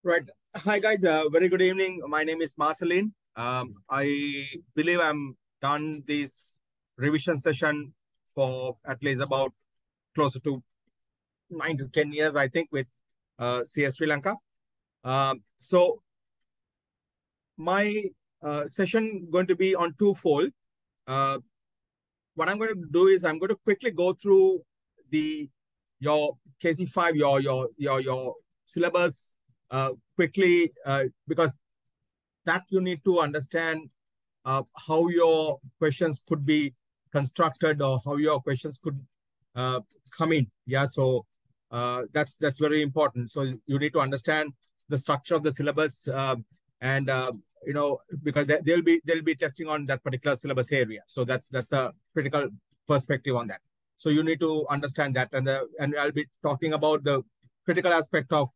Right. Hi, guys. Very good evening. My name is Marceline. I believe I'm done this revision session for at least about closer to 9 to 10 years, I think, with CS Sri Lanka. So my session going to be on twofold. What I'm going to do is I'm going to quickly go through your KC5, your syllabus quickly because that you need to understand how your questions could be constructed or how your questions could come in. Yeah, so that's very important. So you need to understand the structure of the syllabus, and because they'll be testing on that particular syllabus area. So that's a critical perspective on that. So you need to understand that, and I'll be talking about the critical aspect of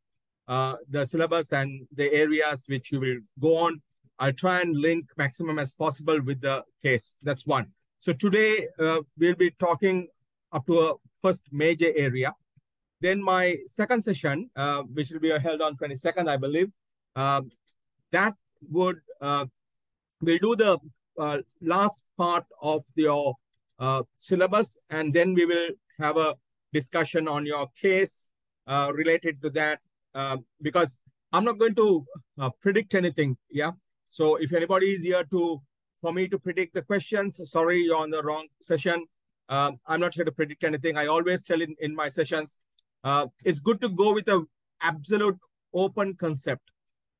the syllabus and the areas which you will go on. I'll try and link maximum as possible with the case. That's one. So today we'll be talking up to a first major area. Then my second session, which will be held on 22nd, I believe, that would we'll do the last part of your syllabus, and then we will have a discussion on your case related to that, because I'm not going to predict anything. Yeah. So if anybody is here for me to predict the questions, sorry, you're on the wrong session. I'm not here to predict anything. I always tell in my sessions, it's good to go with an absolute open concept.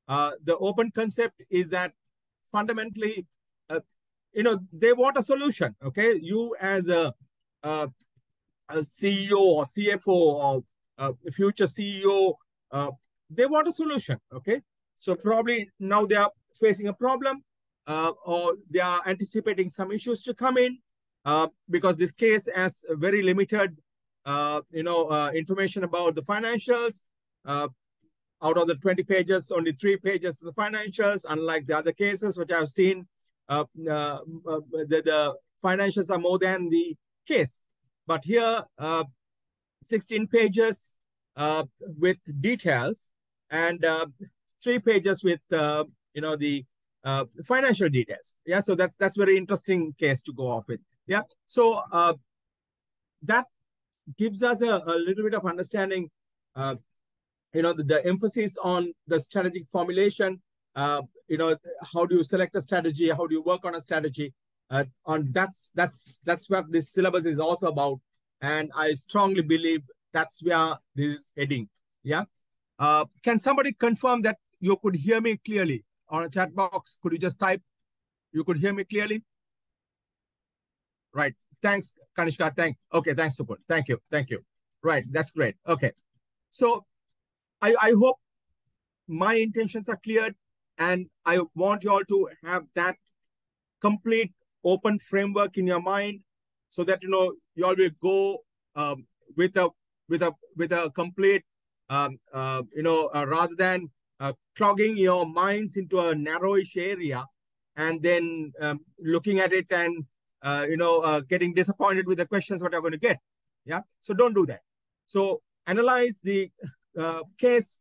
The open concept is that fundamentally, they want a solution. Okay, you as a CEO or CFO or a future CEO, they want a solution. Okay, so probably now they are facing a problem, or they are anticipating some issues to come in, because this case has very limited, information about the financials. Out of the 20 pages, only 3 pages of the financials, unlike the other cases which I've seen, the financials are more than the case. But here, 16 pages with details, and 3 pages with the financial details. Yeah, so that's very interesting case to go off with. Yeah, so that gives us a little bit of understanding. The emphasis on the strategic formulation. How do you select a strategy? How do you work on a strategy? That's what this syllabus is also about, and I strongly believe that's where this is heading. Yeah. Can somebody confirm that you could hear me clearly on a chat box? Could you just type, you could hear me clearly? Right. Thanks, Kanishka. Okay, thanks, Supur. Thank you. Right, that's great. Okay. So I hope my intentions are clear, and I want you all to have that complete open framework in your mind, so that you all will go with a complete rather than clogging your minds into a narrowish area and then looking at it and getting disappointed with the questions what you're going to get. Yeah, so don't do that. So analyze the case,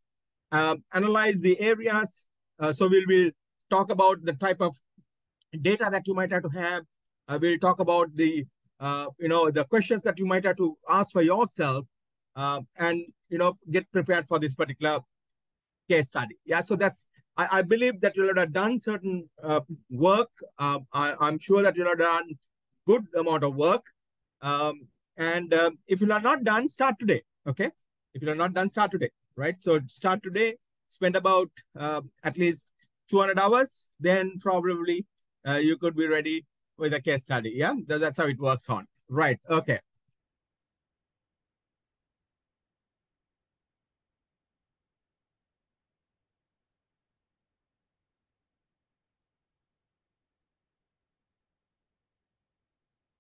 analyze the areas. So we'll talk about the type of data that you might have to have. We'll talk about the the questions that you might have to ask for yourself, and get prepared for this particular case study. Yeah, so I believe that you'll have done certain work. I'm sure that you'll have done good amount of work. And if you are not done, start today. Okay, if you are not done, start today. Right, so start today. Spend about at least 200 hours. Then probably you could be ready with a case study. Yeah, that's how it works on. Right. Okay.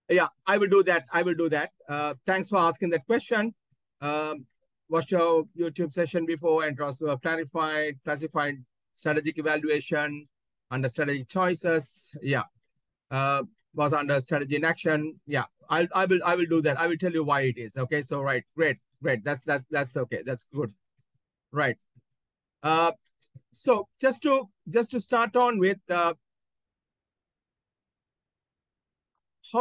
Yeah, I will do that. Thanks for asking that question. Watched your YouTube session before and also classified strategic evaluation under strategic choices. Yeah, was under strategy in action. Yeah, I will do that. I will tell you why it is. Okay, so right, great. That's okay. That's good. Right. So just to start on with, how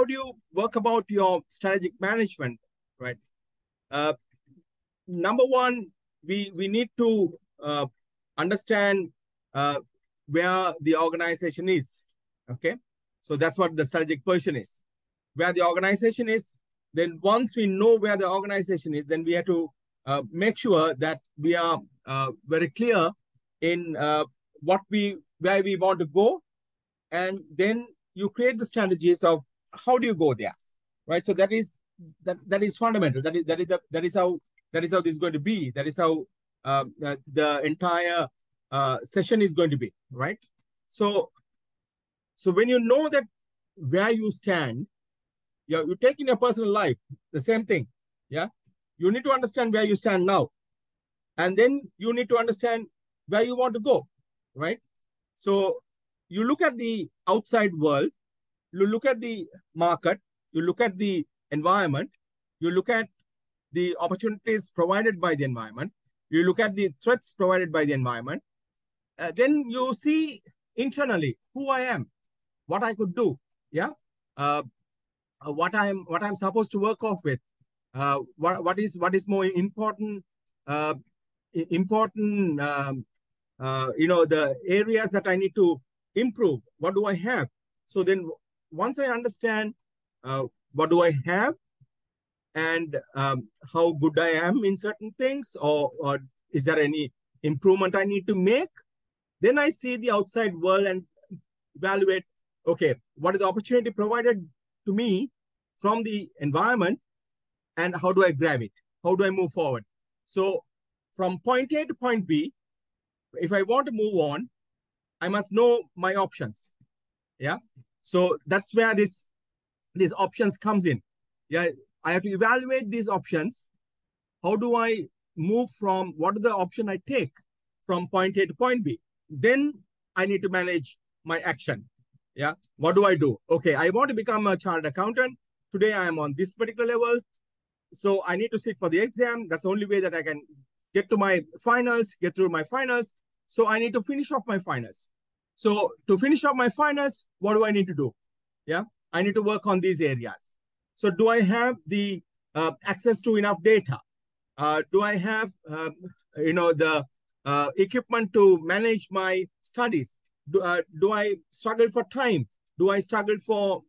do you work about your strategic management, right? Number one, we need to understand where the organization is. Okay, so that's what the strategic position is. Where the organization is, then once we know where the organization is, then we have to make sure that we are very clear in where we want to go, and then you create the strategies of how do you go there, right? So that is fundamental. That is how this is going to be. That is how the entire session is going to be, right? So when you know that where you stand, you take in your personal life the same thing. Yeah, you need to understand where you stand now, and then you need to understand where you want to go, right? So you look at the outside world, you look at the market, you look at the environment, you look at the opportunities provided by the environment, you look at the threats provided by the environment, then you see internally who I am, what I could do, yeah, what I'm supposed to work off with, what is more important, uh, important, the areas that I need to improve. What do I have? So then, once I understand what do I have, and how good I am in certain things, or is there any improvement I need to make, then I see the outside world and evaluate, okay, what is the opportunity provided to me from the environment, and how do I grab it? How do I move forward? So from point A to point B, if I want to move on, I must know my options. Yeah. So that's where these options comes in. Yeah. I have to evaluate these options. How do I move from what are the option I take from point A to point B? Then I need to manage my action. Yeah. What do I do? Okay. I want to become a chartered accountant. Today I am on this particular level. So I need to sit for the exam. That's the only way that I can get to my finals, get through my finals. So I need to finish off my finals. So to finish off my finals, what do I need to do? Yeah, I need to work on these areas. So do I have the access to enough data? Do I have the equipment to manage my studies? Do I struggle for time? Do I struggle for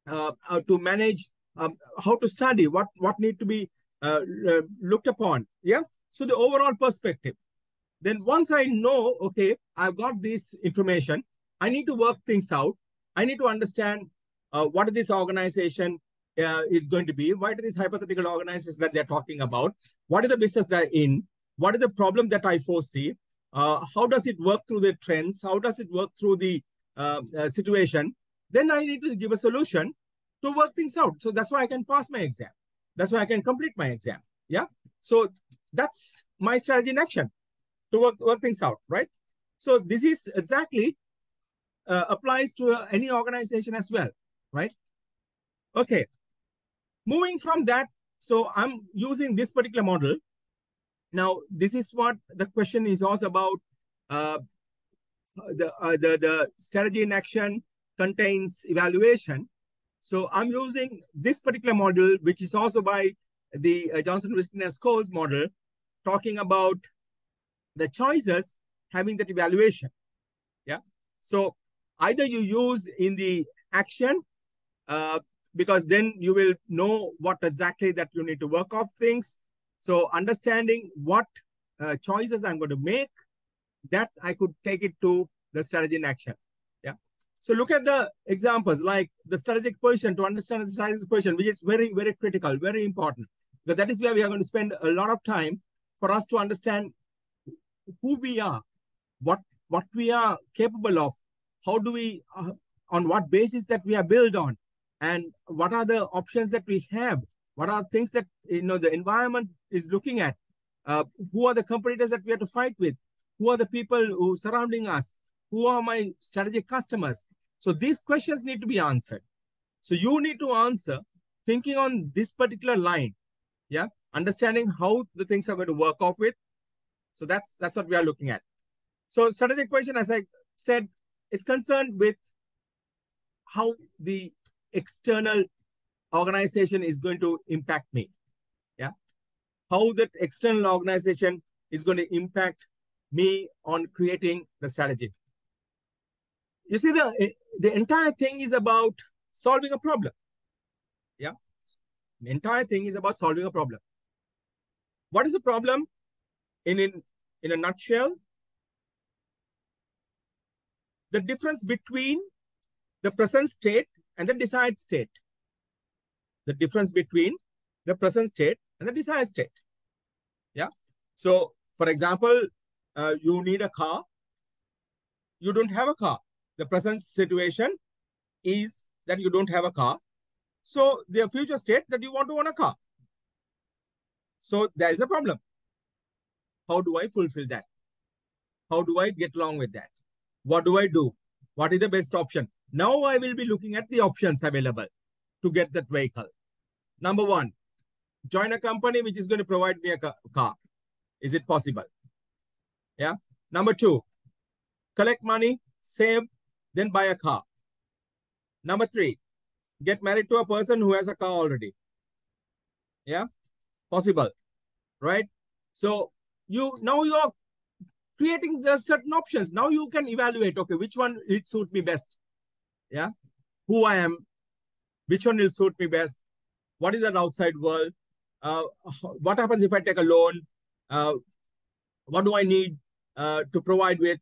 to manage how to study? What need to be looked upon? Yeah. So the overall perspective. Then once I know, okay, I've got this information, I need to work things out. I need to understand what this organization is going to be. What are these hypothetical organizations that they're talking about? What is the business they're in? What is the problem that I foresee? How does it work through the trends? How does it work through the situation? Then I need to give a solution to work things out. So that's why I can pass my exam. That's why I can complete my exam. Yeah. So that's my strategy in action to work things out, right? So this is exactly applies to any organization as well, right? Okay. Moving from that, so I'm using this particular model. Now, this is what the question is also about. The strategy in action contains evaluation. So I'm using this particular model, which is also by the Johnson Riskin and Scholes model, talking about the choices having that evaluation. Yeah. So either you use in the action, because then you will know what exactly that you need to work off things. So understanding what choices I'm going to make, that I could take it to the strategy in action. Yeah. So look at the examples like the strategic position, to understand the strategic position, which is very, very critical, very important. Because that is where we are going to spend a lot of time for us to understand who we are, what we are capable of, how do we, on what basis that we are built on, and what are the options that we have, what are things that the environment is looking at, who are the competitors that we have to fight with, who are the people who surrounding us, who are my strategic customers. So these questions need to be answered. So you need to answer thinking on this particular line, yeah, understanding how the things are going to work off with. So that's what we are looking at. So strategic question, as I said, is concerned with how the external organization is going to impact me. Yeah. How that external organization is going to impact me on creating the strategy. You see, the entire thing is about solving a problem. Yeah. The entire thing is about solving a problem. What is the problem? In a nutshell, the difference between the present state and the desired state. The difference between the present state and the desired state. Yeah. So, for example, you need a car. You don't have a car. The present situation is that you don't have a car. So, the future state that you want to own a car. So, there is a problem. How do I fulfill that? How do I get along with that? What do I do? What is the best option? Now I will be looking at the options available to get that vehicle. Number one, join a company which is going to provide me a car. Is it possible? Yeah. Number two, collect money, save, then buy a car. Number three, get married to a person who has a car already. Yeah. Possible. Right? So now you're creating the certain options. Now you can evaluate, okay, which one will suit me best? Yeah. Who I am, which one will suit me best? What is that outside world? What happens if I take a loan? What do I need to provide with?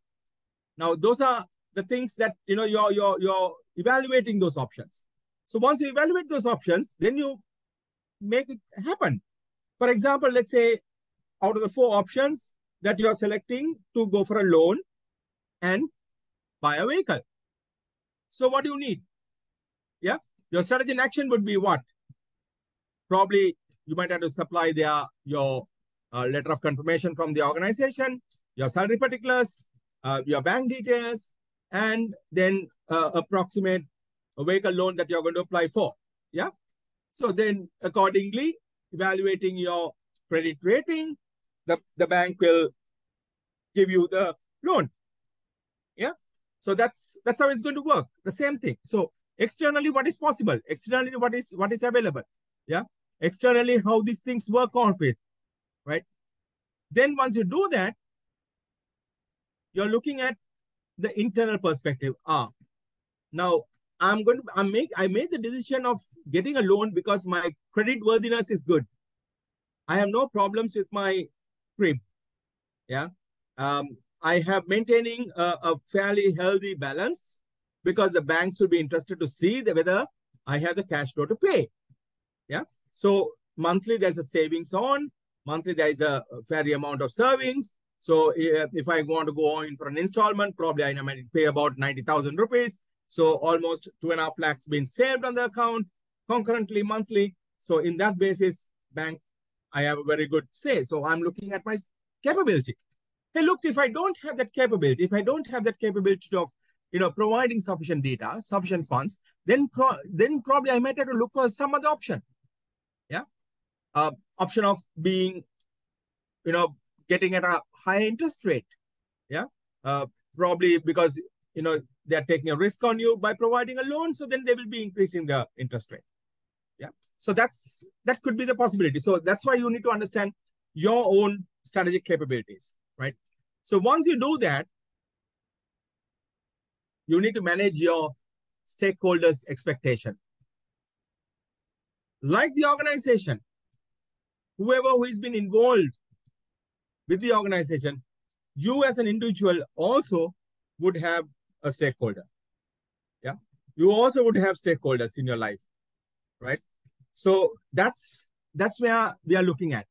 Now, those are the things that, you're evaluating those options. So once you evaluate those options, then you make it happen. For example, let's say out of the 4 options that you're selecting to go for a loan and buy a vehicle. So what do you need? Yeah. Your strategy in action would be what? Probably you might have to supply your letter of confirmation from the organization, your salary particulars, your bank details, and then approximate a vehicle loan that you're going to apply for. Yeah. So then accordingly, evaluating your credit rating, the bank will give you the loan. Yeah. So that's how it's going to work. The same thing. So externally, what is possible? Externally, what is available? Yeah. Externally, how these things work on with, right? Then once you do that, you're looking at the internal perspective. Now I made the decision of getting a loan because my credit worthiness is good. I have no problems with my crib. Yeah. I have maintaining a fairly healthy balance because the banks will be interested to see whether I have the cash flow to pay. Yeah. So monthly there's a savings on, monthly there is a fair amount of savings. So if I want to go in for an installment, probably I might pay about 90,000 rupees. So almost 2.5 lakhs being saved on the account concurrently monthly. So in that basis, bank, I have a very good say. So I'm looking at my capability. Hey, look, if I don't have that capability, of providing sufficient data, sufficient funds, then probably I might have to look for some other option. Yeah, option of being, getting at a high interest rate. Yeah, probably because they're taking a risk on you by providing a loan, so then they will be increasing the interest rate. Yeah, so that could be the possibility. So that's why you need to understand your own strategic capabilities, right? So once you do that, you need to manage your stakeholders' expectation. Like the organization, whoever who has been involved with the organization, you as an individual also would have a stakeholder. Yeah, you also would have stakeholders in your life, right? So that's where we are looking at,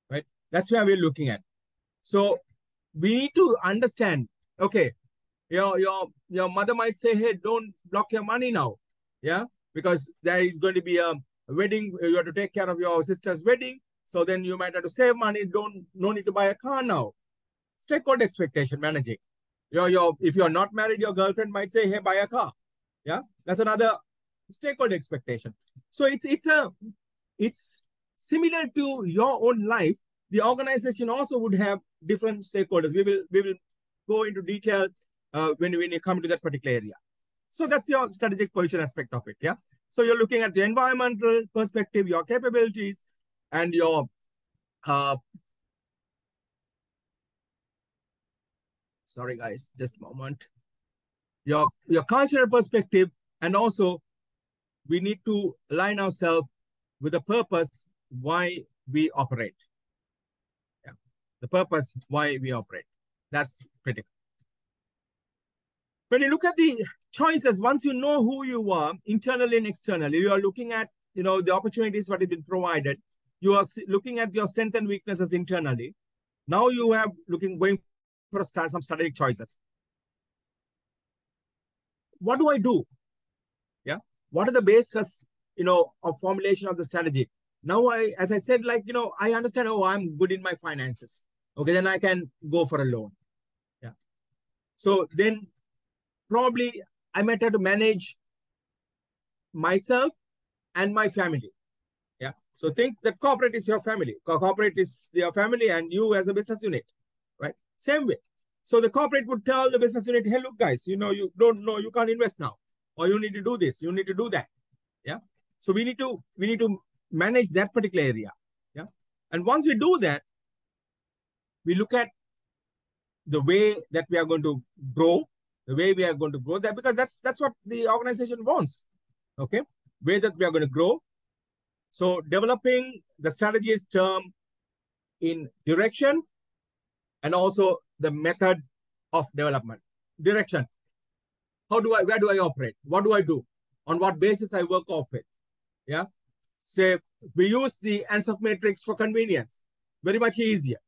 right? That's where we're looking at. So we need to understand, okay, your mother might say, hey, don't block your money now. Yeah, because there is going to be a wedding. You have to take care of your sister's wedding. So then you might have to save money. No need to buy a car now. Stakeholder expectation managing. If you're not married, your girlfriend might say, hey, buy a car. Yeah, that's another stakeholder expectation. So it's similar to your own life. The organization also would have different stakeholders. We will go into detail when you come to that particular area. So that's your strategic position aspect of it. Yeah. So you're looking at the environmental perspective, your capabilities, and your sorry guys, just a moment. Your cultural perspective, and also we need to align ourselves with the purpose why we operate. Yeah. The purpose why we operate. That's critical. When you look at the choices, once you know who you are internally and externally, you are looking at the opportunities that have been provided. You are looking at your strengths and weaknesses internally. Now you have going for some strategic choices. What do I do? Yeah. What are the basis, of formulation of the strategy? Now as I said, I understand, I'm good in my finances. Okay, then I can go for a loan. Yeah. So then probably I might have to manage myself and my family. Yeah. So think that corporate is your family. Corporate is your family and you as a business unit, right? Same way. So the corporate would tell the business unit, hey, look, guys, you don't know, you can't invest now, or you need to do this, you need to do that. Yeah. So we need to manage that particular area. Yeah. And once we do that, we look at the way that we are going to grow, that, because that's what the organization wants. Okay. Way that we are going to grow. So developing the strategy is termed in direction and also the method of development. Direction. Where do I operate? What do I do? On what basis I work off it? Yeah. Say we use the Ansoff matrix for convenience. Very much easier.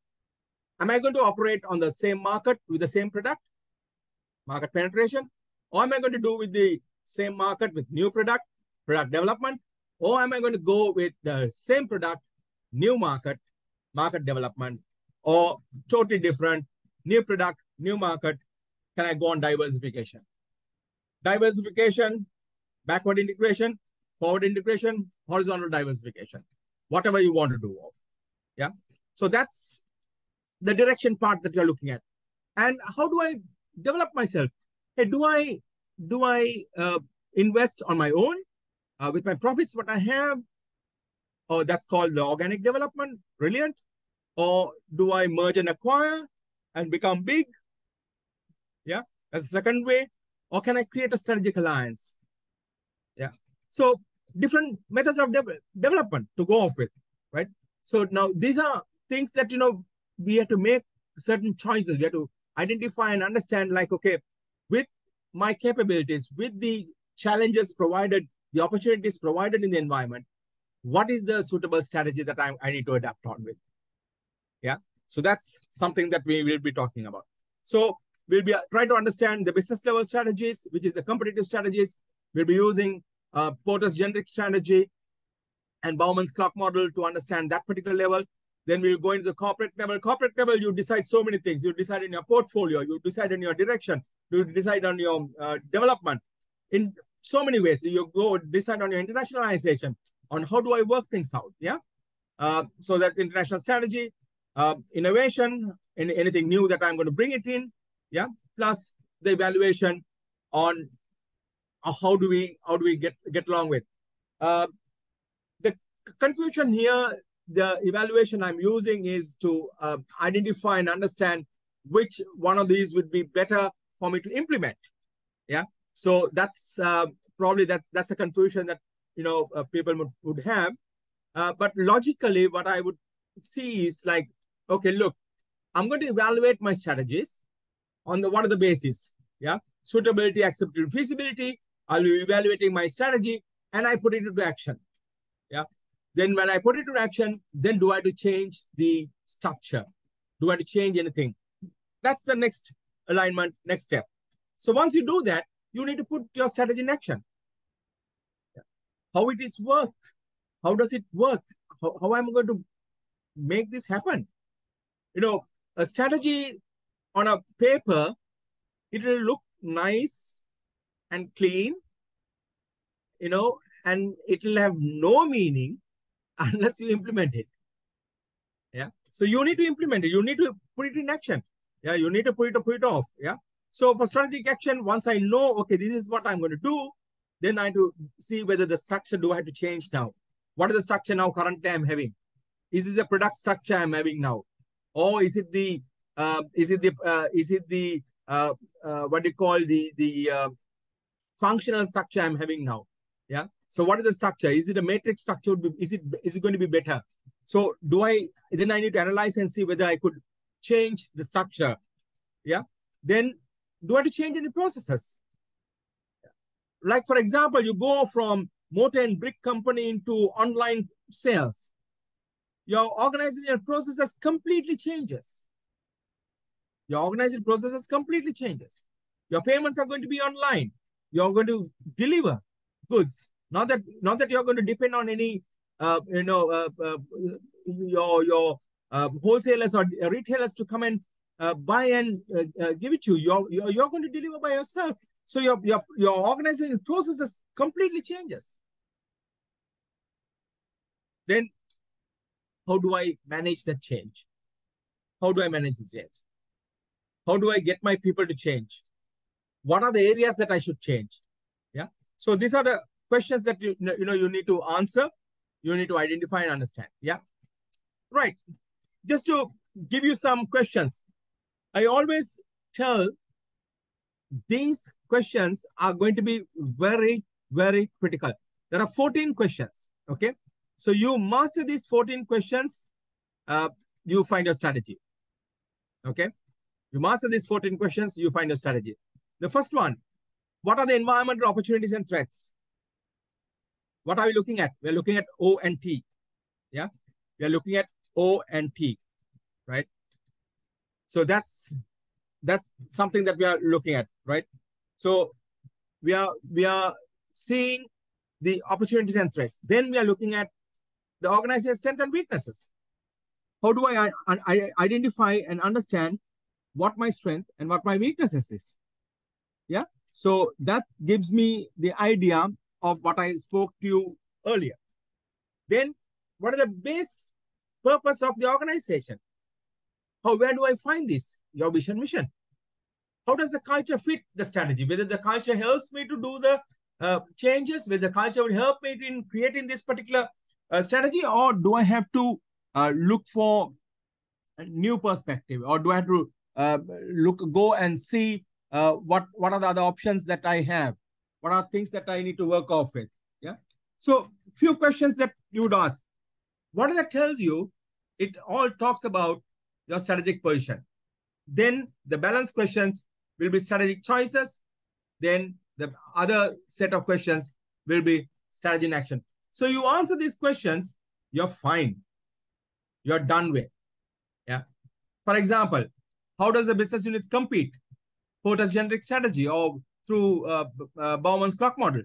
Am I going to operate on the same market with the same product? Market penetration? Or am I going to do with the same market with new product development? Or am I going to go with the same product, new market development, or totally different, new product, new market? Can I go on diversification? Diversification, backward integration, forward integration, horizontal diversification, whatever you want to do. Yeah. So that's the direction part that you're looking at. And how do I develop myself? Hey, do I invest on my own with my profits, what I have? Oh, that's called the organic development. Brilliant. Or do I merge and acquire and become big? Yeah, that's the second way. Or can I create a strategic alliance? Yeah. So different methods of development to go off with, right? So now these are things that, we have to make certain choices. We have to identify and understand, like, okay, with my capabilities, with the challenges provided, the opportunities provided in the environment, what is the suitable strategy that I need to adapt on with? Yeah. So that's something that we will be talking about. So we'll be trying to understand the business level strategies, which is the competitive strategies. We'll be using Porter's generic strategy and Bauman's clock model to understand that particular level. Then we'll go into the corporate level. Corporate level, you decide so many things. You decide in your portfolio, you decide in your direction, you decide on your development in so many ways. You go decide on your internationalization, on how do I work things out. Yeah. So that's international strategy, innovation, anything new that I'm going to bring it in. Yeah. Plus the evaluation on how do we get along with. The confusion here, the evaluation I'm using is to identify and understand which one of these would be better for me to implement. Yeah. So that's probably that's a confusion that people would have. But logically, what I would see is like, okay, look, I'm going to evaluate my strategies on what are the basis? Yeah. Suitability, acceptability, feasibility. I'll be evaluating my strategy and I put it into action. Yeah. Then when I put it into action, then do I have to change the structure? Do I have to change anything? That's the next alignment, next step. So once you do that, you need to put your strategy in action. Yeah. How it is worked? How does it work? How am I going to make this happen? A strategy on a paper, it will look nice and clean, and it will have no meaning unless you implement it. Yeah. So you need to implement it. You need to put it in action. Yeah, you need to put it off. Yeah. So for strategic action, once I know, okay, this is what I'm going to do, then I have to see whether the structure, do I have to change now? What is the structure now currently I'm having? Is this a product structure I'm having now? Or is it the what do you call the functional structure I'm having now? Yeah. So what is the structure? Is it a matrix structure? Is it going to be better? So then I need to analyze and see whether I could change the structure. Yeah. Then do I have to change any processes? Like, for example, you go from mortar and brick company into online sales. Your organizational processes completely changes. Your organizational processes completely changes. Your payments are going to be online. You're going to deliver goods. Not that you're going to depend on any your wholesalers or retailers to come and buy and give it to you. You're going to deliver by yourself. So your organizational processes completely changes. Then how do I manage that change? How do I manage the change? How do I get my people to change? What are the areas that I should change? Yeah. So these are the questions that you need to answer. You need to identify and understand. Yeah. Right. Just to give you some questions, I always tell these questions are going to be very, very critical. There are 14 questions. Okay. So you master these 14 questions, you find your strategy. Okay. You master these 14 questions, you find your strategy. The first one, what are the environmental opportunities and threats? What are we looking at? We're looking at O and T. Yeah. We're looking at O and T, right? So that's something that we are looking at, right? So we are seeing the opportunities and threats. Then we are looking at the organization's strengths and weaknesses. How do I identify and understand what my strength and what my weaknesses is? Yeah. So that gives me the idea of what I spoke to you earlier. Then what is the base purpose of the organization? Where do I find this? Your vision mission. How does the culture fit the strategy? Whether the culture helps me to do the changes, whether the culture will help me in creating this particular strategy, or do I have to look for a new perspective, or do I have to go and see what are the other options that I have? What are things that I need to work off with? Yeah. So few questions that you would ask. What that tells you, it all talks about your strategic position. Then the balance questions will be strategic choices. Then the other set of questions will be strategy in action. So you answer these questions, you're fine. You're done with. Yeah. For example, how does the business unit compete? Porter's generic strategy or through Bauman's clock model?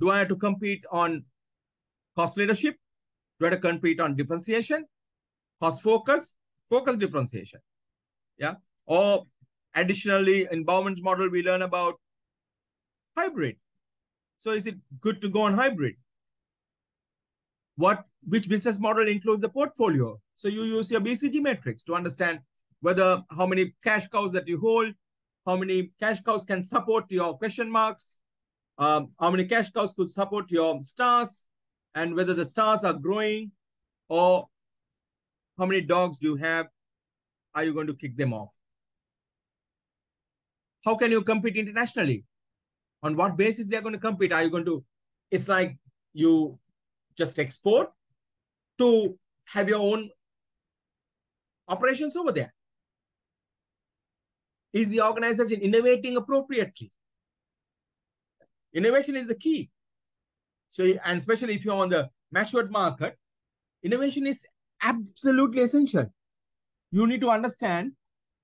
Do I have to compete on cost leadership? Do I have to compete on differentiation? Cost focus differentiation. Yeah. Or additionally, in Bauman's model, we learn about hybrid. So is it good to go on hybrid? Which business model includes the portfolio? So you use your BCG matrix to understand whether how many cash cows that you hold, how many cash cows can support your question marks, how many cash cows could support your stars, and whether the stars are growing, or how many dogs do you have? Are you going to kick them off? How can you compete internationally? On what basis they're going to compete? Are you going to, it's like you just export to have your own operations over there? Is the organization innovating appropriately? Innovation is the key. So, and especially if you're on the matured market, innovation is absolutely essential. You need to understand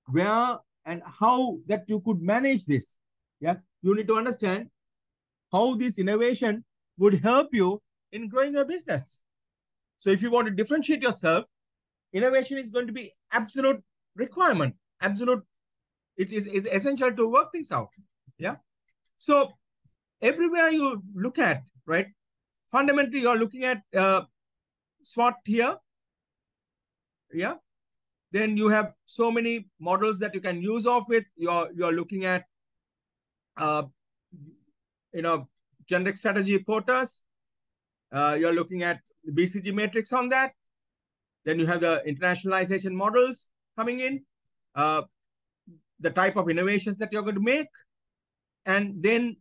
where and how that you could manage this. Yeah, you need to understand how this innovation would help you in growing your business. So if you want to differentiate yourself, innovation is going to be absolute requirement. Absolute, it is essential to work things out. Yeah. So everywhere you look at, right, fundamentally you're looking at SWOT here. Yeah. Then you have so many models that you can use of it. You're looking at, generic strategy POTUS. You're looking at the BCG matrix on that. Then you have the internationalization models coming in, the type of innovations that you're going to make, and then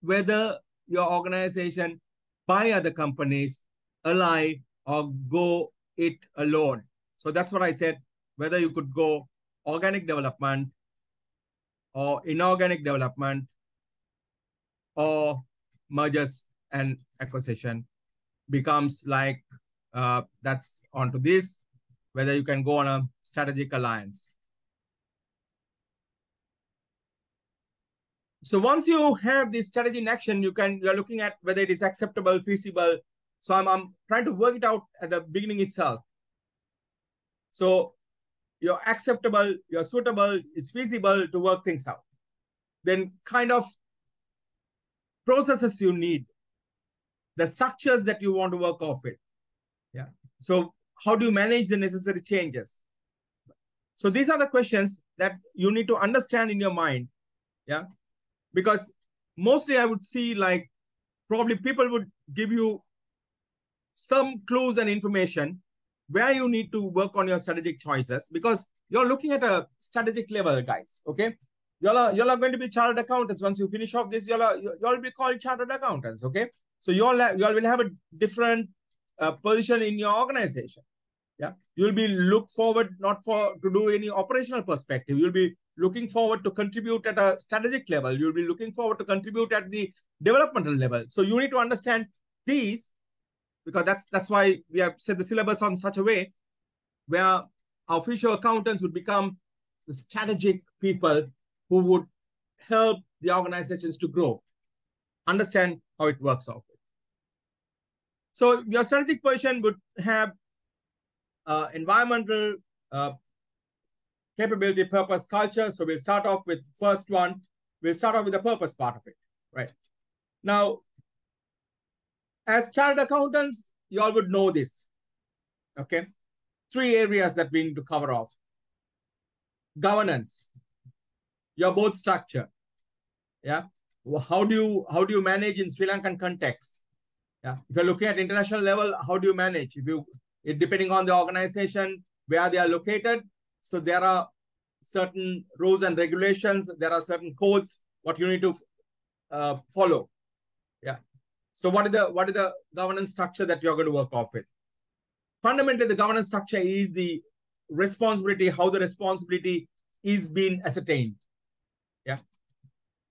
whether your organization buy other companies, ally, or go it alone. So that's what I said, whether you could go organic development or inorganic development or mergers and acquisition becomes like, that's onto this, whether you can go on a strategic alliance. So once you have this strategy in action, you're looking at whether it is acceptable, feasible. So I'm trying to work it out at the beginning itself. So you're acceptable, you're suitable, it's feasible to work things out. Then kind of processes you need, the structures that you want to work off with. Yeah. So how do you manage the necessary changes? So these are the questions that you need to understand in your mind. Yeah. Because mostly I would see like probably people would give you some clues and information where you need to work on your strategic choices, because you're looking at a strategic level, guys. Okay. Y'all are going to be chartered accountants. Once you finish off this, y'all will be called chartered accountants. Okay. So y'all will have a different position in your organization. Yeah. You'll be look forward not to do any operational perspective. You'll be looking forward to contribute at a strategic level. You'll be looking forward to contribute at the developmental level. So you need to understand these, because that's why we have set the syllabus on such a way where our future accountants would become the strategic people who would help the organizations to grow, understand how it works out. So your strategic position would have environmental, capability, purpose, culture. So we'll start off with first one. We'll start off with the purpose part of it, right? Now, as chartered accountants, you all would know this, okay? 3 areas that we need to cover off. Governance, your board structure, yeah? How do you manage in Sri Lankan context? Yeah, if you're looking at international level, how do you manage? Depending on the organization, where they are located, so there are certain rules and regulations, there are certain codes, what you need to follow. Yeah. So what is the governance structure that you're going to work off with? Fundamentally, the governance structure is the responsibility, how the responsibility is being ascertained. Yeah.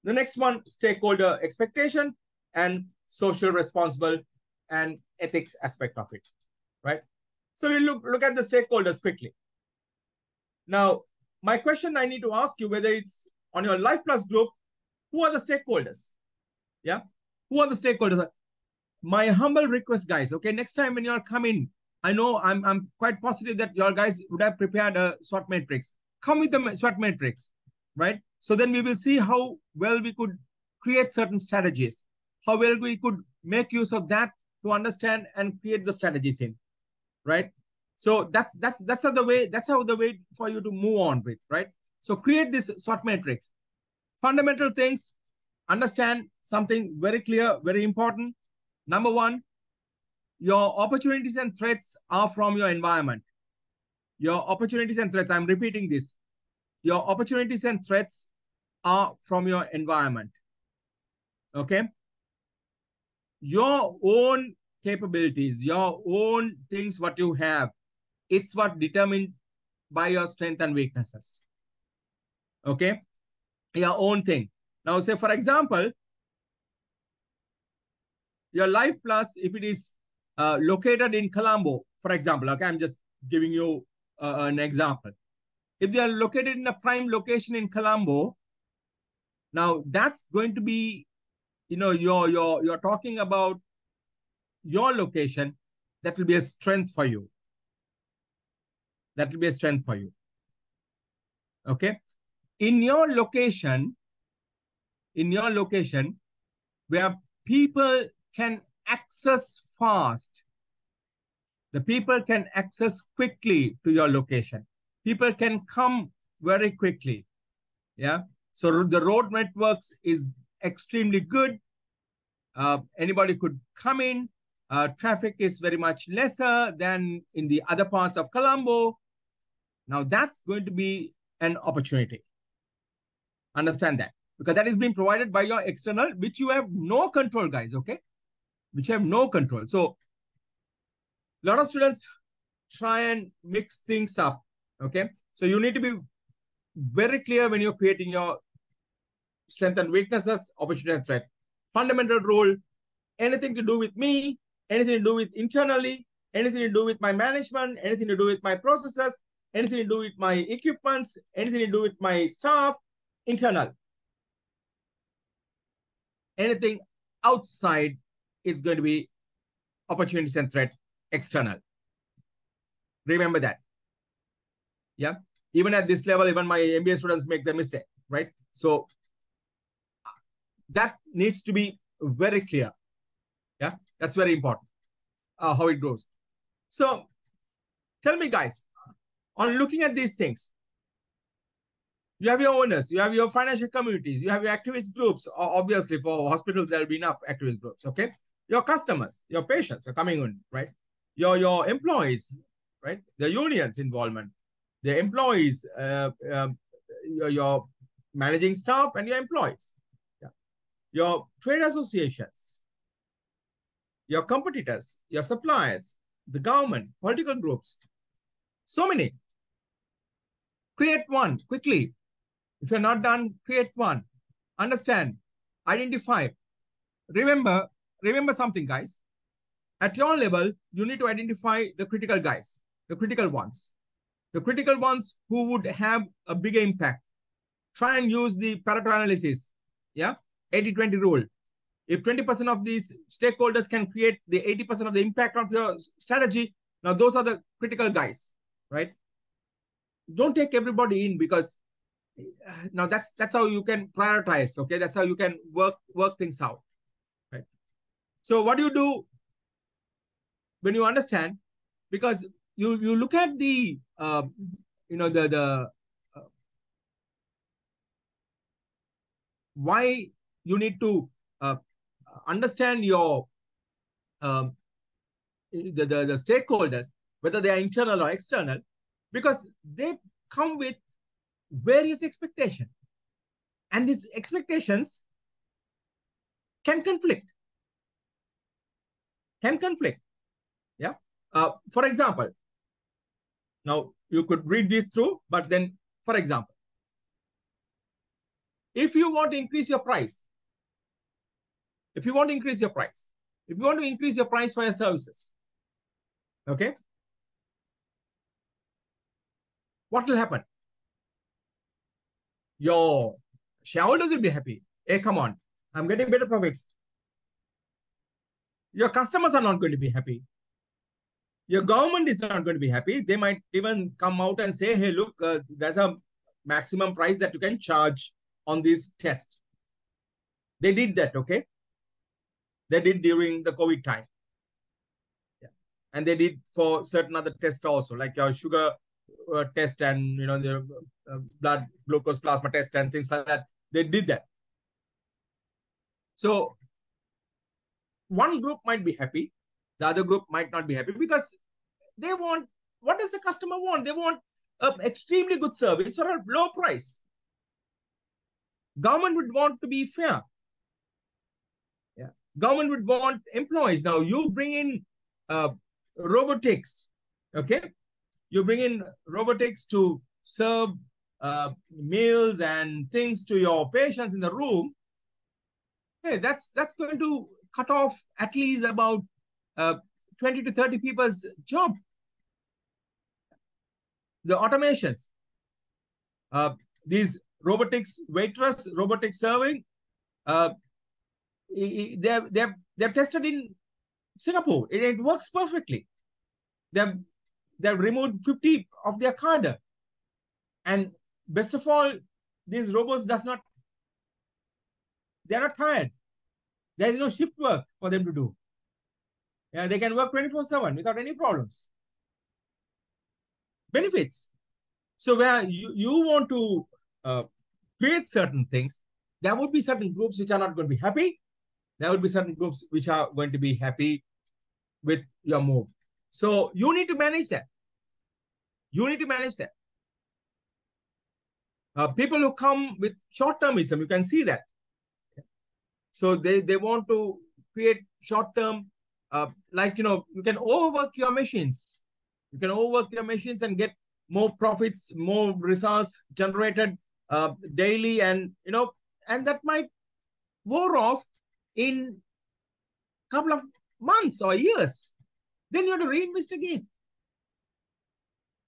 The next one, stakeholder expectation and social responsible and ethics aspect of it, right? So we look at the stakeholders quickly. Now, my question I need to ask you, whether it's on your Life Plus group, who are the stakeholders? Yeah, who are the stakeholders? My humble request, guys. Okay, next time when you all come in, I know I'm quite positive that you all guys would have prepared a SWOT matrix. Come with the SWOT matrix, right? So then we will see how well we could create certain strategies, how well we could make use of that to understand and create the strategies in, right? So that's how the way for you to move on with, right? So create this SWOT matrix. Fundamental things, understand something very clear, very important. Number 1, your opportunities and threats are from your environment. Your opportunities and threats, I'm repeating this. Your opportunities and threats are from your environment. Okay? Your own capabilities, your own things, what you have, it's what determined by your strengths and weaknesses. Okay? Your own thing. Now, say, for example, your Life Plus, if it is located in Colombo, for example, okay, I'm just giving you an example. If they are located in a prime location in Colombo, now that's going to be, you're talking about your location, that will be a strength for you. That will be a strength for you. Okay. In your location, where people can access fast, the people can access quickly to your location. people can come very quickly. Yeah. So the road networks is extremely good. Anybody could come in. Traffic is very much lesser than in the other parts of Colombo. Now that's going to be an opportunity. Understand that, because that is being provided by your external, which you have no control, guys. Okay, which you have no control. So a lot of students try and mix things up. Okay, so you need to be very clear when you're creating your strengths and weaknesses, opportunity and threat. Fundamental rule, anything to do with me, anything to do with internally, anything to do with my management, anything to do with my processes, anything to do with my equipments, anything to do with my staff, internal. Anything outside is going to be opportunities and threat, external. Remember that. Yeah. Even at this level, even my MBA students make the mistake, right? So that needs to be very clear. Yeah, that's very important, how it goes. So tell me, guys, on looking at these things, you have your owners, you have your financial communities, you have your activist groups. Obviously, for hospitals, there will be enough activist groups, okay? Your customers, your patients are coming in, right? Your employees, right? The unions involvement, the employees, your managing staff and your employees. Yeah. Your trade associations, your competitors, your suppliers, the government, political groups. So many. Create one quickly. If you're not done, create one. Understand, identify. Remember something, guys. At your level, you need to identify the critical guys, the critical ones who would have a bigger impact. Try and use the Pareto analysis, yeah, 80-20 rule. If 20% of these stakeholders can create the 80% of the impact of your strategy, now those are the critical guys, right? Don't take everybody in, because now that's how you can prioritize, okay? That's how you can work things out, right? So what do you do when you understand? Because you look at the why you need to understand your the stakeholders, whether they are internal or external, because they come with various expectations, and these expectations can conflict. Yeah. For example, now you could read this through, but then, for example, if you want to increase your price, if you want to increase your price for your services, okay, what will happen? Your shareholders will be happy. Hey, come on, I'm getting better profits. Your customers are not going to be happy. Your government is not going to be happy. They might even come out and say, hey, look, there's a maximum price that you can charge on this test. They did that, okay? They did during the COVID time. Yeah. And they did for certain other tests also, like your sugar test and, the blood glucose plasma test and things like that. They did that. So one group might be happy. The other group might not be happy, because they want, what does the customer want? They want an extremely good service for a low price. Government would want to be fair. Yeah. Government would want employees. Now you bring in robotics, okay? You bring in robotics to serve meals and things to your patients in the room. Hey, that's going to cut off at least about 20 to 30 people's job. The automations, these robotics waitress, robotic serving, they've tested in Singapore. It works perfectly. They've removed 50 of their cadre, and best of all, these robots they're not tired. There is no shift work for them to do. Yeah, they can work 24/7 without any problems. Benefits. So where you want to create certain things, there would be certain groups which are not going to be happy. There would be certain groups which are going to be happy with your move. So you need to manage that. You need to manage that. People who come with short-termism, you can see that. So they want to create short-term, like, you can overwork your machines. You can overwork your machines and get more profits, more results generated daily, and and that might wear off in a couple of months or years. Then you have to reinvest again.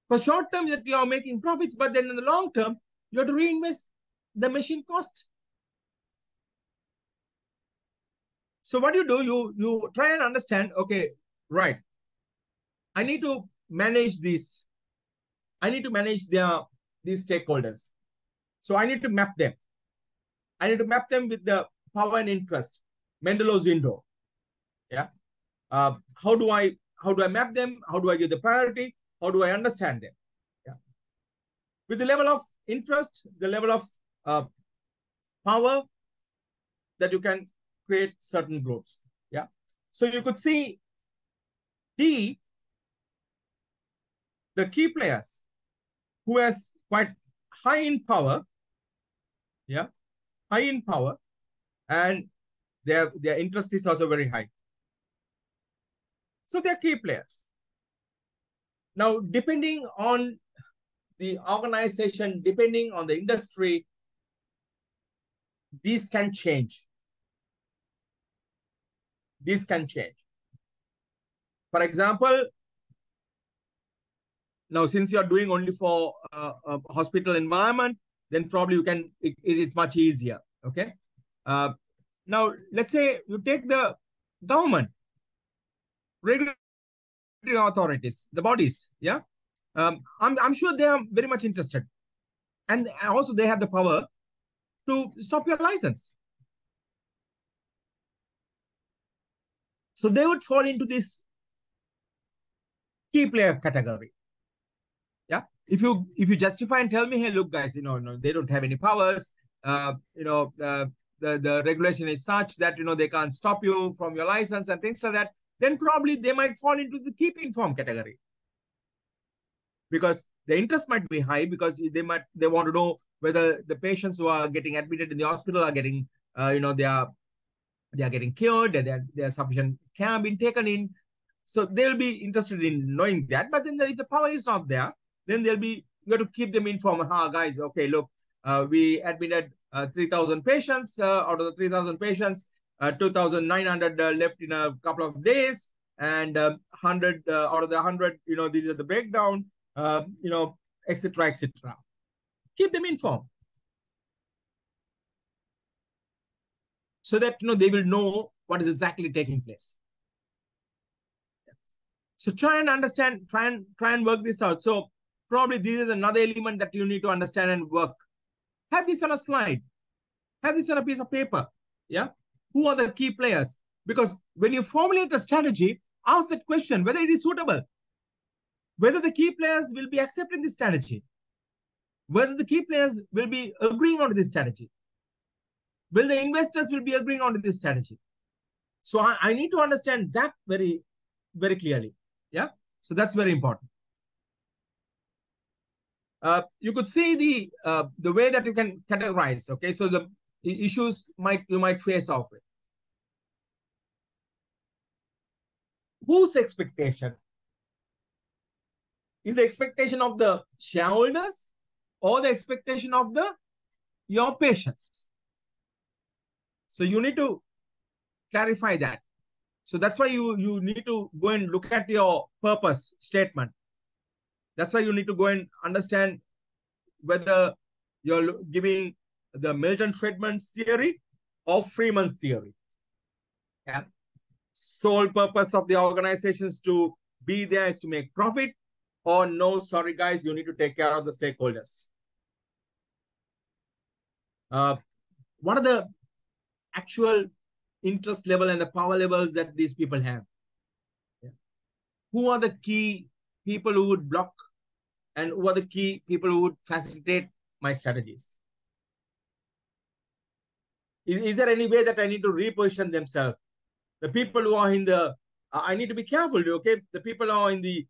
For short term, that you are making profits, but then in the long term, you have to reinvest the machine cost. So what you do, you try and understand, okay, right, I need to manage this. I need to manage these stakeholders. So I need to map them. I need to map them with the power and interest, Mendelow's window. Yeah. How do I map them? How do I give the priority? How do I understand them? Yeah. With the level of interest, the level of power, that you can create certain groups. Yeah. So you could see the key players who has quite high in power. Yeah. High in power, and their interest is also very high. So they're key players. Now, depending on the organization, depending on the industry, these can change. These can change. For example, now since you're doing only for a hospital environment, then probably you can, it is much easier. Okay. Now, let's say you take the government, regulatory authorities, the bodies. Yeah. I'm sure they are very much interested. And also they have the power to stop your license. So they would fall into this key player category. Yeah. If you justify and tell me, hey, look, guys, no, they don't have any powers. The regulation is such that they can't stop you from your license and things like that. Then probably they might fall into the keep informed category, because the interest might be high, because they want to know whether the patients who are getting admitted in the hospital are getting they are getting cured, there's sufficient care being taken in. So they'll be interested in knowing that. But then if the power is not there, then you have to keep them informed. Guys, okay, look, we admitted 3,000 patients. Out of the 3,000 patients, 2,900 left in a couple of days, and 100 out of the 100, these are the breakdown, etc., etc. Keep them informed, so that they will know what is exactly taking place. So try and understand, try and work this out. So probably this is another element that you need to understand and work. Have this on a slide. Have this on a piece of paper. Yeah. Who are the key players? Because when you formulate a strategy, ask that question whether it is suitable, whether the key players will be accepting this strategy, whether the key players will be agreeing on this strategy, will the investors will be agreeing on this strategy. So I need to understand that very, very clearly. Yeah. So that's very important. You could see the way that you can categorize. Okay. So the issues you might face off with. Whose expectation? Is the expectation of the shareholders or the expectation of your patients? So you need to clarify that. So that's why you need to go and look at your purpose statement. That's why you need to go and understand whether you're giving the Milton Friedman's theory or Freeman's theory. Yeah. Sole purpose of the organization is to be there is to make profit, or no, sorry guys, you need to take care of the stakeholders. What are the actual interest level and the power levels that these people have? Yeah. Who are the key people who would block and who are the key people who would facilitate my strategies? Is there any way that I need to reposition themselves? The people who are in the, I need to be careful, okay? The people who are in the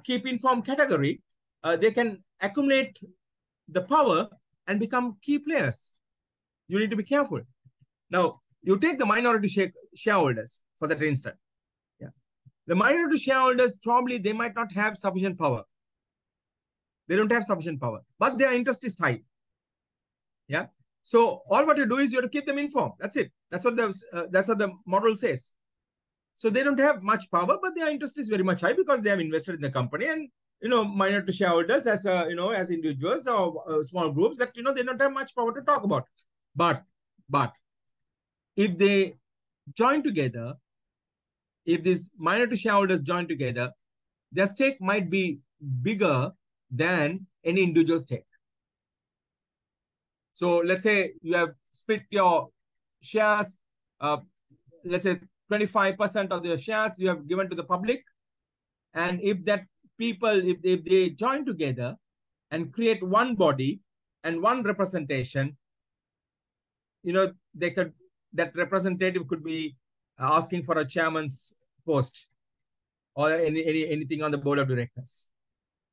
keep informed category, they can accumulate the power and become key players. You need to be careful. Now, you take the minority shareholders for that instance. Yeah. The minority shareholders, probably they might not have sufficient power. They don't have sufficient power, but their interest is high. Yeah. So all what you do is you have to keep them informed. That's it. That's what the model says. So they don't have much power, but their interest is very much high because they have invested in the company. And minority shareholders as as individuals or small groups that they don't have much power to talk about. But if they join together, if these minority shareholders join together, their stake might be bigger than any individual stake. So let's say you have split your shares, let's say 25% of the shares you have given to the public. And if that people, if they join together and create one body and one representation, that representative could be asking for a chairman's post or anything on the board of directors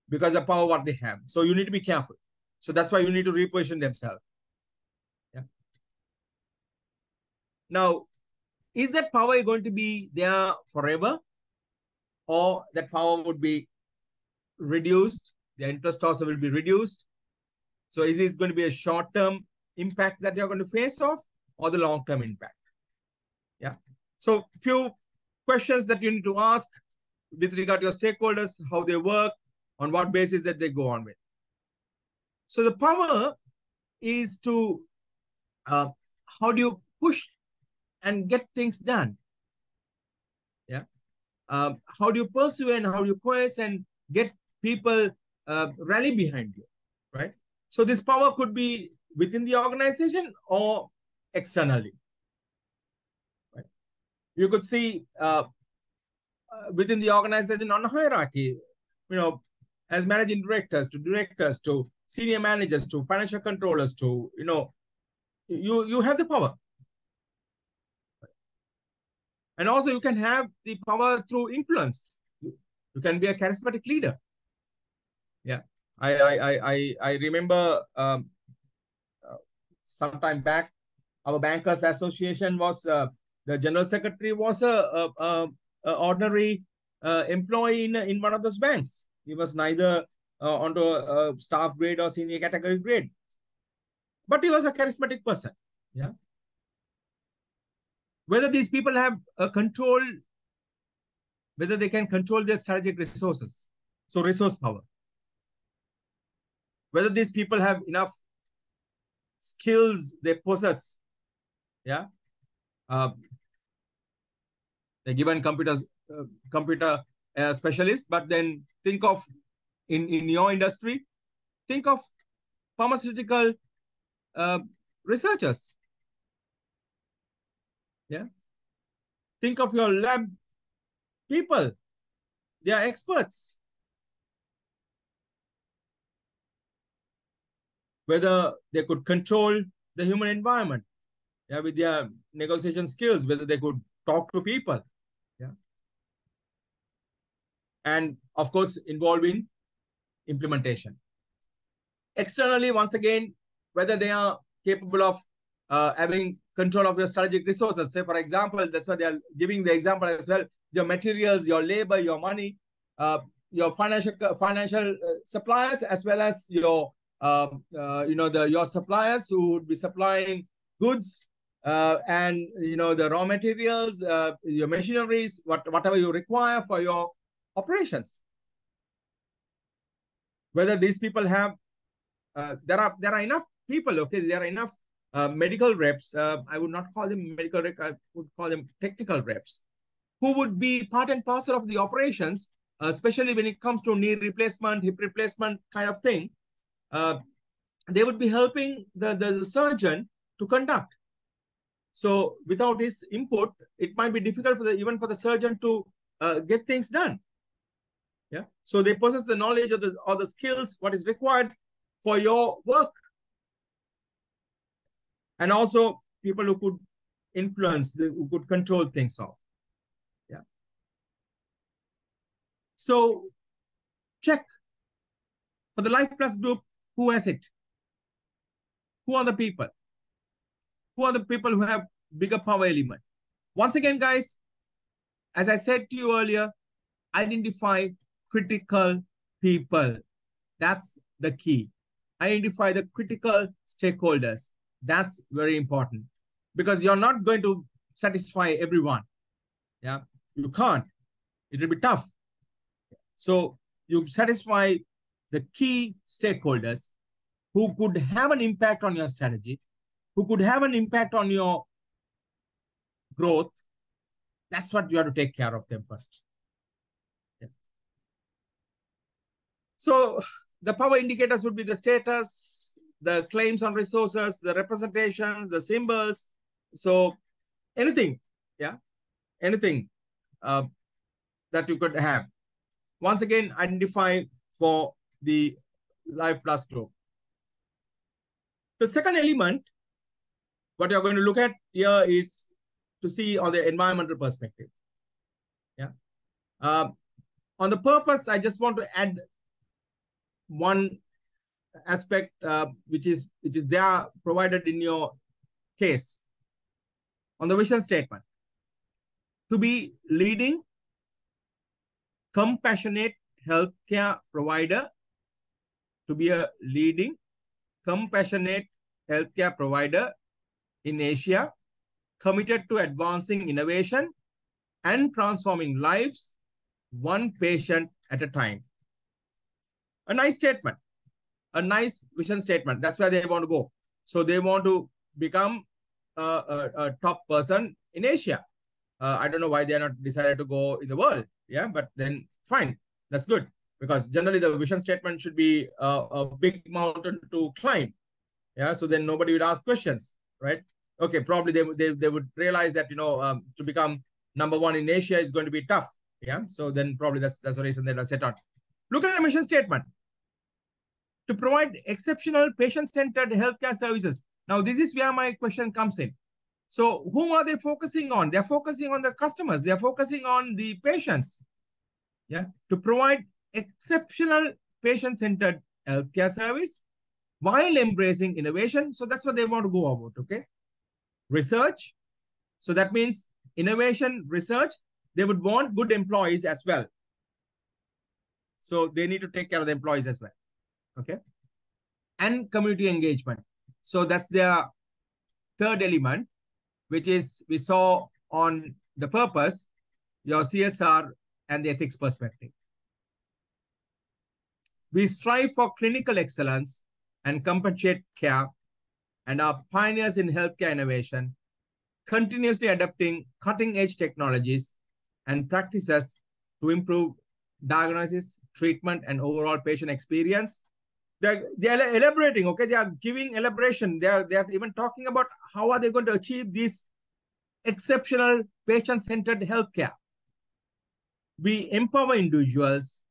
because of the power what they have. So you need to be careful. So that's why you need to reposition themselves. Yeah. Now, is that power going to be there forever, or that power would be reduced? The interest also will be reduced. So is it going to be a short-term impact that you're going to face off, or the long-term impact? Yeah. So few questions that you need to ask with regard to your stakeholders, how they work, on what basis that they go on with. So the power is to, how do you push and get things done? Yeah. How do you pursue and how do you coerce and get people rally behind you, right? So this power could be within the organization or externally. Right? You could see within the organization on a hierarchy, as managing directors to senior managers to financial controllers to, you have the power. And also you can have the power through influence. You can be a charismatic leader. Yeah. I remember some time back, our bankers association was, the general secretary was a ordinary employee in one of those banks. He was neither onto a staff grade or senior category grade, but he was a charismatic person. Yeah. Whether these people have control, whether they can control their strategic resources, so resource power, whether these people have enough skills they possess. Yeah. They're given computer specialist, but then think of in your industry, think of pharmaceutical researchers. Yeah. Think of your lab people. They are experts. Whether they could control the human environment, yeah, with their negotiation skills, whether they could talk to people. Yeah. And of course, involving implementation. Externally, once again, whether they are capable of having control of your strategic resources. Say, for example, that's why they are giving the example as well. Your materials, your labor, your money, your financial suppliers, as well as your your suppliers who would be supplying goods and the raw materials, your machineries, whatever you require for your operations. Whether these people have there are enough people. Okay, there are enough medical reps. I would not call them medical reps. I would call them technical reps, who would be part and parcel of the operations, especially when it comes to knee replacement, hip replacement kind of thing. They would be helping the surgeon to conduct. So without his input, it might be difficult for even for the surgeon to get things done. Yeah. So they possess the knowledge of the skills, what is required for your work. And also people who could influence, who could control things off. Yeah. So check for the Life Plus group, who has it? Who are the people? Who are the people who have bigger power element? Once again, guys, as I said to you earlier, identify critical people. That's the key. Identify the critical stakeholders. That's very important because you're not going to satisfy everyone. Yeah, you can't. It will be tough. So you satisfy the key stakeholders who could have an impact on your strategy, who could have an impact on your growth. That's what you have to take care of them first. Yeah. So the power indicators would be the status, the claims on resources, the representations, the symbols. So anything, yeah, anything that you could have. Once again, identify for the Life Plus group. The second element, what you're going to look at here is to see on the environmental perspective. Yeah. On the purpose, I just want to add one aspect which is there provided in your case on the vision statement. To be leading compassionate healthcare provider, to be a leading compassionate healthcare provider in Asia, committed to advancing innovation and transforming lives one patient at a time. A nice statement, a nice vision statement. That's where they want to go. So they want to become a top person in Asia. I don't know why they are not decided to go in the world. Yeah, but then fine. That's good. Because generally the vision statement should be a big mountain to climb. Yeah, so then nobody would ask questions, right? Okay, probably they would realize that, to become #1 in Asia is going to be tough. Yeah, so then probably that's the reason they are set on. Look at the mission statement. To provide exceptional patient-centered healthcare services. Now, this is where my question comes in. So whom are they focusing on? They're focusing on the customers. They're focusing on the patients. Yeah, to provide exceptional patient-centered healthcare service while embracing innovation. So that's what they want to go about, okay? Research. So that means innovation, research. They would want good employees as well. So they need to take care of the employees as well, okay? And community engagement. So that's their third element, which is we saw on the purpose, your CSR and the ethics perspective. We strive for clinical excellence and compassionate care and are pioneers in healthcare innovation, continuously adapting cutting-edge technologies and practices to improve diagnosis, treatment, and overall patient experience. They're elaborating, okay? They are giving elaboration. They are even talking about how are they going to achieve this exceptional patient-centered healthcare. We empower individuals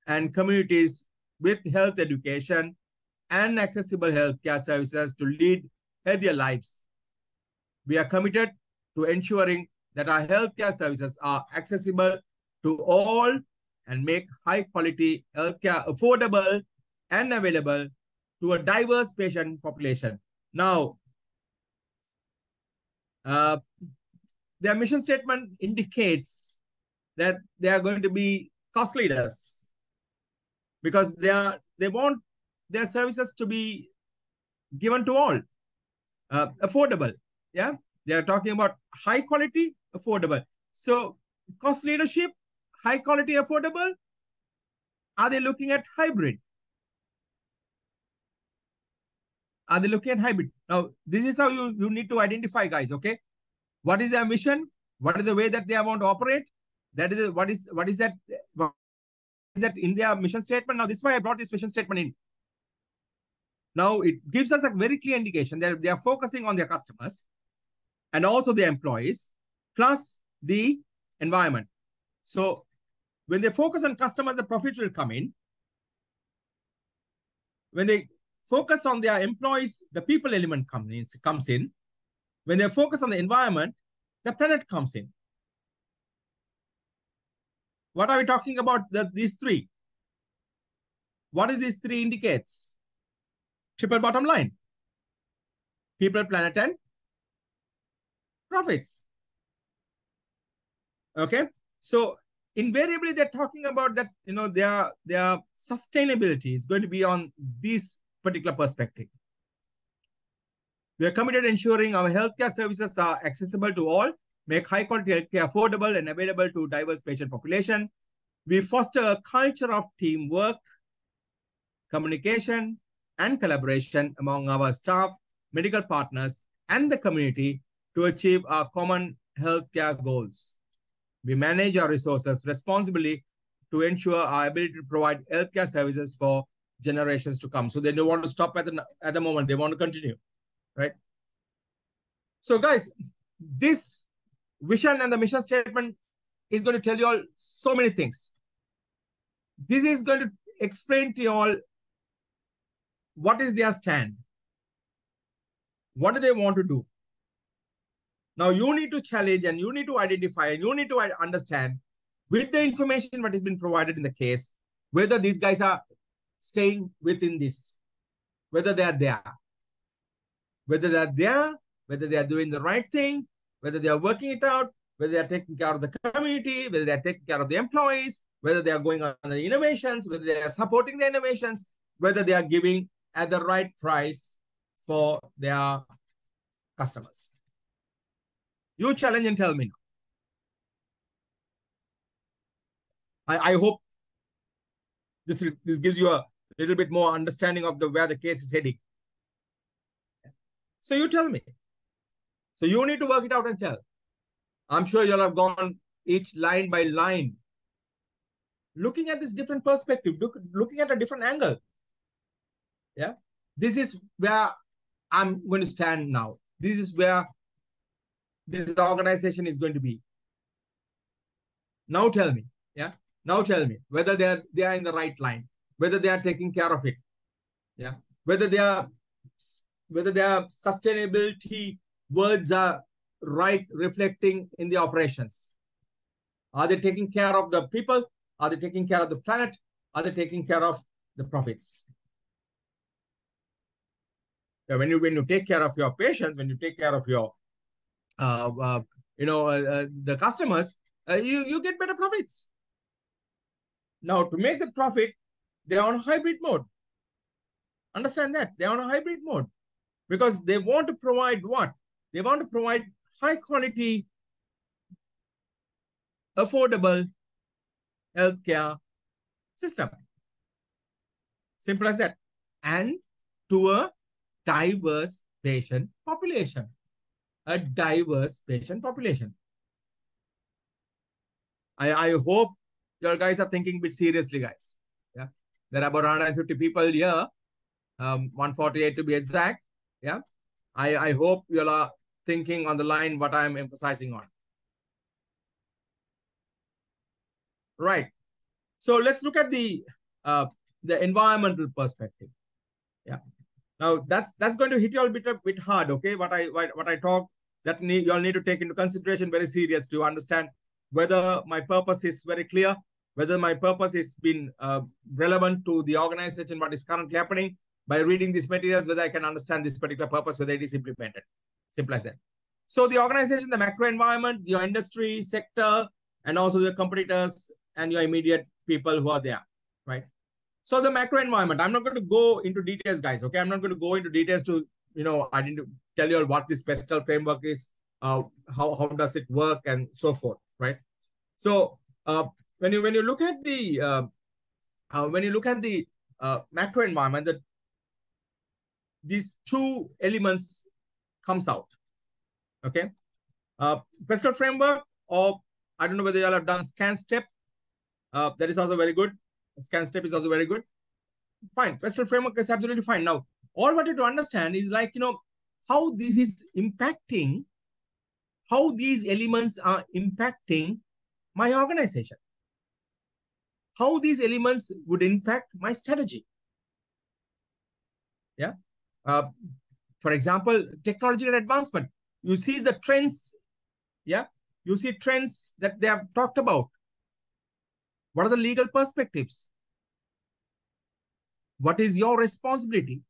and communities with health education and accessible healthcare services to lead healthier lives. We are committed to ensuring that our healthcare services are accessible to all and make high-quality healthcare affordable and available to a diverse patient population. Now, their mission statement indicates that they are going to be cost leaders because they want their services to be given to all, affordable. Yeah, they are talking about high quality, affordable. So cost leadership, high quality, affordable. Are they looking at hybrid? Are they looking at hybrid? Now, this is how you need to identify, guys, okay? What is their mission? What is the way that they want to operate? That is what is that in their mission statement? Now, this is why I brought this mission statement in. Now, it gives us a very clear indication that they are focusing on their customers and also their employees, plus the environment. So When they focus on customers, the profits will come in. When they focus on their employees, the people element comes in. When they focus on the environment, the planet comes in. What are we talking about? These three. What is these three indicates? Triple bottom line. People, planet, and profits. Okay. So invariably they're talking about that, their sustainability is going to be on this particular perspective. We are committed to ensuring our healthcare services are accessible to all, make high quality healthcare affordable and available to diverse patient population. We foster a culture of teamwork, communication, and collaboration among our staff, medical partners, and the community to achieve our common healthcare goals. We manage our resources responsibly to ensure our ability to provide healthcare services for generations to come. So they don't want to stop at the moment. They want to continue, right? So guys, this vision and the mission statement is going to tell you all so many things. This is going to explain to you all what is their stand. What do they want to do? Now you need to challenge and you need to identify and you need to understand with the information that has been provided in the case, whether these guys are staying within this, whether they are there, whether they are there, whether they are doing the right thing, whether they are working it out, whether they are taking care of the community, whether they are taking care of the employees, whether they are going on the innovations, whether they are supporting the innovations, whether they are giving at the right price for their customers. You challenge and tell me now. I hope this gives you a little bit more understanding of where the case is heading. So you tell me. So you need to work it out and tell. I'm sure you'll have gone each line by line, looking at this different perspective, looking at a different angle. Yeah. This is where I'm going to stand now. This is where this organization is going to be. Now tell me, yeah. Now tell me whether they are in the right line, whether they are taking care of it, yeah. Whether their sustainability words are right, reflecting in the operations. Are they taking care of the people? Are they taking care of the planet? Are they taking care of the profits? When you take care of your patients, when you take care of your the customers, you get better profits. Now, to make the profit, they are on hybrid mode. Understand that they are on a hybrid mode because they want to provide what? They want to provide high quality, affordable healthcare system. Simple as that. And to a diverse patient population. A diverse patient population. I hope you guys are thinking a bit seriously, guys. Yeah, there are about 150 people here, 148 to be exact. Yeah, I hope you all are thinking on the line what I'm emphasizing on. Right. So let's look at the environmental perspective. Yeah. Now that's going to hit you all a bit hard. Okay, what I talk that you all need to take into consideration very serious to understand whether my purpose is very clear, whether my purpose is been relevant to the organization, what is currently happening. By reading these materials, whether I can understand this particular purpose, whether it is implemented. Simple as that. So the organization, the macro environment, your industry, sector, and also the competitors and your immediate people who are there, right? So the macro environment, I'm not going to go into details, guys, okay? I'm not going to go into details to, I didn't tell you all what this PESTEL framework is, how does it work and so forth, right? So when you look at the macro environment, these two elements comes out, okay? PESTEL framework, or I don't know whether you all have done ScanStep. That is also very good. ScanStep is also very good. Fine. PESTEL framework is absolutely fine. Now, all what you to understand is like, how this is impacting, how these elements are impacting my organization. how these elements would impact my strategy. Yeah. For example, technological advancement. You see the trends. Yeah. You see trends that they have talked about. What are the legal perspectives? What is your responsibility?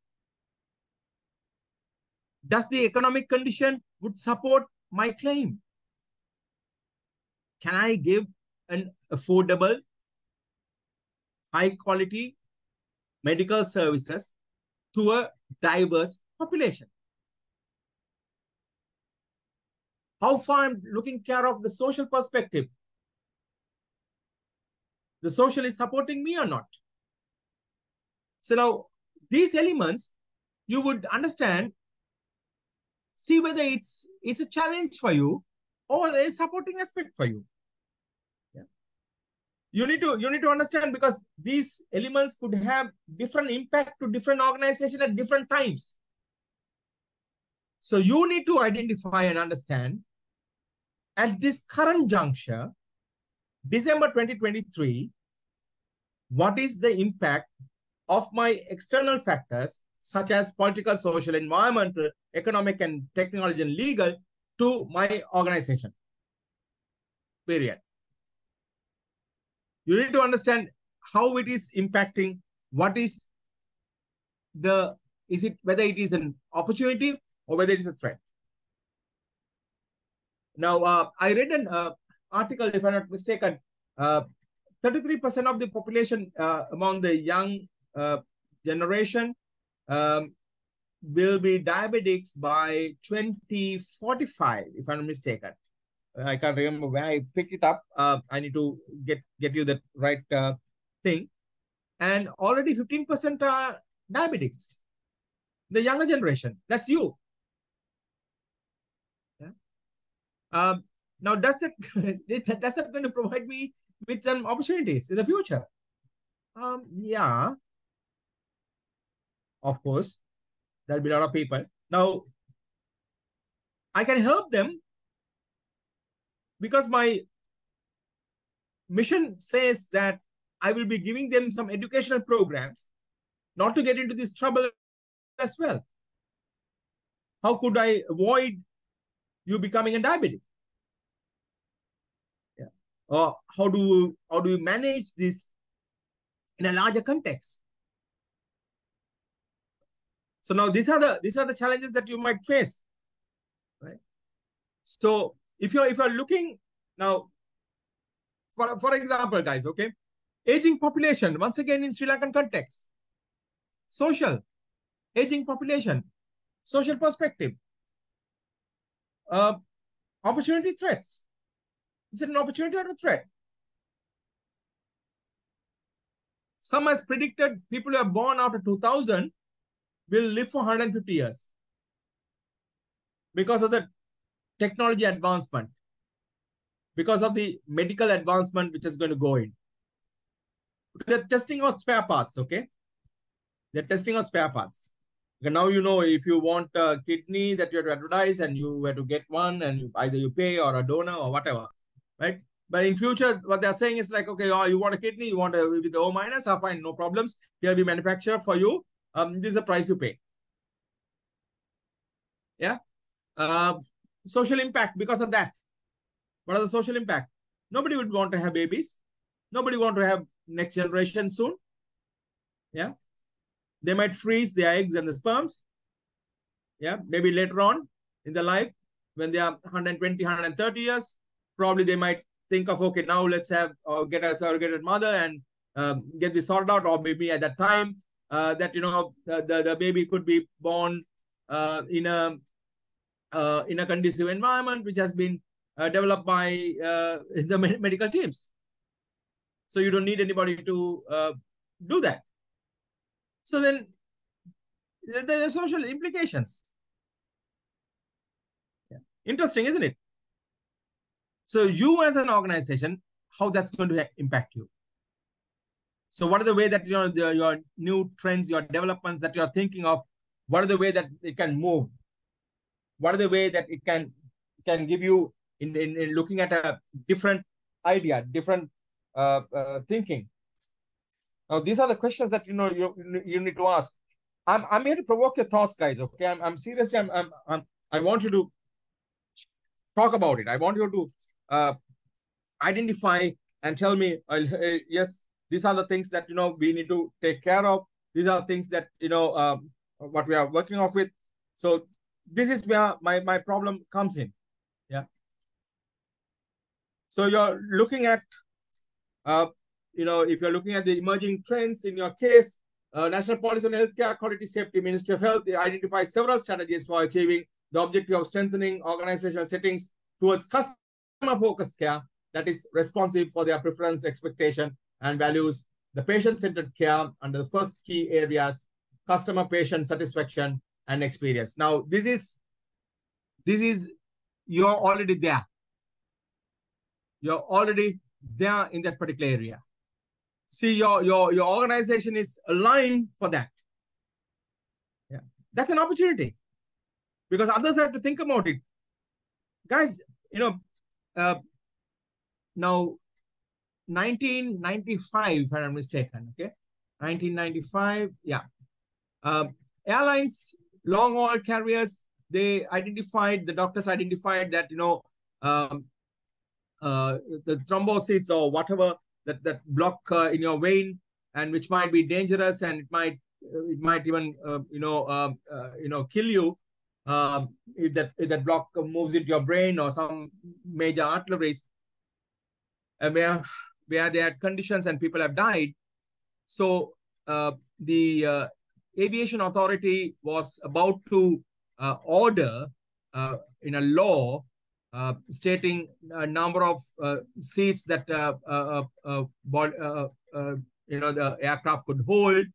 Does the economic condition would support my claim? Can I give an affordable, high quality medical services to a diverse population? How far I'm looking care of the social perspective? The social is supporting me or not? So now these elements, you would understand, see whether it's a challenge for you or a supporting aspect for you. Yeah. You need to understand, because these elements could have different impact to different organizations at different times. So you need to identify and understand at this current juncture, December 2023, what is the impact of my external factors, such as political, social, environmental, economic, and technology and legal, to my organization. Period. You need to understand how it is impacting, what is the, is it, whether it is an opportunity or whether it is a threat. Now, I read an article, if I'm not mistaken, 33% of the population among the young generation will be diabetics by 2045, if I'm not mistaken. I can't remember where I picked it up. I need to get you the right thing. And already 15% are diabetics. The younger generation, that's you. Yeah. Now, does that going to provide me with some opportunities in the future? Yeah, of course, there'll be a lot of people. Now, I can help them because my mission says that I will be giving them some educational programs not to get into this trouble as well. How could I avoid you becoming a diabetic? Yeah. Or how do you manage this in a larger context? So now these are the challenges that you might face, right? So if you're looking now, for example, guys, okay, aging population, once again in Sri Lankan context, social, aging population, social perspective, opportunity, threats. Is it an opportunity or a threat? Some has predicted people who are born after 2000 will live for 150 years because of the technology advancement, because of the medical advancement which is going to go in. They're testing out spare parts, okay? They're testing out spare parts. Now, you know, if you want a kidney that you have to advertise and you have to get one, and either you pay or a donor or whatever, right? But in future, what they're saying is like, okay, oh, you want a kidney, you want with the O minus, fine, no problems. Here we manufacture for you. This is the price you pay. Yeah. Social impact because of that. What are the social impact? Nobody would want to have babies. Nobody want to have next generation soon. Yeah. They might freeze their eggs and the sperms. Yeah. Maybe later on in their life, when they are 120, 130 years, probably they might think of, okay, now let's have get a surrogate mother and get this sorted out. Or maybe at that time that, you know, the baby could be born in a conducive environment, which has been developed by the medical teams. So you don't need anybody to do that. So then there are social implications. Yeah. Interesting, isn't it? So you as an organization, how that's going to impact you. So what are the way that, you know, your new trends, your developments that you're thinking of, what are the way that it can move? What are the way that it can give you in looking at a different idea, different thinking Now, these are the questions that you need to ask. I'm here to provoke your thoughts, guys. Okay, I'm seriously. I want you to talk about it. I want you to identify and tell me, yes, these are the things that we need to take care of. These are things that what we are working off with. So this is where my problem comes in. Yeah. So you're looking at if you're looking at the emerging trends in your case, National Policy on Healthcare Quality Safety, Ministry of Health, they identify several strategies for achieving the objective of strengthening organizational settings towards customer-focused care that is responsive for their preference, expectation, and values the patient-centered care under the first key areas, customer-patient satisfaction and experience. Now, this is you're already there. You're already there in that particular area. See, your organization is aligned for that. Yeah, that's an opportunity because others have to think about it. Guys, now 1995, if I'm not mistaken, okay? 1995, yeah. Airlines, long-haul carriers, the doctors identified that, the thrombosis or whatever that block in your vein, and which might be dangerous, and it might even kill you if that block moves into your brain or some major arteries where they had conditions and people have died. So the aviation authority was about to order in a law stating a number of seats that the aircraft could hold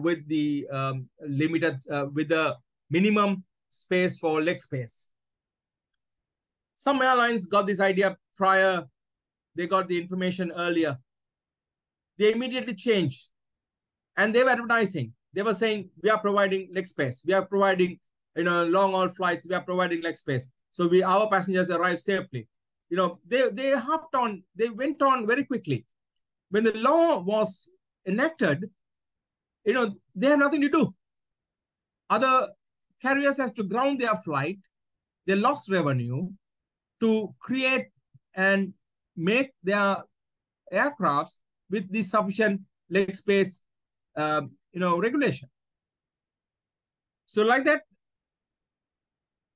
with the limited with the minimum space for leg space. Some airlines got this idea prior. They got the information earlier. They immediately changed, and they were advertising. They were saying, we are providing leg space. We are providing long haul flights. We are providing leg space. So our passengers arrive safely. They hopped on, they went on very quickly. When the law was enacted, they had nothing to do. Other carriers has to ground their flight. They lost revenue to create and make their aircrafts with the sufficient leg space, regulation. So like that,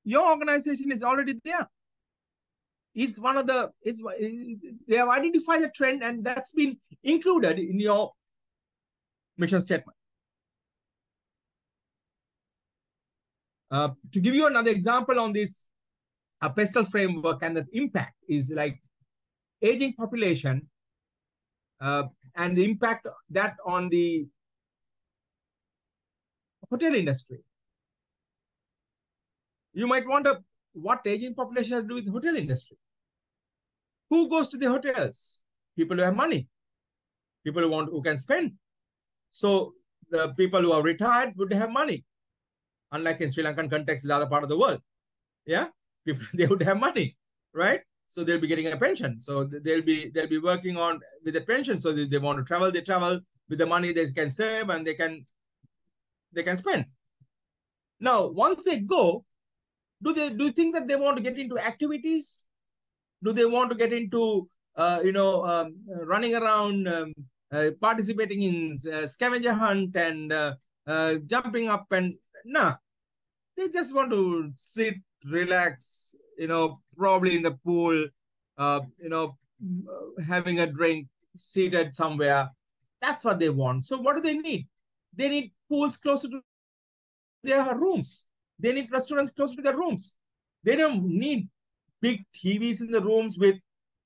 your organization is already there. It's one of the, they have identified the trend, and that's been included in your mission statement. To give you another example on this PESTEL framework and the impact is like aging population and the impact that on the hotel industry. You might wonder what aging population has to do with the hotel industry. Who goes to the hotels? People who have money, people who can spend. So the people who are retired would have money. Unlike in Sri Lankan context, the other part of the world, yeah, people they would have money, right? So they'll be getting a pension. So they'll be working on with the pension. So they want to travel, they travel with the money they can save, and they can spend. Now, once they go, do you think that they want to get into activities? Do they want to get into running around, participating in scavenger hunt and jumping up and nah? They just want to sit, relax, probably in the pool, having a drink, seated somewhere. That's what they want. So what do they need? They need pools closer to their rooms. They need restaurants closer to their rooms. They don't need big TVs in the rooms with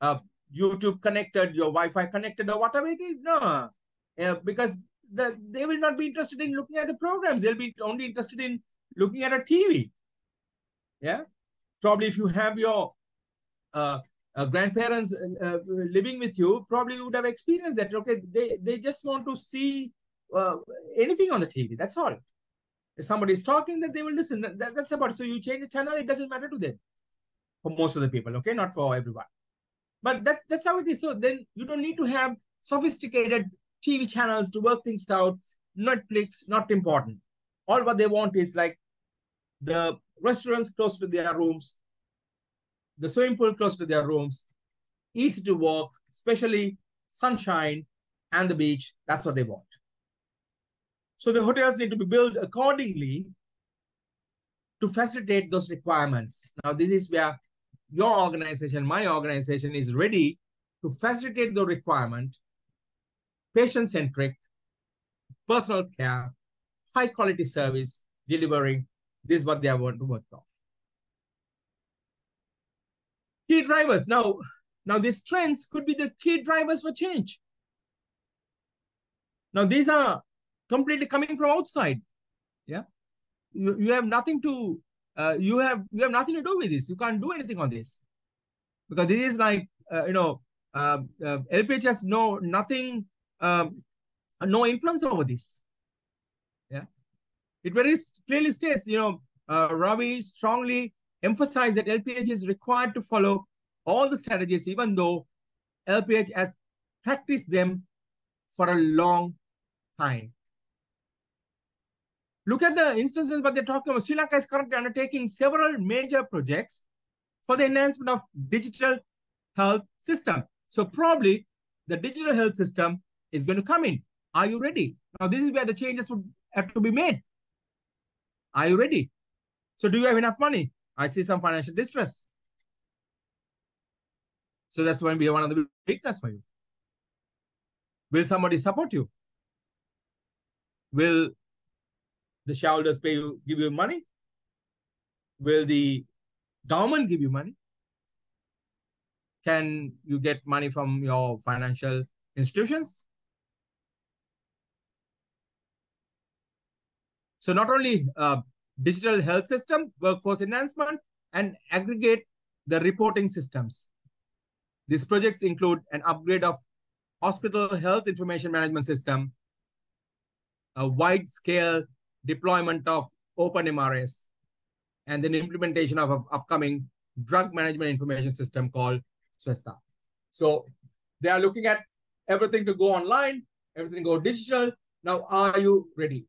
YouTube connected, your Wi-Fi connected, or whatever it is. No, because they will not be interested in looking at the programs. They'll be only interested in looking at a TV. Yeah, probably if you have your grandparents living with you, probably you would have experienced that. Okay, they just want to see anything on the TV. That's all. If somebody is talking, then they will listen. That's about it. So you change the channel, it doesn't matter to them. For most of the people, okay, not for everyone. But that's how it is. So then you don't need to have sophisticated TV channels to work things out. Netflix, not important. All what they want is like the restaurants close to their rooms, the swimming pool close to their rooms, easy to walk, especially sunshine and the beach. That's what they want. So the hotels need to be built accordingly to facilitate those requirements. Now, this is where your organization, my organization, is ready to facilitate the requirement, patient-centric, personal care, high-quality service, delivering. This is what they want to work on. Key drivers. Now these trends could be the key drivers for change. Now, these are completely coming from outside. Yeah, you have nothing to you have nothing to do with this. You can't do anything on this because this is like LPH has no influence over this. Yeah, it very clearly states. Ravi strongly emphasized that LPH is required to follow all the strategies, even though LPH has practiced them for a long time. Look at the instances what they're talking about. Sri Lanka is currently undertaking several major projects for the enhancement of digital health system. So probably the digital health system is going to come in. Are you ready? Now, this is where the changes would have to be made. Are you ready? So do you have enough money? I see some financial distress. So that's going to be one of the weaknesses for you. Will somebody support you? Will the shareholders give you money? Will the government give you money? Can you get money from your financial institutions? So not only digital health system, workforce enhancement, and aggregate the reporting systems. These projects include an upgrade of hospital health information management system, a wide-scale deployment of OpenMRS, and then implementation of an upcoming drug management information system called Swasta. So they are looking at everything to go online, everything go digital. Now, are you ready?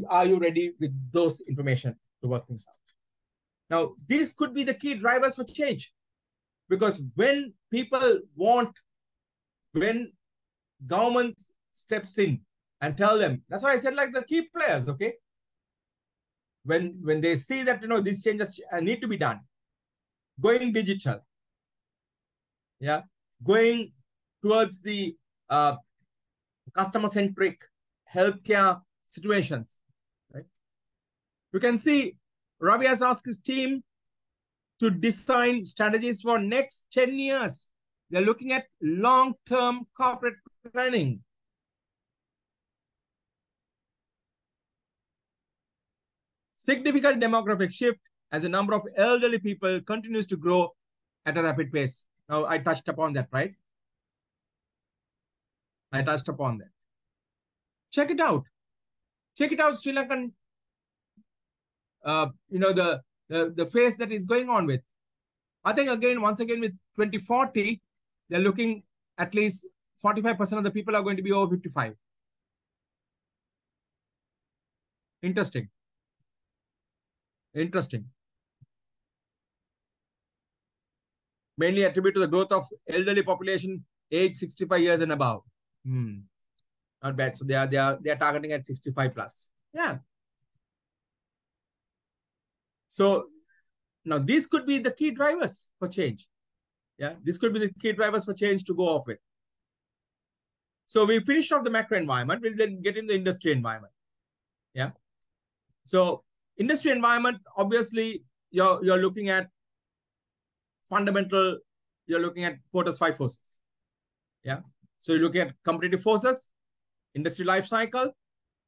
Are you ready with those information to work things out? Now, these could be the key drivers for change. Because when government steps in and tell them, that's why I said like the key players, okay? When they see that, these changes need to be done, going digital, yeah, going towards the customer-centric healthcare situations, right? You can see Ravi has asked his team to design strategies for next 10 years. They're looking at long-term corporate planning. Significant demographic shift as the number of elderly people continues to grow at a rapid pace. Now, I touched upon that, right? I touched upon that. Check it out. Check it out, Sri Lankan, the phase that is going on with. I think once again with 2040, they're looking at least 45% of the people are going to be over 55. Interesting. Mainly attributed to the growth of elderly population age 65 years and above. Not bad. So they are targeting at 65 plus. Yeah. So now these could be the key drivers for change. Yeah, this could be the key drivers for change to go off with. So we finished off the macro environment. We'll then get into the industry environment. Yeah. So industry environment, obviously, you're looking at fundamental, you're looking at Porter's 5 forces. Yeah. So you're looking at competitive forces, industry life cycle.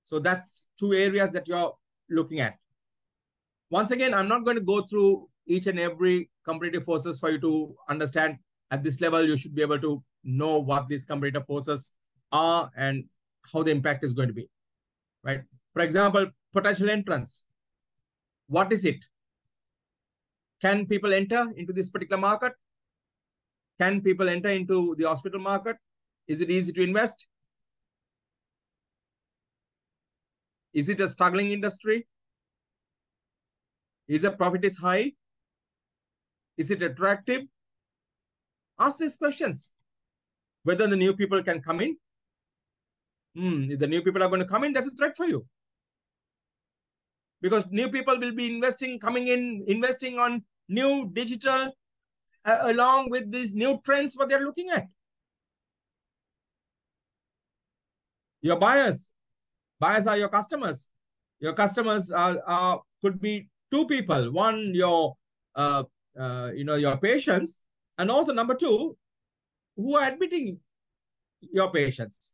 So that's 2 areas that you're looking at. Once again, I'm not going to go through each and every competitive forces for you to understand. At this level, you should be able to know what these competitive forces are and how the impact is going to be, right? For example, potential entrance. What is it? Can people enter into this particular market? Can people enter into the hospital market? Is it easy to invest? Is it a struggling industry? Is the profit is high? Is it attractive? Ask these questions. Whether the new people can come in. If the new people are going to come in, that's a threat for you. Because new people will be investing on new digital, along with these new trends, what they're looking at. Your buyers are your customers. Your customers could be two people. One, your your patients, and also number two, who are admitting your patients.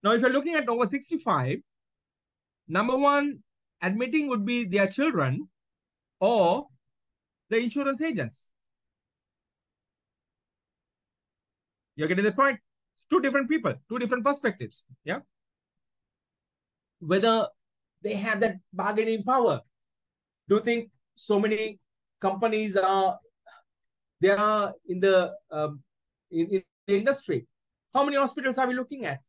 Now, if you're looking at over 65, number one, admitting would be their children or the insurance agents. You're getting the point? It's two different people, two different perspectives. Yeah. Whether they have that bargaining power. Do you think so many companies are in the industry? How many hospitals are we looking at?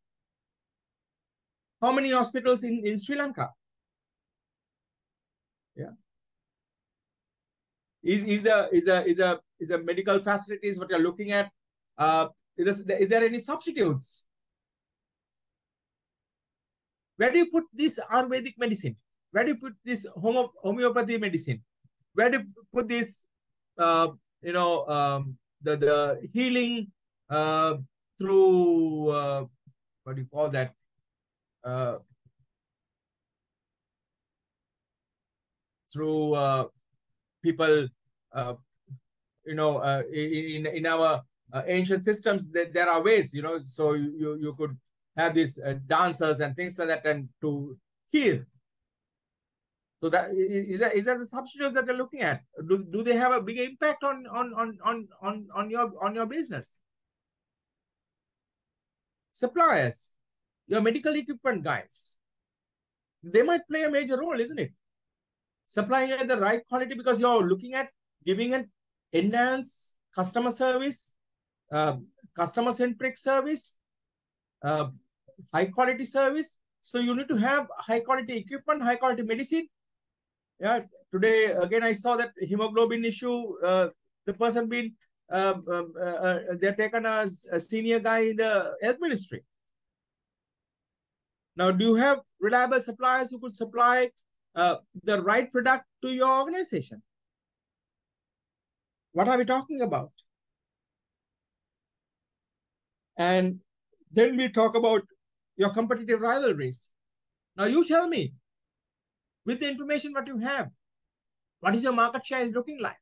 How many hospitals in Sri Lanka? Yeah. Is the medical facilities what you're looking at? Is there any substitutes? Where do you put this Ayurvedic medicine? Where do you put this homeopathy medicine? Where do you put this, the healing through, what do you call that? Through people, in our ancient systems, there are ways, so you could have these dancers and things like that, and to heal. So that is that the substitutes that you're looking at? Do they have a big impact on your business? Suppliers, your medical equipment guys, they might play a major role, isn't it? Supplying at the right quality, because you're looking at giving an enhanced customer service, customer-centric service, high quality service. So you need to have high quality equipment, high quality medicine. Yeah. Today again, I saw that hemoglobin issue. The person being they're taken as a senior guy in the health ministry. Now, do you have reliable suppliers who could supply the right product to your organization? What are we talking about? And then we talk about your competitive rivalries. Now, you tell me, with the information what you have, what is your market share is looking like?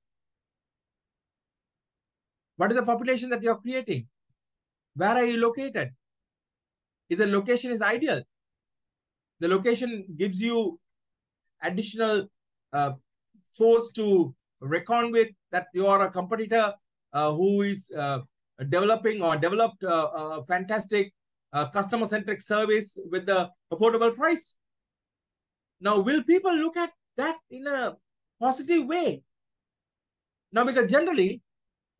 What is the population that you're creating? Where are you located? Is the location is ideal? The location gives you additional force to reckon with, that you are a competitor who is developing or developed a fantastic customer-centric service with the affordable price. Now, will people look at that in a positive way? Now, because generally,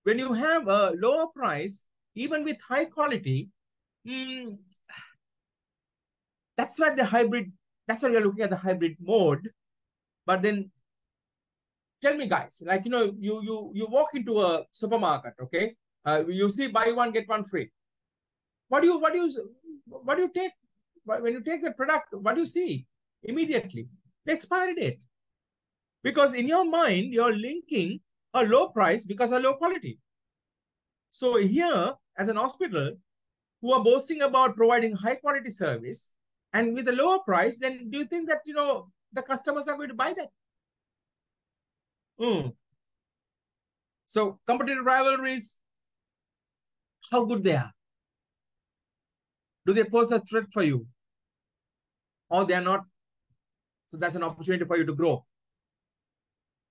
when you have a lower price, even with high quality, that's why you're looking at the hybrid mode. But then, tell me, guys, like, you walk into a supermarket, okay? You see buy one, get one free. What do you take? When you take the product, what do you see immediately? The expiry date. Because in your mind, you're linking a low price because of low quality. So here, as an hospital, who are boasting about providing high quality service and with a lower price, then do you think that, the customers are going to buy that? So competitive rivalries, how good they are? Do they pose a threat for you? Or they are not? So that's an opportunity for you to grow.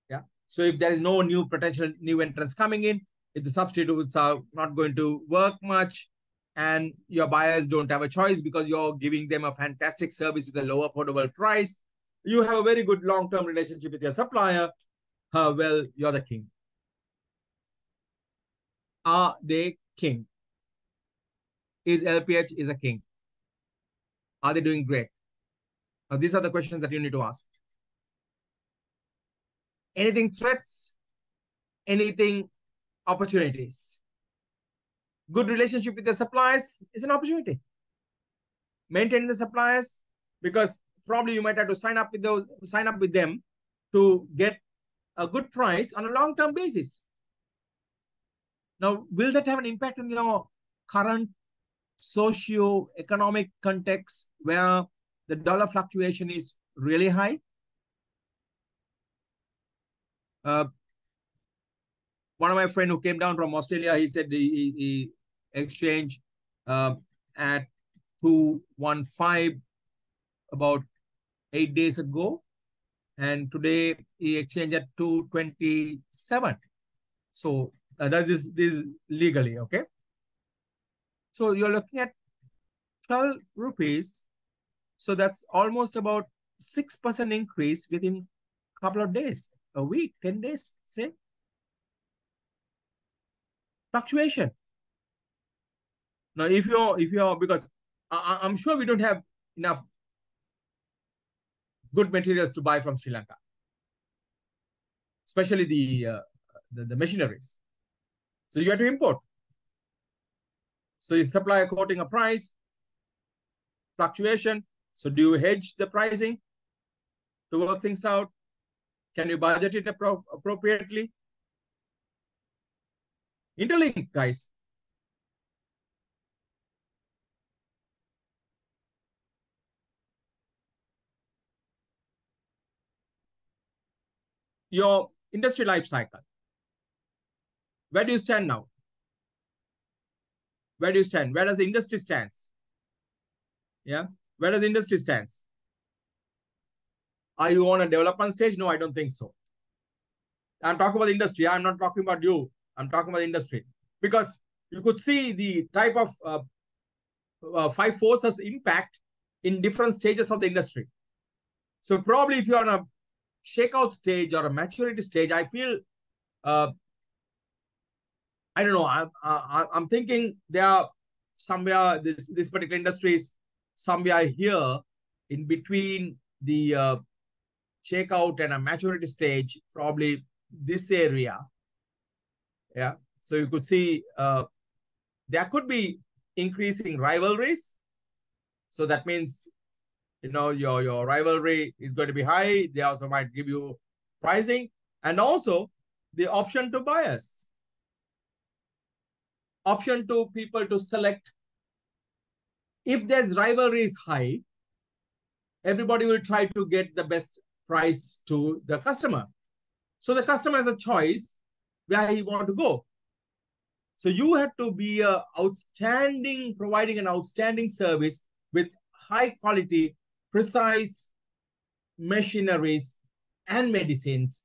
Yeah. So if there is no potential new entrants coming in, if the substitutes are not going to work much, and your buyers don't have a choice because you're giving them a fantastic service with a low affordable price, you have a very good long-term relationship with your supplier, well, you're the king. Are they king? is LPH is a king? Are they doing great? Now, these are the questions that you need to ask. Anything threats? Anything opportunities? Good relationship with the suppliers is an opportunity. Maintaining the suppliers, because probably you might have to sign up with them to get a good price on a long-term basis. Now, will that have an impact on your current socio-economic context where the dollar fluctuation is really high? One of my friends who came down from Australia, he said he exchanged at 215 about 8 days ago, and today he exchanged at 227. So that is this legally, okay? So you're looking at 12 rupees. So that's almost about 6% increase within a couple of days, a week, 10 days, say. Fluctuation. Now, if you're because I'm sure we don't have enough good materials to buy from Sri Lanka, especially the machineries. So you have to import. So you supplier quoting a price, fluctuation. So do you hedge the pricing to work things out? Can you budget it appropriately? Interlink, guys. Your industry life cycle. Where do you stand now? Where do you stand? Where does the industry stands? Yeah. Where does the industry stands? Are you on a development stage? No, I don't think so. I'm talking about the industry. I'm not talking about you. I'm talking about the industry. Because you could see the type of five forces impact in different stages of the industry. So probably if you're on a shakeout stage or a maturity stage, I feel, I don't know, I'm thinking there are somewhere, this particular industry is somewhere here in between the checkout and a maturity stage, probably this area. Yeah. So you could see there could be increasing rivalries. So that means, you know, your rivalry is going to be high. They also might give you pricing and also the option to buyers. Option to people to select. If there's rivalry is high, everybody will try to get the best price to the customer. So the customer has a choice where he want to go. So you have to be providing an outstanding service with high quality, precise machineries and medicines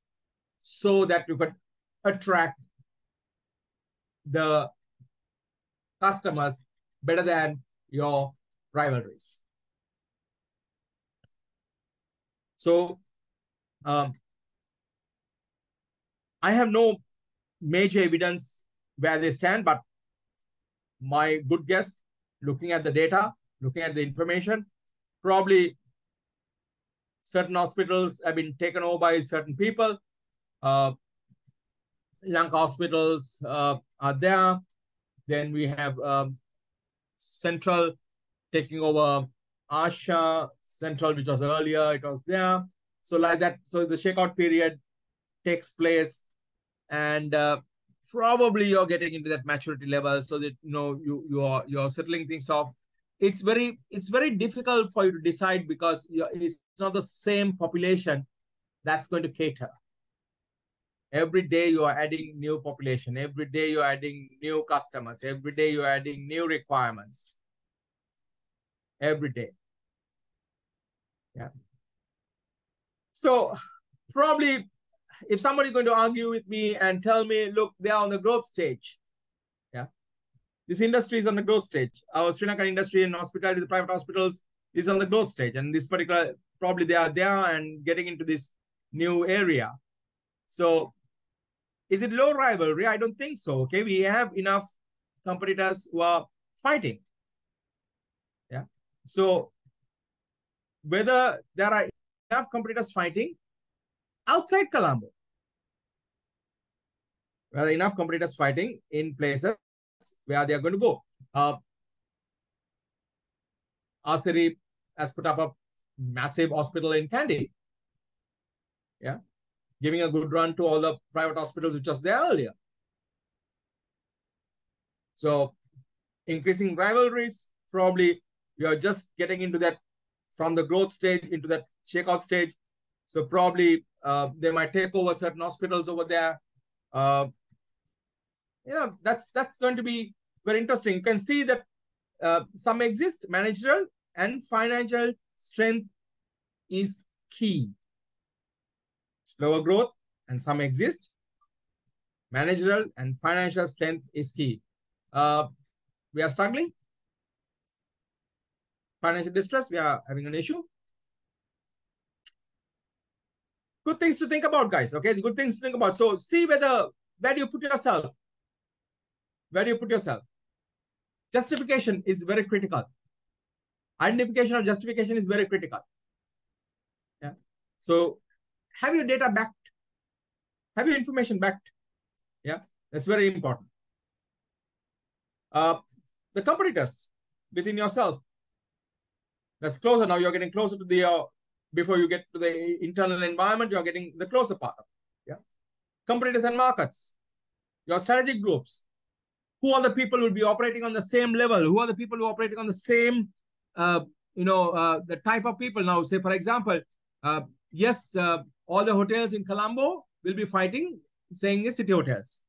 so that you could attract the customers better than your rivalries. So I have no major evidence where they stand, but my good guess, looking at the data, looking at the information, probably certain hospitals have been taken over by certain people. Lanka hospitals are there. Then we have Central taking over Asha Central, which was earlier, it was there. So like that, so the shakeout period takes place, and probably you're getting into that maturity level, so that you know you're settling things off. It's very difficult for you to decide because it's not the same population that's going to cater. Every day you are adding new population. Every day you're adding new customers. Every day you're adding new requirements. Every day. Yeah. So probably if somebody's going to argue with me and tell me, look, they are on the growth stage. Yeah. This industry is on the growth stage. Our Sri Lankan industry in hospitality, the private hospitals, is on the growth stage. And this particular, probably they are there and getting into this new area. So is it low rivalry? I don't think so. Okay. We have enough competitors who are fighting. So whether there are enough competitors fighting outside Colombo, there are enough competitors fighting in places where they are going to go. Asiri has put up a massive hospital in Kandy. Yeah. Giving a good run to all the private hospitals which was there earlier. So increasing rivalries, probably you are just getting into that from the growth stage into that shakeout stage. So probably they might take over certain hospitals over there. That's going to be very interesting. You can see that some exist, managerial and financial strength is key. Slower growth and some exist. Managerial and financial strength is key. We are struggling. Financial distress, we are having an issue. Good things to think about, guys. Okay, good things to think about. So see where do you put yourself? Where do you put yourself? Justification is very critical. Identification of justification is very critical. Yeah. So have your data backed. Have your information backed. Yeah, that's very important. The competitors within yourself. That's closer now. You're getting closer to the before you get to the internal environment. You're getting the closer part of it. Yeah. Competitors and markets. Your strategic groups. Who are the people who will be operating on the same level? Who are the people who are operating on the same, the type of people? Now, say, for example, yes, all the hotels in Colombo will be fighting, saying the city hotels.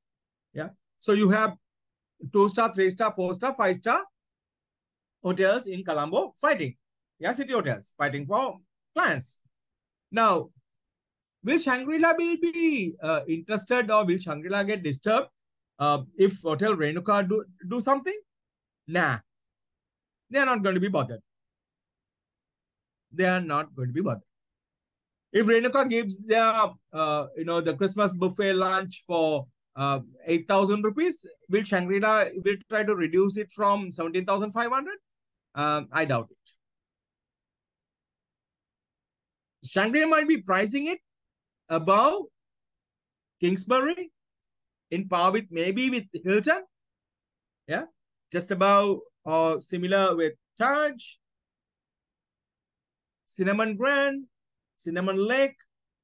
Yeah. So you have 2-star, 3-star, 4-star, 5-star hotels in Colombo fighting. Yeah, city hotels fighting for clients. Now, will Shangri-La be interested, or will Shangri-La get disturbed if Hotel Renuka do something? Nah, they are not going to be bothered. They are not going to be bothered. If Renuka gives their, the Christmas buffet lunch for 8,000 rupees, will Shangri-La will try to reduce it from 17,500? I doubt it. Shangri-La might be pricing it above Kingsbury, in par with maybe with Hilton. Yeah, just above or similar with Taj, Cinnamon Grand, Cinnamon Lake.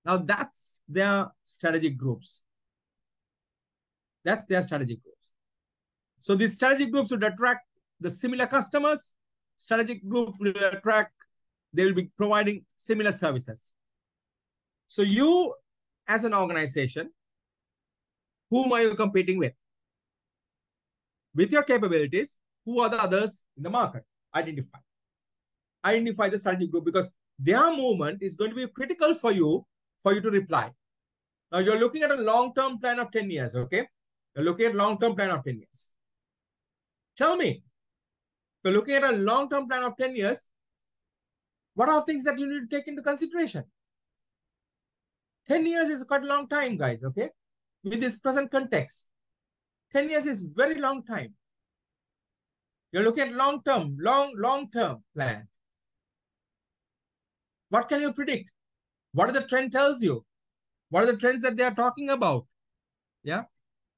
Now that's their strategic groups. That's their strategic groups. So these strategic groups would attract the similar customers. Strategic group will attract, they will be providing similar services. So you, as an organization, whom are you competing with? With your capabilities, who are the others in the market? Identify the strategic group, because their movement is going to be critical for you to reply. Now you're looking at a long-term plan of 10 years, okay? You're looking at long-term plan of 10 years. Tell me, you're looking at a long-term plan of 10 years, what are things that you need to take into consideration? 10 years is quite a long time, guys, okay? With this present context, 10 years is very long time. You're looking at long-term plan. What can you predict? What are the trend tells you? What are the trends that they are talking about? Yeah.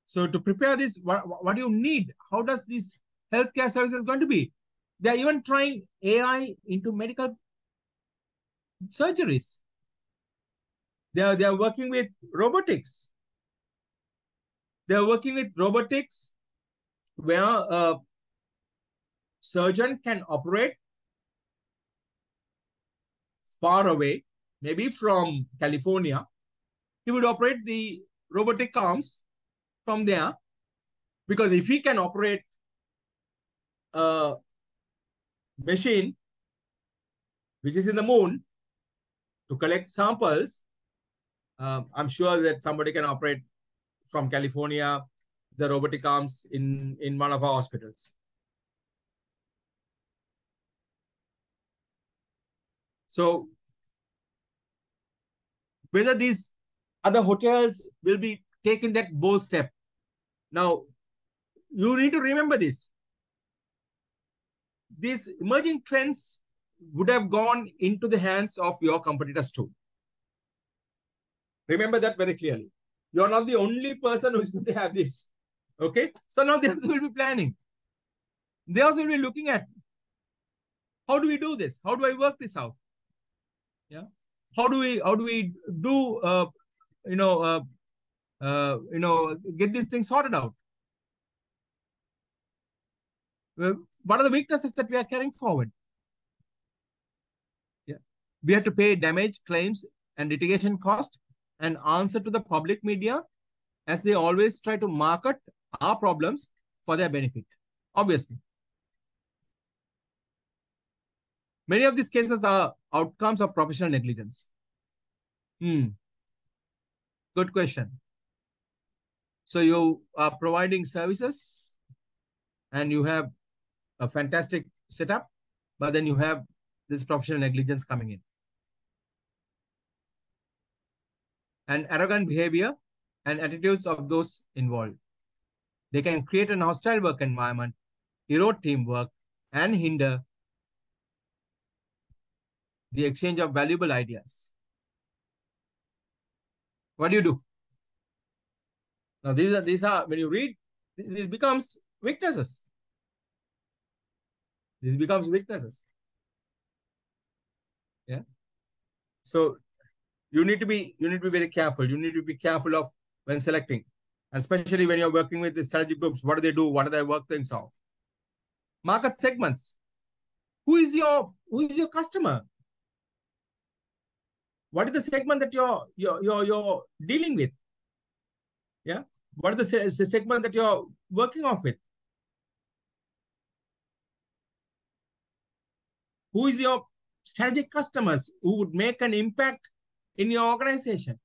So to prepare this, what do you need? How does this healthcare services going to be? They are even trying AI into medical surgeries. They are working with robotics. They are working with robotics where a surgeon can operate far away, maybe from California. He would operate the robotic arms from there, because if he can operate a machine which is in the moon to collect samples, I'm sure that somebody can operate from California the robotic arms in one of our hospitals. So whether these other hotels will be taking that bold step. Now, you need to remember this. These emerging trends would have gone into the hands of your competitors too. Remember that very clearly. You're not the only person who is going to have this. Okay? So now they also will be planning. They also will be looking at, how do we do this? How do I work this out? Yeah. How do we do get these things sorted out? What are the weaknesses that we are carrying forward? Yeah. We have to pay damage claims and litigation cost and answer to the public media, as they always try to market our problems for their benefit. Obviously. Many of these cases are outcomes of professional negligence. Good question. So you are providing services and you have a fantastic setup, but then you have this professional negligence coming in. And arrogant behavior and attitudes of those involved. They can create an hostile work environment, erode teamwork, and hinder the exchange of valuable ideas. What do you do? Now, these are when you read, this becomes weaknesses. This becomes weaknesses. Yeah. So you need to be very careful. You need to be careful of when selecting, especially when you're working with the strategy groups. What do they do? What do they work things off? Market segments. Who is your customer? What is the segment that you're dealing with? Yeah. What is the segment that you're working off with? Who is your strategic customers who would make an impact in your organization?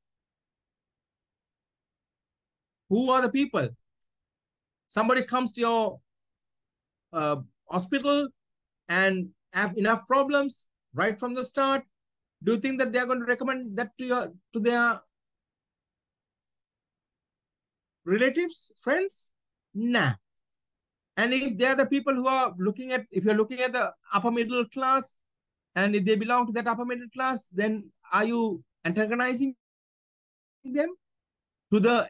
Who are the people? Somebody comes to your hospital and have enough problems right from the start. Do you think that they're going to recommend that to their relatives, friends? Nah. And if they're the people who are if you're looking at the upper middle class, and if they belong to that upper middle class, then are you antagonizing them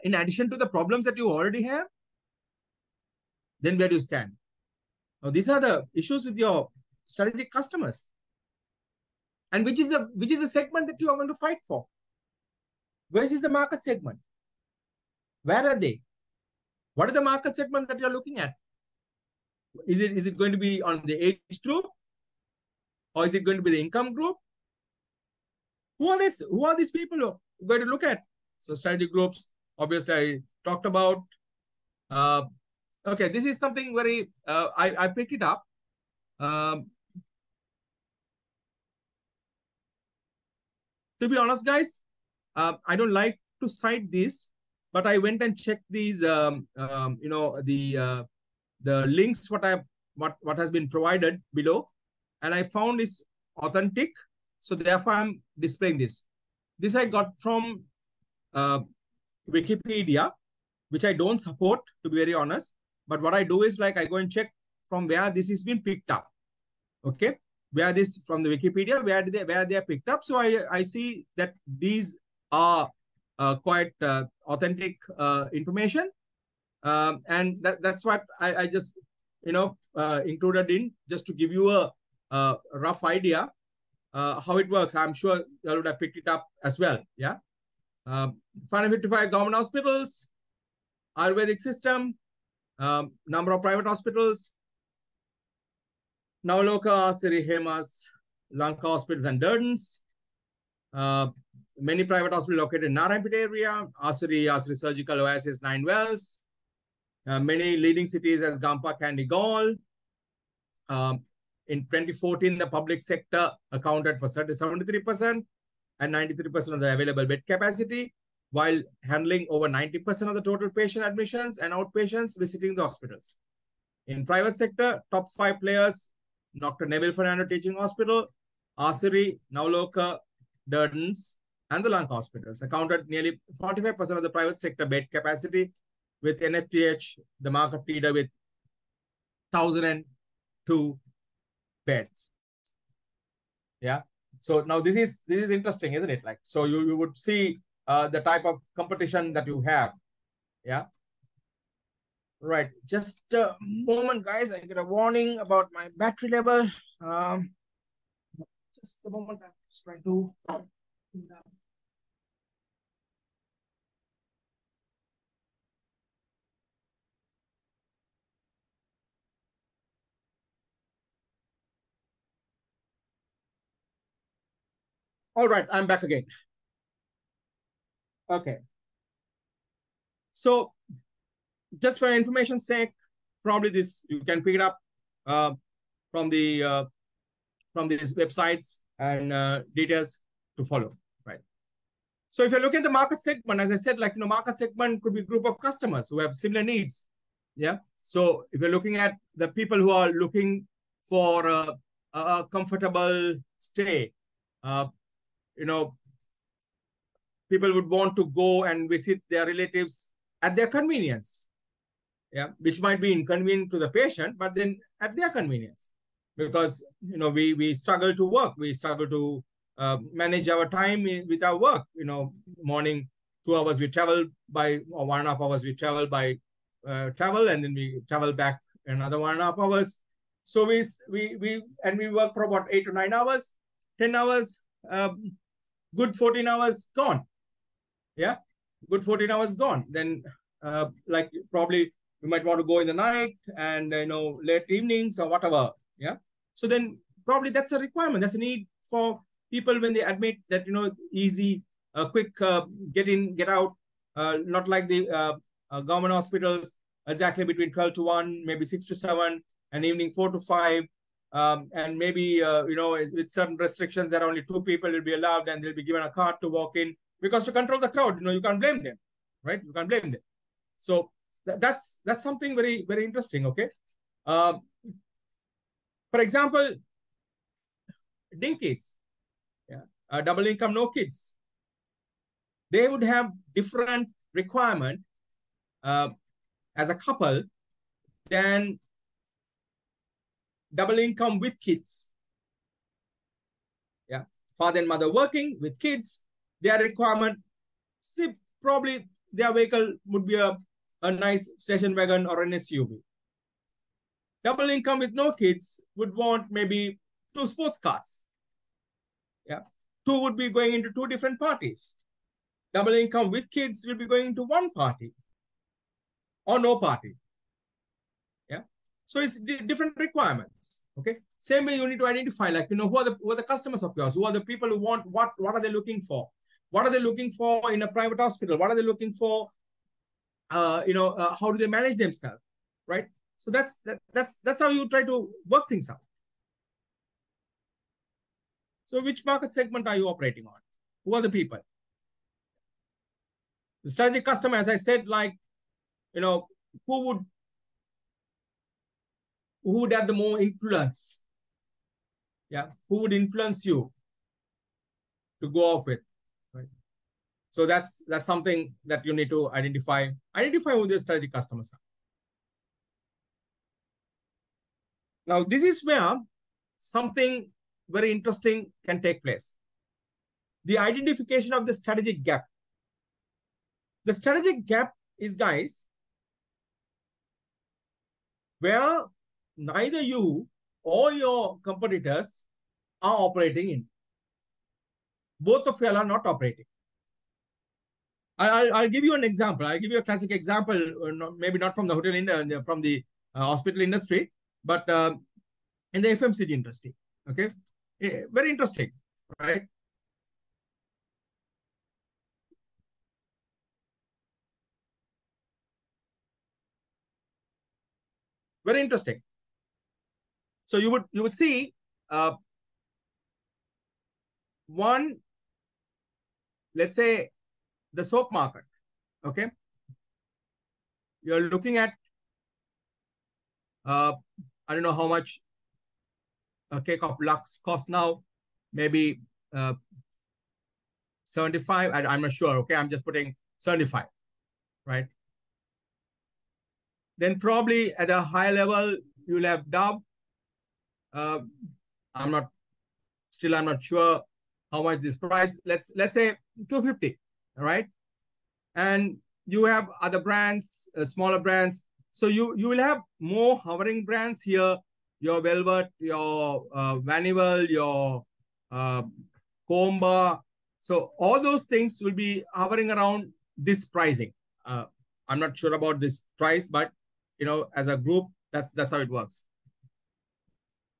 in addition to the problems that you already have? Then where do you stand? Now, these are the issues with your strategic customers. And which is the segment that you are going to fight for? Where is the market segment? Where are they? What is the market segment that you're looking at? Is it going to be on the age group? Or is it going to be the income group? Who are these people who are going to look at? So strategy groups, obviously I talked about. Okay, this is something very, I picked it up. To be honest, guys, I don't like to cite this, but I went and checked these, the links what has been provided below, and I found this authentic. So therefore, I'm displaying this. This I got from Wikipedia, which I don't support, to be very honest. But what I do is like I go and check from where this has been picked up. Okay, where this from the Wikipedia, where they are picked up. So I see that these are quite authentic information, and that's what I just included in, just to give you a rough idea how it works. I'm sure you would have picked it up as well. Yeah. 555 government hospitals, Ayurvedic system, number of private hospitals, Navaloka, Asiri, Hemas, Lanka hospitals and Durdans. Many private hospitals located in Narayanpet area, Asiri Surgical Oasis, 9 Wells. Many leading cities as Gampa, Kandy, Gaul. In 2014, the public sector accounted for 73% and 93% of the available bed capacity, while handling over 90% of the total patient admissions and outpatients visiting the hospitals. In private sector, top 5 players: Dr. Neville Fernando Teaching Hospital, Asiri, Navaloka, Durdans, and the Lanka hospitals accounted nearly 45% of the private sector bed capacity, with NFTH, the market leader, with 1,002 beds. Yeah. So now this is interesting, isn't it? Like, so you would see the type of competition that you have. Yeah. Right. Just a moment, guys. I get a warning about my battery level. Um, just a moment. I'm just trying to. All right, I'm back again. Okay. So just for information's sake, probably this you can pick it up uh, from the from these websites and details to follow, right? So if you look at the market segment, as I said, like, market segment could be a group of customers who have similar needs. Yeah. So if you're looking at the people who are looking for a comfortable stay, uh, you know, people would want to go and visit their relatives at their convenience. Yeah, which might be inconvenient to the patient, but then at their convenience, because we struggle to work, we struggle to manage our time with our work. Morning 2 hours we travel by, or 1.5 hours we travel by travel, and then we travel back another 1.5 hours. So we work for about 8 to 9 hours, 10 hours, good 14 hours gone. Yeah, good 14 hours gone. Then like probably we might want to go in the night and late evenings or whatever. Yeah. So then probably that's a requirement, that's a need for people when they admit that easy, quick, get in, get out, not like the government hospitals, exactly between 12 to 1, maybe 6 to 7, and evening 4 to 5. And maybe with certain restrictions that only 2 people will be allowed, and they'll be given a card to walk in, because to control the crowd, you can't blame them, right? You can't blame them. So that's something very, very interesting. Okay. uh, for example, dinkies, yeah, double income, no kids, they would have different requirement uh, as a couple than double income with kids. Yeah, father and mother working with kids, their requirement, see, probably their vehicle would be a nice station wagon or an SUV. Double income with no kids would want maybe 2 sports cars. Yeah. Two would be going into 2 different parties. Double income with kids will be going into one party or no party. Yeah. So it's different requirements. Okay. Same way you need to identify, like, who are the customers of yours? Who are the people who want what are they looking for? What are they looking for in a private hospital? What are they looking for? How do they manage themselves? Right. So that's how you try to work things out. So which market segment are you operating on? Who are the people? The strategic customer, as I said, like, who would have the more influence? Yeah, who would influence you to go off with? Right. So that's something that you need to identify. Identify who the strategic customers are. Now, this is where something very interesting can take place. The identification of the strategic gap. The strategic gap is, guys, where neither you or your competitors are operating in. Both of you are not operating. I'll give you an example. I'll give you a classic example, maybe not from the hotel from the hospital industry, but in the FMCG industry. Okay, very interesting, right? Very interesting. So you would see one, let's say, the soap market. Okay, you're looking at I don't know how much a cake of Lux costs now, maybe 75. I'm not sure. Okay, I'm just putting 75, right? Then probably at a high level, you'll have Dove. Uh, I'm not Still, I'm not sure how much this price. Let's say 250. All right. And you have other brands, smaller brands. So you will have more hovering brands here. Your Velvet, your Vanival, your Comba. So all those things will be hovering around this pricing. I'm not sure about this price, but as a group, that's how it works.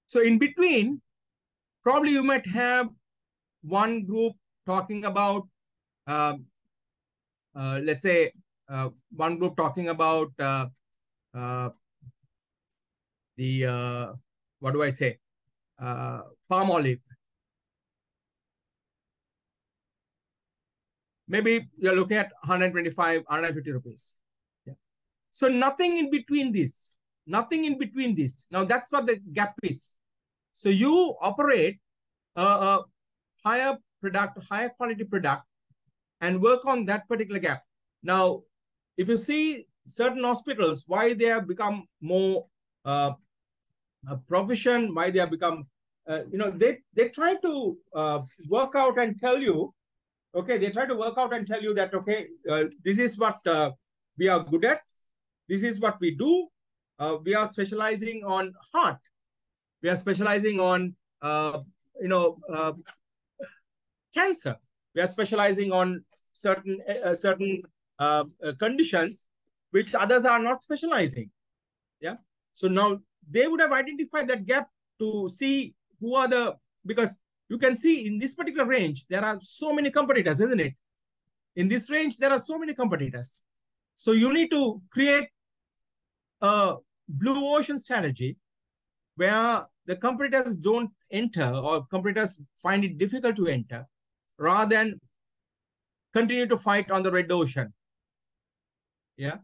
So in between, probably you might have one group talking about, let's say, one group talking about the what do I say? Palm olive. Maybe you're looking at 125, 150 rupees. Yeah. So nothing in between this. Nothing in between this. Now that's what the gap is. So you operate a higher product, higher quality product, and work on that particular gap. Now, if you see certain hospitals, why they have become more proficient, why they have become, they try to work out and tell you, okay, they try to work out and tell you that, okay, this is what we are good at. This is what we do. We are specializing on heart. We are specializing on, cancer. We are specializing on certain conditions which others are not specializing. Yeah. So now they would have identified that gap to see who are the, because you can see in this particular range, there are so many competitors, isn't it? In this range, there are so many competitors. So you need to create a blue ocean strategy where the competitors don't enter or competitors find it difficult to enter, rather than continue to fight on the red ocean. Yeah,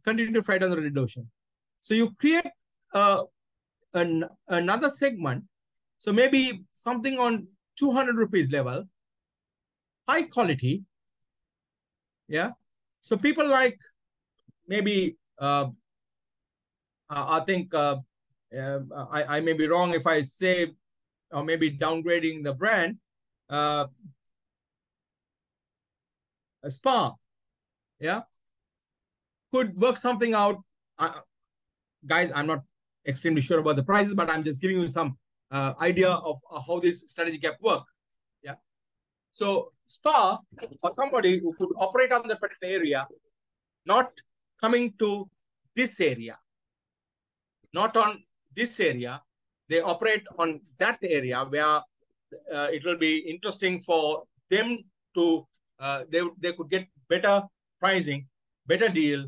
continue to fight on the red ocean. So you create another segment. So maybe something on 200 rupees level, high quality. Yeah. So people like maybe, I think, I may be wrong if I say, or maybe downgrading the brand, a Spa, yeah, could work something out. Guys, I'm not extremely sure about the prices, but I'm just giving you some idea of how this strategy gap work. Yeah. So Spa, or somebody who could operate on the particular area, not coming to this area, not on this area, they operate on that area where it will be interesting for them to, they could get better pricing, better deal,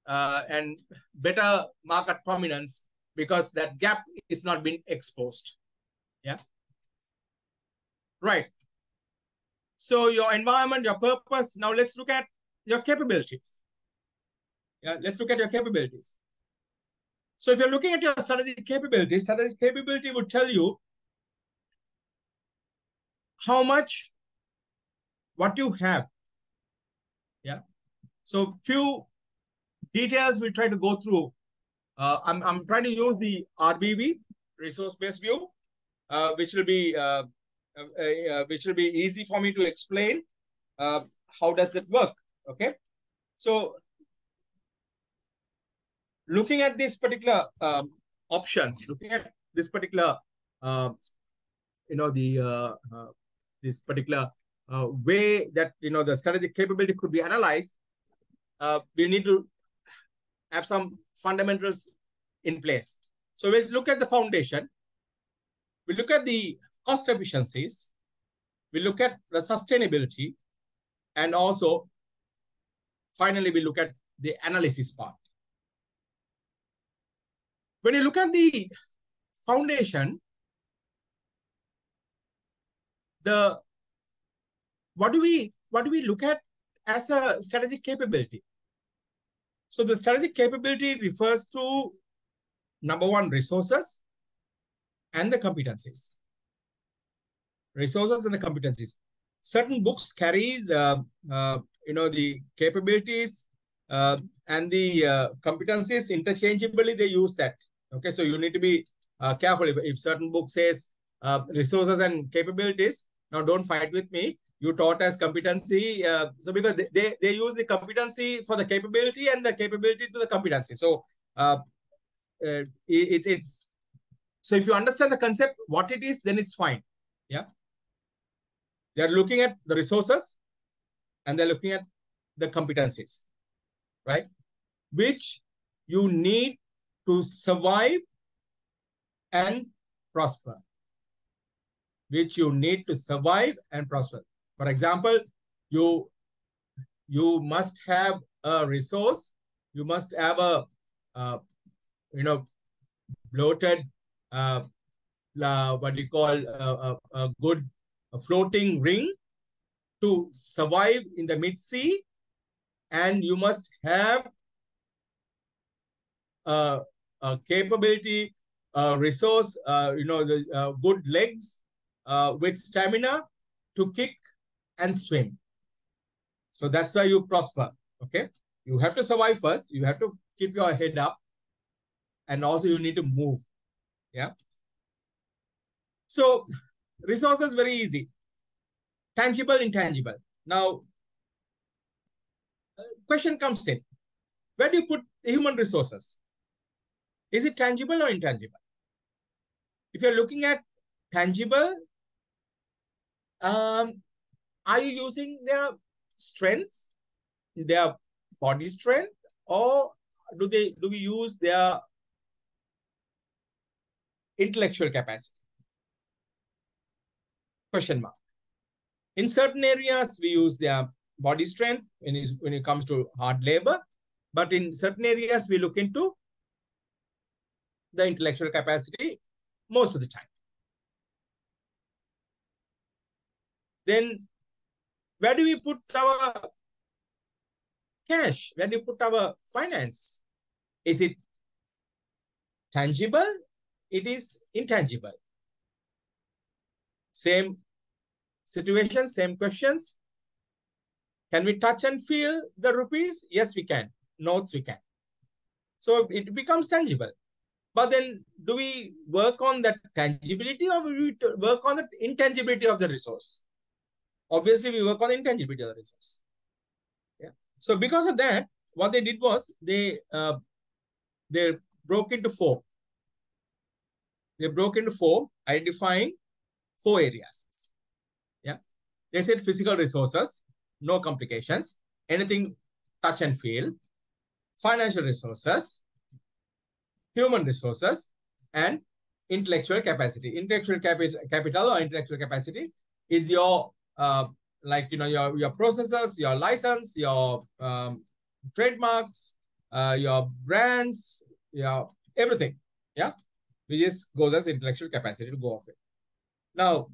and better market prominence, because that gap is not being exposed. Yeah. Right. So your environment, your purpose. Now let's look at your capabilities. Yeah, let's look at your capabilities. So if you're looking at your strategic capability would tell you how much, what you have. Yeah. So few details we try to go through. I'm trying to use the RBV, resource-based view, which will be easy for me to explain. How does that work? Okay. So looking at this particular options, looking at this particular, this particular way that, the strategic capability could be analyzed, we need to have some fundamentals in place. So we look at the foundation, we look at the cost efficiencies, we look at the sustainability, and also finally we look at the analysis part. When you look at the foundation, what do we look at as a strategic capability? So the strategic capability refers to, number one, resources and the competencies. Resources and the competencies. Certain books carries, the capabilities and the competencies interchangeably. They use that. Okay, so you need to be careful if certain book says resources and capabilities. Now, don't fight with me. You taught us competency. So because they use the competency for the capability and the capability to the competency. So it's so if you understand the concept, what it is, then it's fine. Yeah. They're looking at the resources and they're looking at the competencies, right? Which you need to survive and prosper. Which you need to survive and prosper. For example, you must have a resource. You must have a bloated what do you call a good floating ring to survive in the mid-sea, and you must have a capability, resource, the good legs with stamina to kick and swim. So that's why you prosper. Okay, you have to survive first. You have to keep your head up, and also you need to move. Yeah. So resources very easy. Tangible, intangible. Now, question comes in. Where do you put the human resources? Is it tangible or intangible? If you're looking at tangible, are you using their strengths, their body strength, or do we use their intellectual capacity? Question mark. In certain areas, we use their body strength when it comes to hard labor, but in certain areas, we look into the intellectual capacity most of the time. Then, where do we put our cash? Where do we put our finance? Is it tangible? It is intangible. Same situation, same questions. Can we touch and feel the rupees? Yes, we can. Notes, we can. So it becomes tangible. But then do we work on that tangibility, or will we work on the intangibility of the resource? Obviously, we work on the intangibility of the resource. Yeah. So because of that, what they did was they broke into four. They broke into four, identifying 4 areas. Yeah. They said physical resources, no complications, anything touch and feel, financial resources, human resources, and intellectual capacity. Intellectual capital or intellectual capacity is your your processes, your license, your trademarks, your brands, your everything. Yeah, which just goes as intellectual capacity to go off it. Now,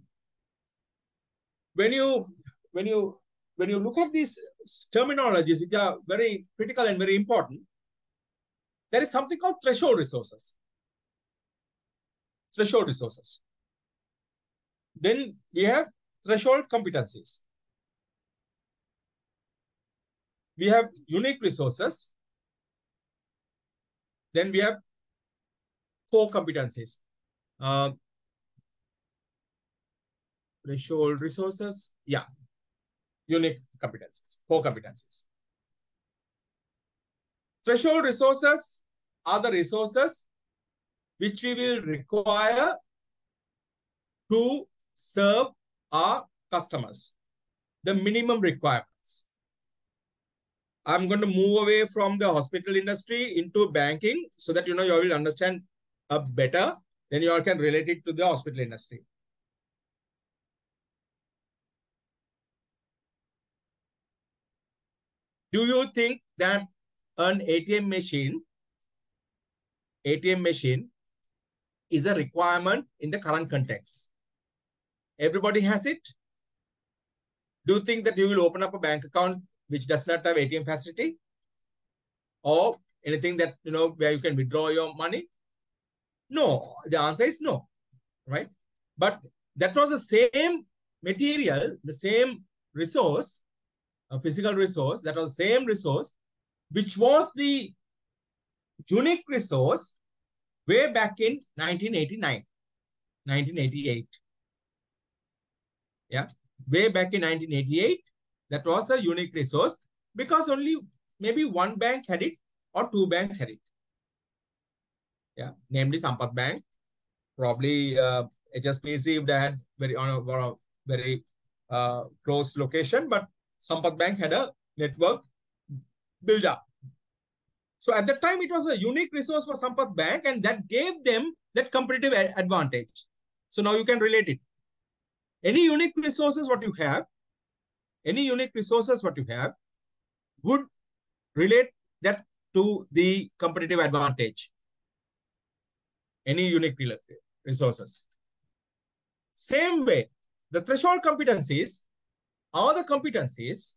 when you look at these terminologies, which are very critical and very important, there is something called threshold resources. Threshold resources. Then we have threshold competencies. We have unique resources. Then we have core competencies. Threshold resources, yeah. Unique competencies, core competencies. Threshold resources are the resources which we will require to serve our customers. The minimum requirements. I'm going to move away from the hospital industry into banking so that you all will understand better. Then you all can relate it to the hospital industry. Do you think that an ATM machine is a requirement in the current context? Everybody has it. Do you think that you will open up a bank account which does not have ATM facility? Or anything that, where you can withdraw your money? No, the answer is no, right? But that was the same material, the same resource, a physical resource, that was the same resource, which was the unique resource way back in 1989. 1988. Yeah, way back in 1988, that was a unique resource because only maybe one bank had it or two banks had it. Yeah, namely Sampath Bank. Probably HSBC would have had very on a very close location, but Sampath Bank had a network built up. So at that time, it was a unique resource for Sampath Bank, and that gave them that competitive advantage. So now you can relate it. Any unique resources what you have, would relate that to the competitive advantage. Any unique resources. Same way, the threshold competencies are the competencies,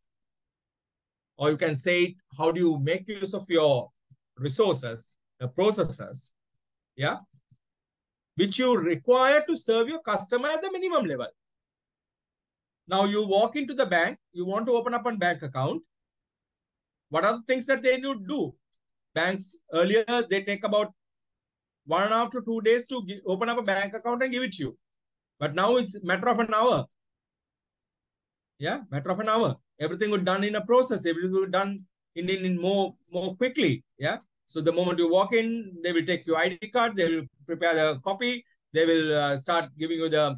or you can say, how do you make use of your resources, the processes, yeah, which you require to serve your customer at the minimum level. Now you walk into the bank, you want to open up a bank account. What are the things that they need to do? Banks earlier, they take about 1.5 to 2 days to open up a bank account and give it to you. But now it's a matter of an hour. Yeah, matter of an hour. Everything was done in a process. Everything was done in more quickly. Yeah. So the moment you walk in, they will take your ID card. They will prepare the copy. They will start giving you the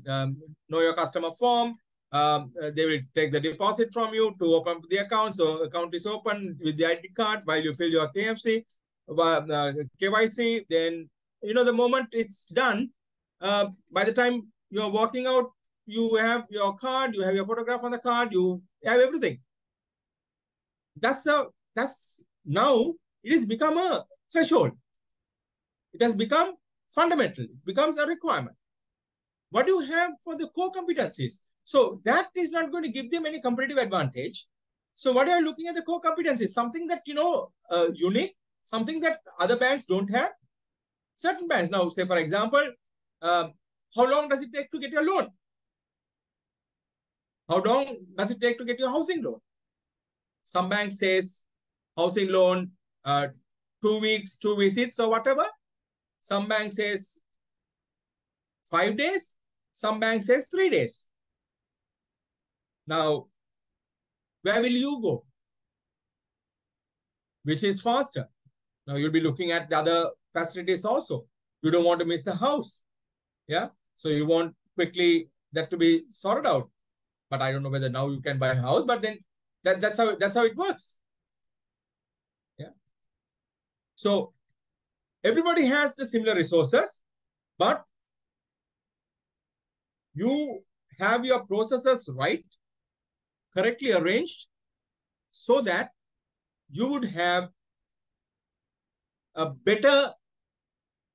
know your customer form. They will take the deposit from you to open the account. So account is open with the ID card while you fill your KFC, KYC. Then, the moment it's done, by the time you're walking out, you have your card, you have your photograph on the card, you have everything. That's now it has become a threshold. It has become fundamental. It becomes a requirement. What do you have for the core competencies? So that is not going to give them any competitive advantage. So what are you looking at the core competencies? Something that, unique, something that other banks don't have. Certain banks now, say for example, how long does it take to get your loan? How long does it take to get your housing loan? Some bank says housing loan, 2 weeks, 2 visits or whatever. Some bank says 5 days. Some bank says 3 days. Now, where will you go? Which is faster? Now you'll be looking at the other facilities also. You don't want to miss the house. Yeah. So you want quickly that to be sorted out. But I don't know whether now you can buy a house, but then that's how it works. Yeah. So everybody has the similar resources, but you have your processes right, correctly arranged, so that you would have a better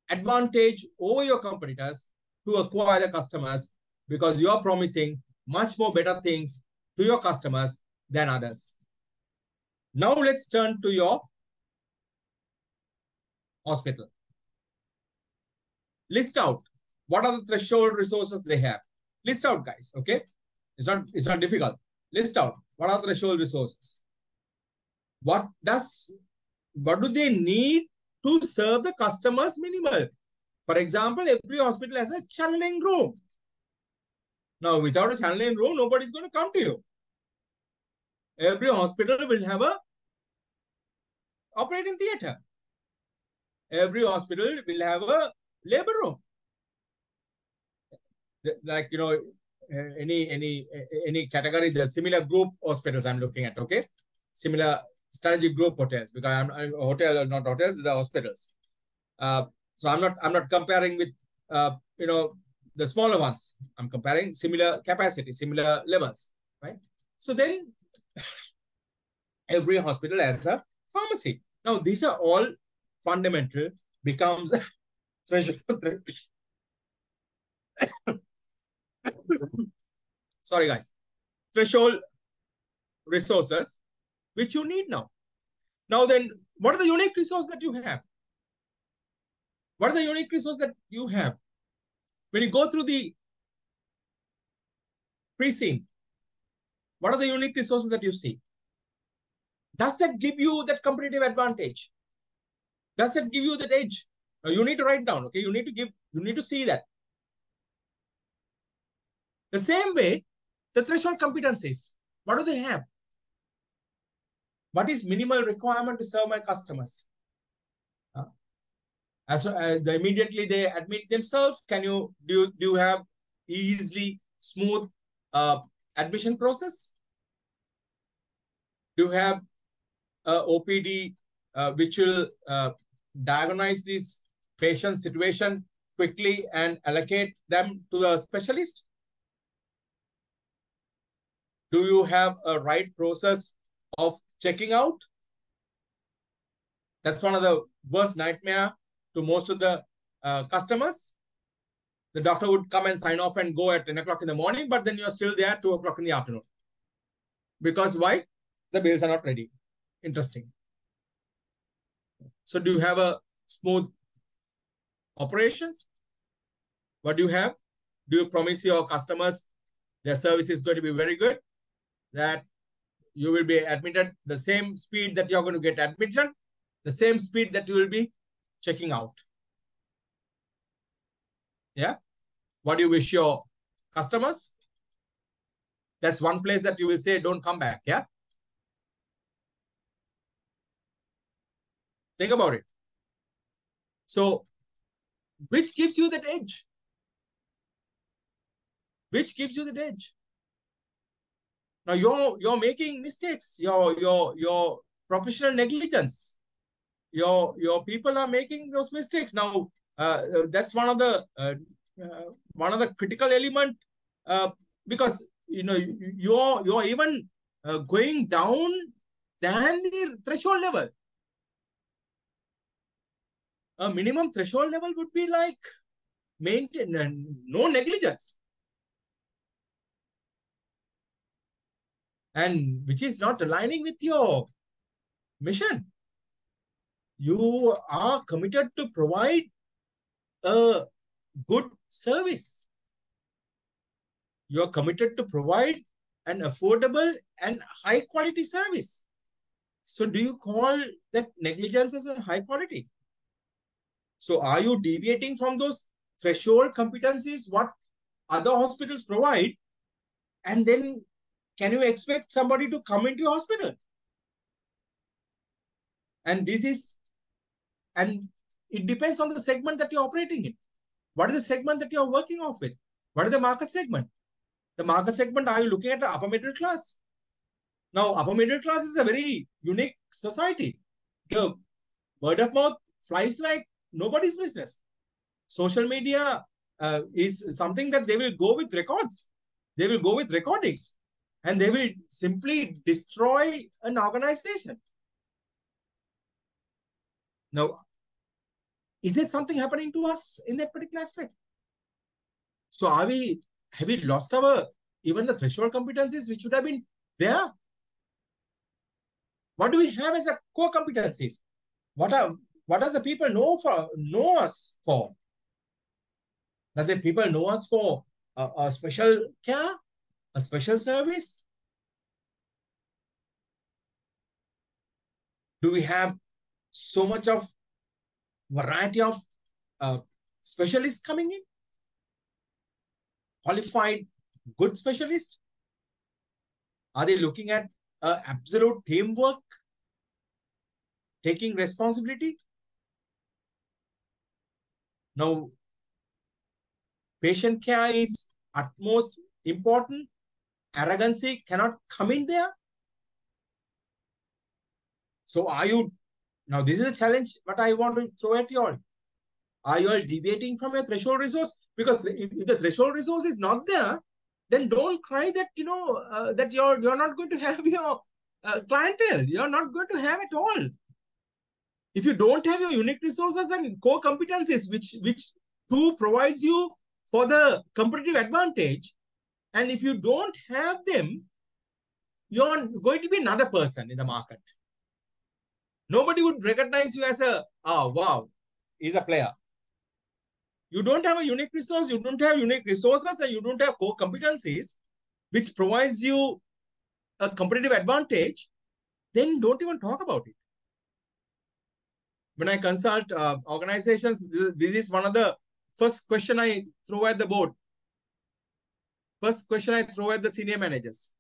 advantage over your competitors to acquire the customers, because you are promising much more better things to your customers than others. Now let's turn to your hospital. List out what are the threshold resources they have. List out, guys. Okay, it's not difficult. List out what are the threshold resources. What do they need to serve the customers minimal? For example, every hospital has a channeling room. Now, without a channeling room, nobody's going to come to you. Every hospital will have a operating theater. Every hospital will have a labor room. Like, any category, the similar group hospitals I'm looking at, okay? Similar strategic group hotels, because I'm hotel, not hotels, the hospitals. So I'm not comparing with, the smaller ones. I'm comparing similar capacity, similar levels, right? So then every hospital has a pharmacy. Now, these are all fundamental, becomes sorry guys, threshold resources which you need now. Now then, what are the unique resources that you have? What are the unique resources that you have? When you go through the pre-scene, what are the unique resources that you see? Does that give you that competitive advantage? Does that give you that edge? Now you need to write down, okay? You need to see that. The same way, the threshold competencies, what do they have? What is minimal requirement to serve my customers? Immediately they admit themselves. Do you have easily smooth admission process? Do you have OPD which will diagnose this patient situation quickly and allocate them to a specialist? Do you have a right process of checking out? That's one of the worst nightmare to most of the customers. The doctor would come and sign off and go at 10 o'clock in the morning, but then you're still there at 2 o'clock in the afternoon. Because why? The bills are not ready. Interesting. So do you have a smooth operations? What do you have? Do you promise your customers their service is going to be very good? That you will be admitted the same speed that you're going to get admission, the same speed that you will be checking out. Yeah. What do you wish your customers? That's one place that you will say, don't come back. Yeah. Think about it. So, which gives you that edge? Which gives you the edge? Now you're making mistakes. Your professional negligence. Your people are making those mistakes. Now that's one of the critical element because you're even going down than the threshold level. A minimum threshold level would be like maintain no negligence. And which is not aligning with your mission. You are committed to provide a good service. You are committed to provide an affordable and high quality service. So do you call that negligence as a high quality? So are you deviating from those threshold competencies what other hospitals provide? And then can you expect somebody to come into your hospital? And it depends on the segment that you're operating in. What is the segment that you're working off with? What is the market segment? The market segment, are you looking at the upper middle class? Now, upper middle class is a very unique society. The word of mouth flies like nobody's business. Social media is something that they will go with records. They will go with recordings. And they will simply destroy an organization. Now, is it something happening to us in that particular aspect? So have we lost even the threshold competencies which should have been there? What do we have as a core competencies? What does the people know us for? That the people know us for a special care, a special service? Do we have so much of variety of specialists coming in? Qualified, good specialists? Are they looking at absolute teamwork? Taking responsibility? Now, patient care is utmost important. Arrogancy cannot come in there. So now this is a challenge, but I want to throw at you all. Are you all deviating from a threshold resource? Because if the threshold resource is not there, then don't cry that, that you're not going to have your clientele. You're not going to have it all. If you don't have your unique resources and core competencies, which provides you for the competitive advantage, and if you don't have them, you're going to be another person in the market. Nobody would recognize you as wow, he's a player. You don't have a unique resource, you don't have unique resources, and you don't have core competencies, which provides you a competitive advantage, then don't even talk about it. When I consult organizations, this is one of the first question I throw at the board. First question I throw at the senior managers.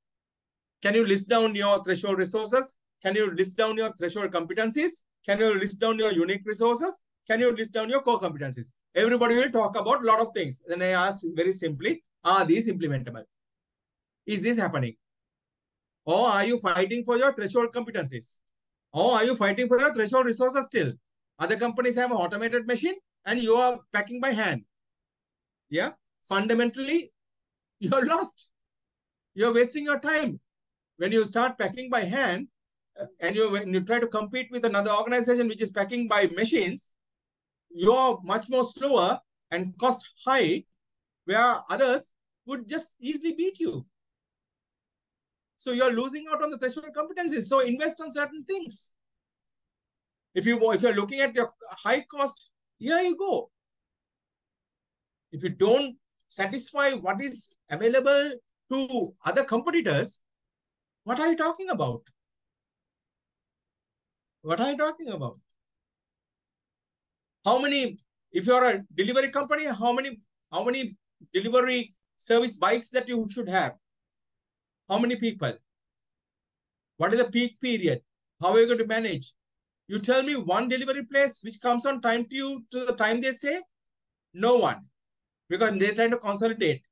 Can you list down your threshold resources? Can you list down your threshold competencies? Can you list down your unique resources? Can you list down your core competencies? Everybody will talk about a lot of things. Then I ask very simply, are these implementable? Is this happening? Or are you fighting for your threshold competencies? Or are you fighting for your threshold resources still? Other companies have an automated machine and you are packing by hand. Yeah. Fundamentally, you're lost. You're wasting your time. When you start packing by hand and when you try to compete with another organization which is packing by machines, you're much more slower and cost high, where others would just easily beat you. So you're losing out on the threshold competencies. So invest on certain things. If you're looking at your high cost, here you go. If you don't satisfy what is available to other competitors, what are you talking about? What are you talking about? How many, if you're a delivery company, how many delivery service bikes that you should have? How many people? What is the peak period? How are you going to manage? You tell me one delivery place which comes on time to you to the time they say? No one. Because they're trying to consolidate.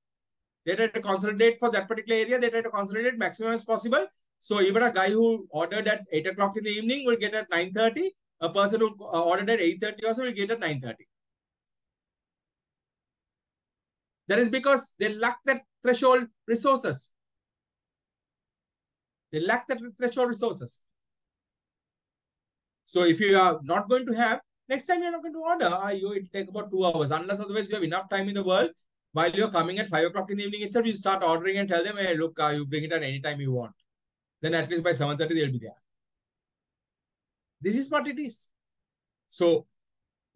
They try to consolidate for that particular area. They try to consolidate maximum as possible. So even a guy who ordered at 8 o'clock in the evening will get at 9:30. A person who ordered at 8:30 also will get at 9:30. That is because they lack that threshold resources. They lack that threshold resources. So if you are not going to have, next time you're not going to order, it will take about 2 hours. Unless otherwise you have enough time in the world. While you're coming at 5 o'clock in the evening itself, you start ordering and tell them, hey, look, you bring it at any time you want. Then at least by 7:30, they'll be there. This is what it is. So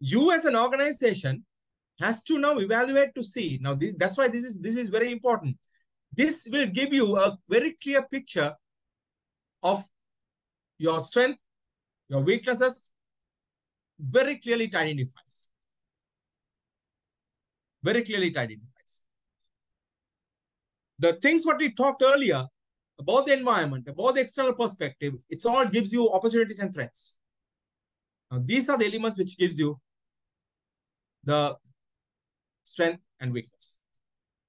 you as an organization has to now evaluate to see. Now, that's why this is very important. This will give you a very clear picture of your strength, your weaknesses, very clearly it identifies. Very clearly it identifies. The things what we talked earlier about the environment, about the external perspective, it all gives you opportunities and threats. Now, these are the elements which gives you the strength and weakness.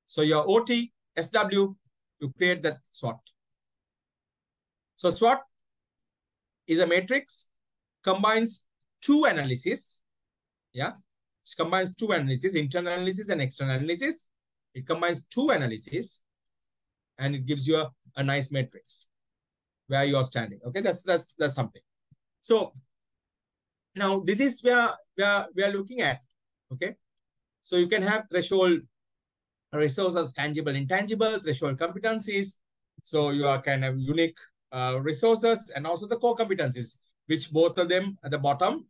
So your OT, SW to create that SWOT. So SWOT is a matrix, combines two analyses. Yeah, it combines two analyses, internal analysis and external analysis. It combines two analyses and it gives you a nice matrix where you're standing. Okay, that's something. So now this is where we are looking at. Okay, so you can have threshold resources, tangible, intangible, threshold competencies. So you are kind of unique resources and also the core competencies, which both of them at the bottom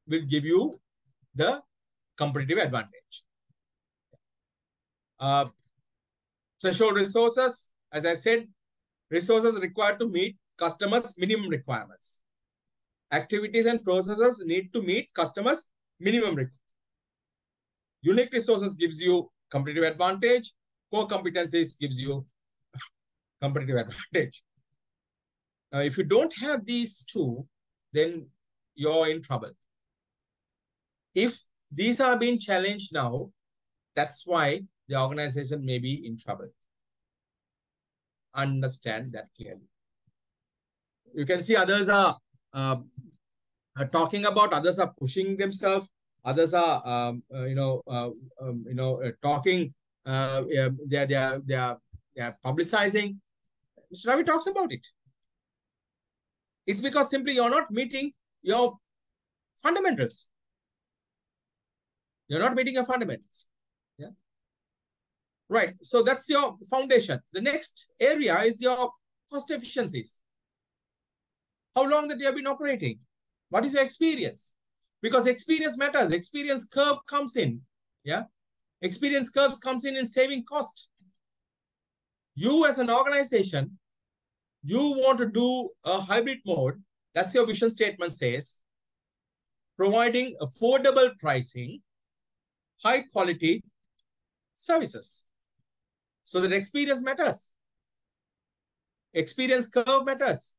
will give you the competitive advantage. Threshold resources, as I said, resources required to meet customers' minimum requirements. Activities and processes need to meet customers' minimum requirements. Unique resources gives you competitive advantage. Core competencies gives you competitive advantage. Now, if you don't have these two, then you're in trouble. If these are being challenged now, that's why the organization may be in trouble. Understand that clearly. You can see others are talking about, others are pushing themselves, others are talking. They are publicizing. Mr. Ravi talks about it. It's because simply you're not meeting your fundamentals. You're not meeting your fundamentals. Yeah. Right. So that's your foundation. The next area is your cost efficiencies. How long that you have been operating? What is your experience? Because experience matters. Experience curve comes in. Yeah. Experience curves comes in saving cost. You as an organization, you want to do a hybrid mode. That's your vision statement says. Providing affordable pricing, high quality services. So that experience matters. Experience curve matters.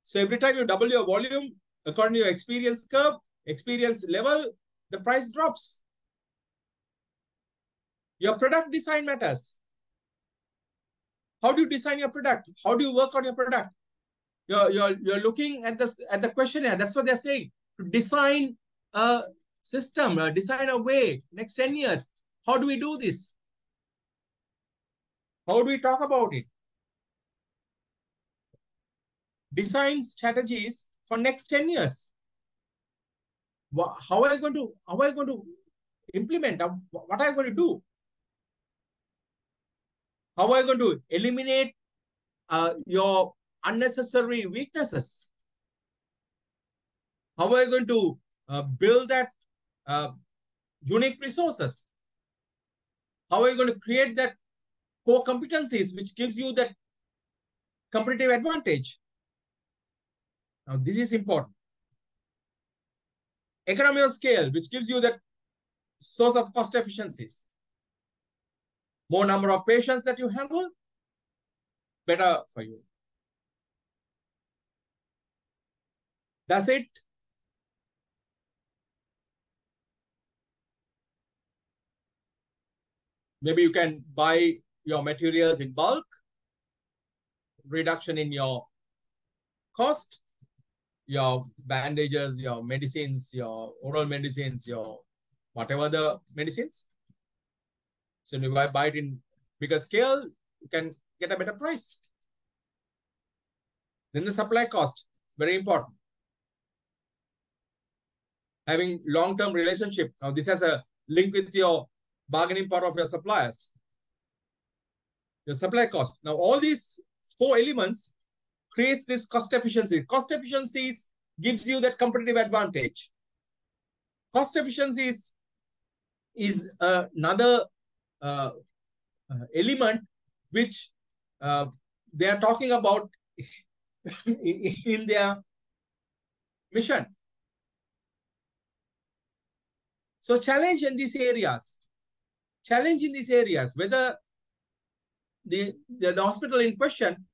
So every time you double your volume, according to your experience curve, experience level, the price drops. Your product design matters. How do you design your product? How do you work on your product? You're looking at the questionnaire. That's what they're saying. To design a system, design a way. Next 10 years, how do we do this? How do we talk about it? Design strategies for next 10 years. How are you going to implement? What are you going to do? How are you going to eliminate your unnecessary weaknesses? How are you going to build that unique resources? How are you going to create that core competencies which gives you that competitive advantage? Now, this is important. Economy of scale, which gives you that source of cost efficiencies. More number of patients that you handle, better for you. That's it. Maybe you can buy your materials in bulk, reduction in your cost, your bandages, your medicines, your oral medicines, your whatever the medicines. So if you buy it in bigger scale, you can get a better price. Then the supply cost, very important. Having long-term relationship. Now this has a link with your bargaining power of your suppliers. The supply cost. Now all these 4 elements creates this cost efficiency. Cost efficiencies gives you that competitive advantage. Cost efficiencies is another element which they are talking about in their mission. So challenge in these areas. Challenge in these areas, whether the hospital in question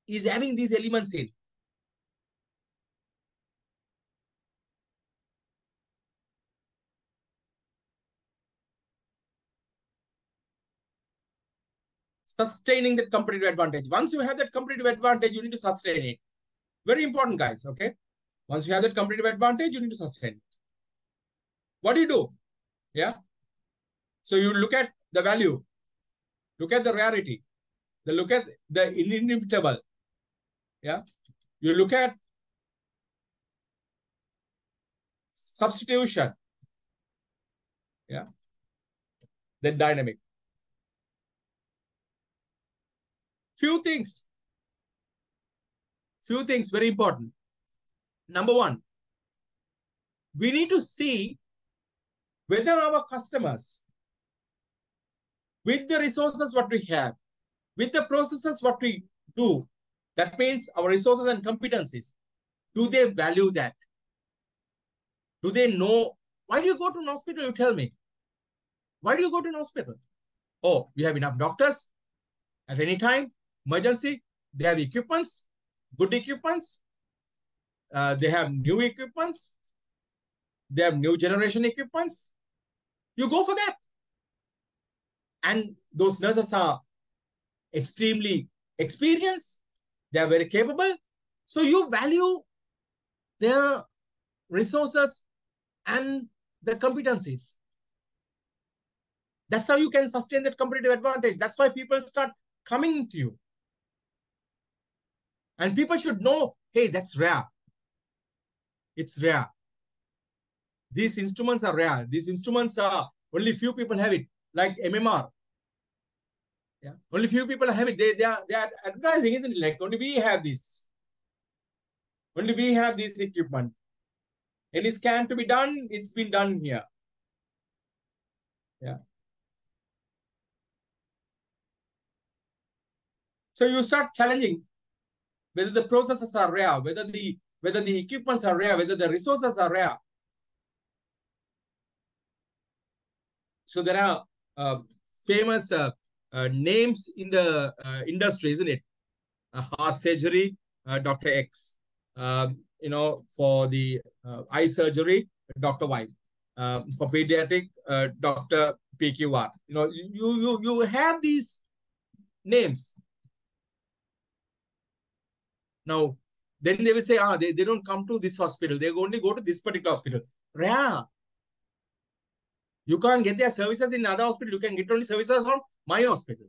is having these elements in. Sustaining that competitive advantage. Once you have that competitive advantage, you need to sustain it. Very important, guys, okay? Once you have that competitive advantage, you need to sustain it. What do you do? Yeah. So you look at the value, look at the rarity, look at the inevitable. Yeah. You look at substitution. Yeah. The dynamic. Few things very important. Number one, we need to see whether our customers, with the resources what we have, with the processes what we do, that means our resources and competencies, do they value that? Do they know? Why do you go to an hospital? You tell me. Why do you go to an hospital? Oh, we have enough doctors at any time. Emergency, they have equipments, good equipments. They have new equipments. They have new generation equipments. You go for that. And those nurses are extremely experienced. They are very capable. So you value their resources and the competencies. That's how you can sustain that competitive advantage. That's why people start coming to you. And people should know, hey, that's rare. It's rare. These instruments are rare. These instruments are, only few people have it, like MMR. Yeah, only few people have it. They are advertising, isn't it? Like, only we have this. Only we have this equipment. Any scan to be done, it's been done here. Yeah. So you start challenging whether the processes are rare, whether the equipments are rare, whether the resources are rare. So there are famous names in the industry, isn't it? Heart surgery, Dr. X. For the eye surgery, Dr. Y. For pediatric, Dr. PQR. You have these names. Now, then they will say, they don't come to this hospital. They only go to this particular hospital. Rare. You can't get their services in other hospital. You can get only services from my hospital.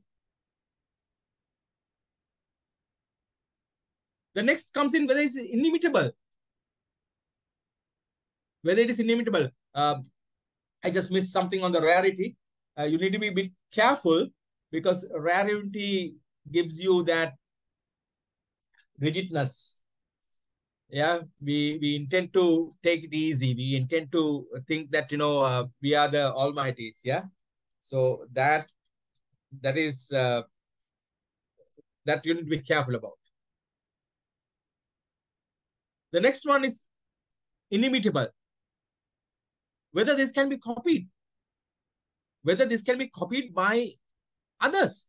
The next comes in whether it's inimitable. Whether it is inimitable. I just missed something on the rarity. You need to be a bit careful because rarity gives you that rigidness. Yeah, we intend to take it easy. We intend to think that, we are the almighties. Yeah. So that is, that you need to be careful about. The next one is inimitable. Whether this can be copied. Whether this can be copied by others.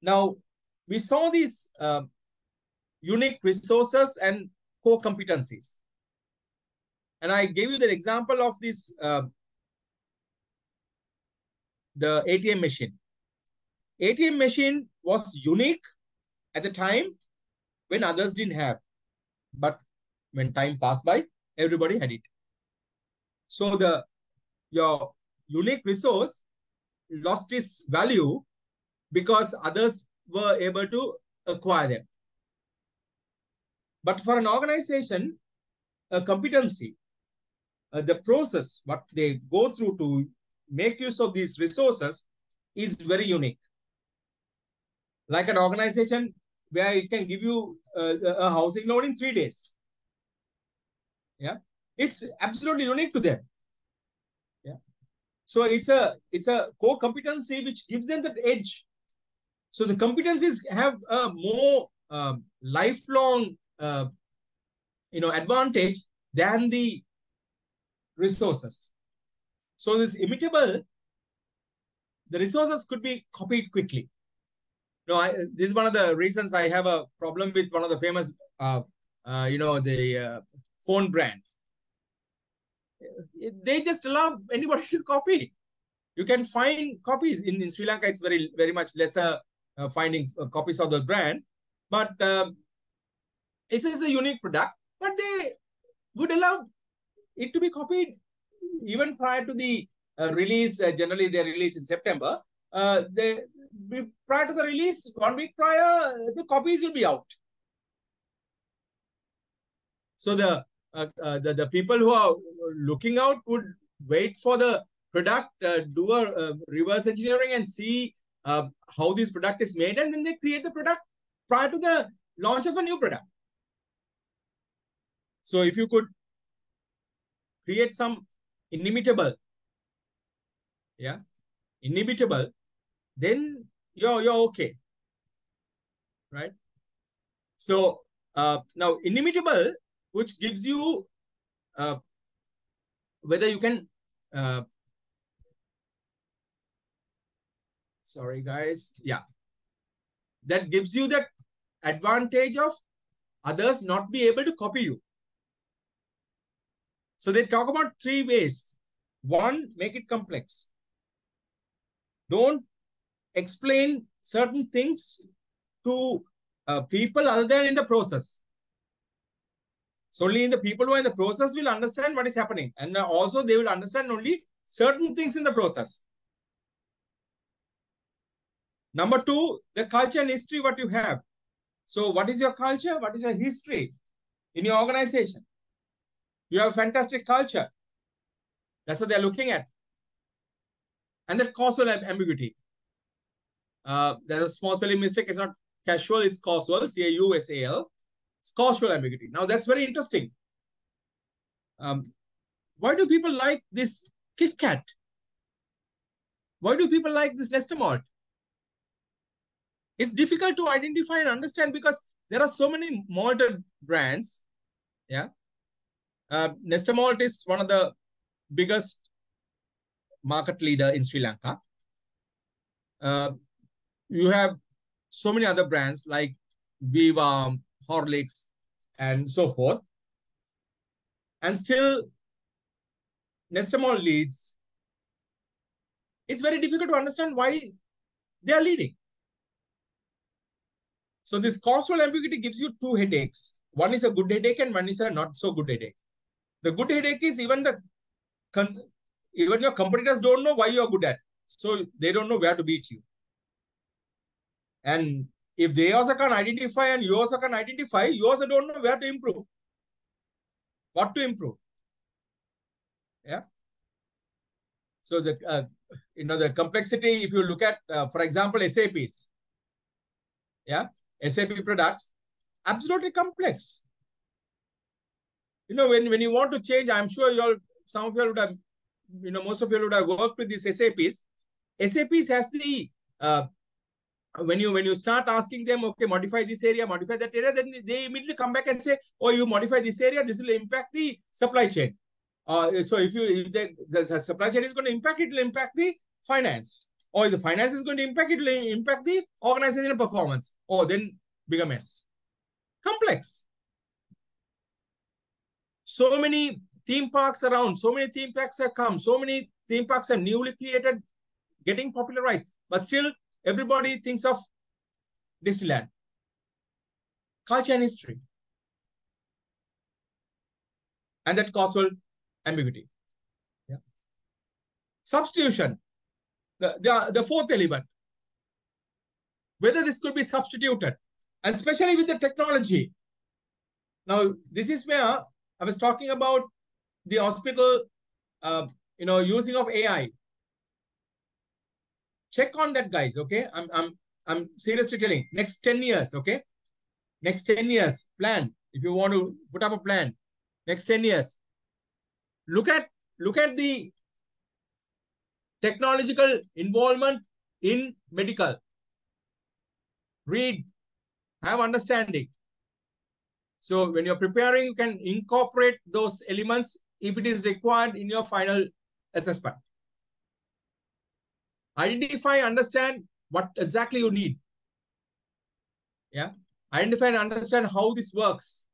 Now, we saw these unique resources and core competencies. And I gave you the example of this, the ATM machine. ATM machine was unique at the time when others didn't have. But when time passed by, everybody had it. So your unique resource lost its value because others were able to acquire them. But for an organization, a competency, the process, what they go through to make use of these resources is very unique. Like an organization where it can give you a housing loan in 3 days. Yeah, it's absolutely unique to them. Yeah, so it's a core competency which gives them that edge. So the competencies have a more lifelong advantage than the resources. So this imitable, the resources could be copied quickly. This is one of the reasons I have a problem with one of the famous, the phone brand. They just allow anybody to copy. You can find copies in Sri Lanka. It's very, very much lesser finding copies of the brand, but it is a unique product. But they would allow it to be copied even prior to the release. Generally, they release in September. Prior to the release, 1 week prior, the copies will be out. So the people who are looking out would wait for the product, do a reverse engineering and see how this product is made, and then they create the product prior to the launch of a new product. So if you could create some inimitable, then you're okay, right? So now inimitable, which gives you whether you can sorry guys, that gives you that advantage of others not be able to copy you. So they talk about 3 ways. 1, make it complex. Don't explain certain things to people other than in the process. So only the people who are in the process will understand what is happening. And also they will understand only certain things in the process. Number 2, the culture and history what you have. So what is your culture? What is your history in your organization? You have a fantastic culture. That's what they're looking at. And that causal ambiguity. There's a small spelling mistake. It's not casual, it's causal, C-A-U-S-A-L. It's causal ambiguity. Now, that's very interesting. Why do people like this Kit Kat? Why do people like this Nestle Malt? It's difficult to identify and understand because there are so many malted brands. Yeah. Nestle Malt is one of the biggest market leader in Sri Lanka. You have so many other brands like Viva, Horlicks, and so forth. And still, Nestamol leads. It's very difficult to understand why they are leading. So this causal ambiguity gives you two headaches. One is a good headache and one is a not so good headache. The good headache is even your competitors don't know why you are good at. So they don't know where to beat you. And if they also can identify and you also can identify, you also don't know where to improve. What to improve. Yeah. So the complexity, if you look at, for example, SAPs, yeah, SAP products, absolutely complex. When you want to change, I'm sure some of you would have, most of you would have worked with these SAPs. SAPs has the when you start asking them, okay, modify this area, modify that area, then they immediately come back and say, oh, you modify this area, this will impact the supply chain. So if the supply chain is going to impact, it will impact the finance. Or if the finance is going to impact, it will impact the organizational performance. Oh, then big a mess. Complex. So many theme parks around, so many theme parks have come, so many theme parks are newly created, getting popularized, but still everybody thinks of Disneyland. Culture and history. And that causal ambiguity. Yeah. Substitution. The fourth element. Whether this could be substituted, and especially with the technology. Now, this is where I was talking about the hospital, using of AI. Check on that, guys. Okay, I'm seriously telling. Next 10 years, okay. Next 10 years plan. If you want to put up a plan, next 10 years, look at the technological involvement in medical. Read, have understanding. So when you're preparing, you can incorporate those elements if it is required in your final assessment. Identify, understand what exactly you need. Yeah. Identify and understand how this works.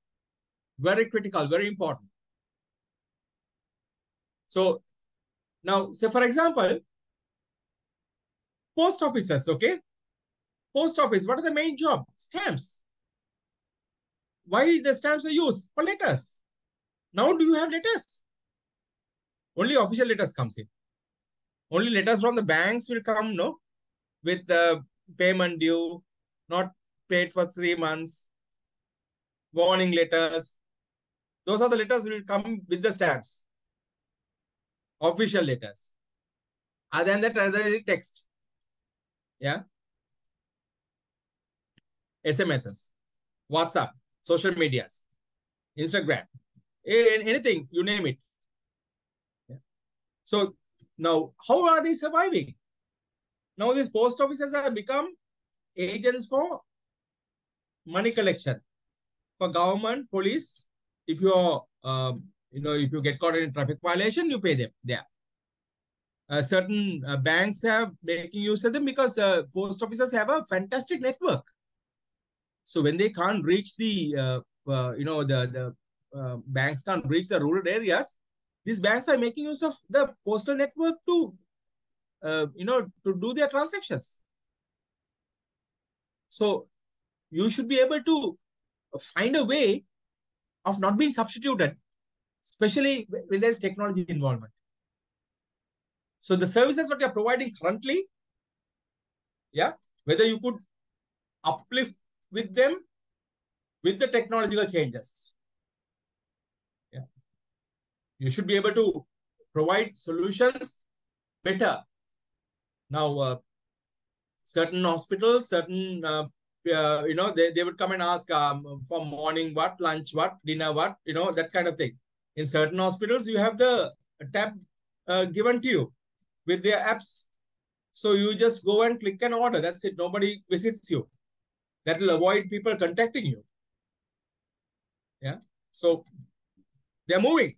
Very critical, very important. So now, say for example, post offices, okay? Post office, what are the main job? Stamps. Why the stamps are used? For letters. Now do you have letters? Only official letters comes in. Only letters from the banks will come, no? With the payment due, not paid for 3 months, warning letters. Those are the letters will come with the stamps. Official letters. Other than that, other text. Yeah. SMSs, WhatsApp, social medias, Instagram, anything, you name it. Yeah. So now, how are they surviving? Now these post offices have become agents for money collection for government, police. If you're, if you get caught in a traffic violation, you pay them there. Certain banks have making use of them because post offices have a fantastic network. So when they can't reach the, banks can't reach the rural areas, these banks are making use of the postal network to, to do their transactions. So you should be able to find a way of not being substituted, especially when there's technology involvement. So the services that you're providing currently, yeah, whether you could uplift with them with the technological changes. Yeah. You should be able to provide solutions better. Now, certain hospitals, certain, they would come and ask for morning what, lunch what, dinner what, that kind of thing. In certain hospitals, you have the tab given to you with their apps. So you just go and click an order. That's it. Nobody visits you. That will avoid people contacting you. Yeah. So they're moving.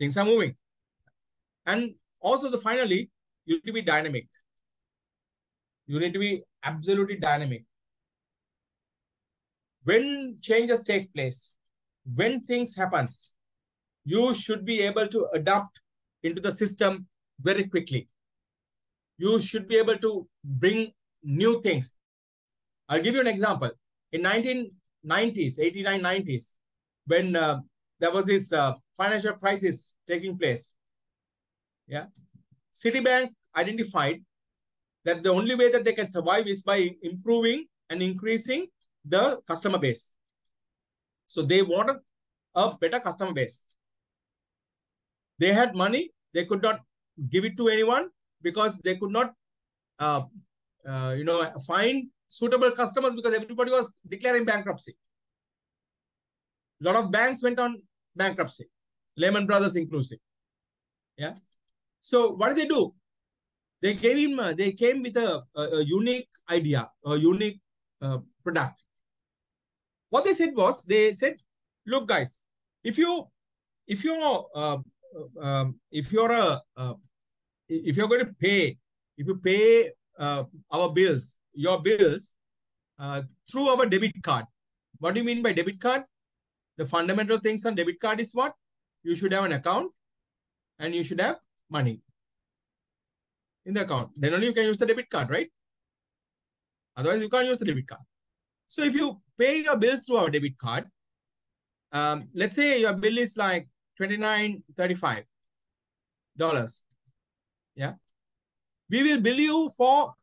Things are moving. And also finally, you need to be dynamic. You need to be absolutely dynamic. When changes take place, when things happens, you should be able to adapt into the system very quickly. You should be able to bring new things. I'll give you an example. In 1990s, 89, 90s, when there was this financial crisis taking place, yeah, Citibank identified that the only way that they can survive is by improving and increasing the customer base. So they wanted a better customer base. They had money. They could not give it to anyone because they could not, find suitable customers because everybody was declaring bankruptcy. A lot of banks went on bankruptcy, Lehman Brothers inclusive. Yeah. So what did they do? They came with a unique idea, a unique product. What they said was, they said, look, guys, if you're going to pay, if you pay our bills, your bills through our debit card. What do you mean by debit card? The fundamental things on debit card is what? You should have an account and you should have money in the account. Then only you can use the debit card, right? Otherwise, you can't use the debit card. So if you pay your bills through our debit card, let's say your bill is like $29.35. Yeah. We will bill you for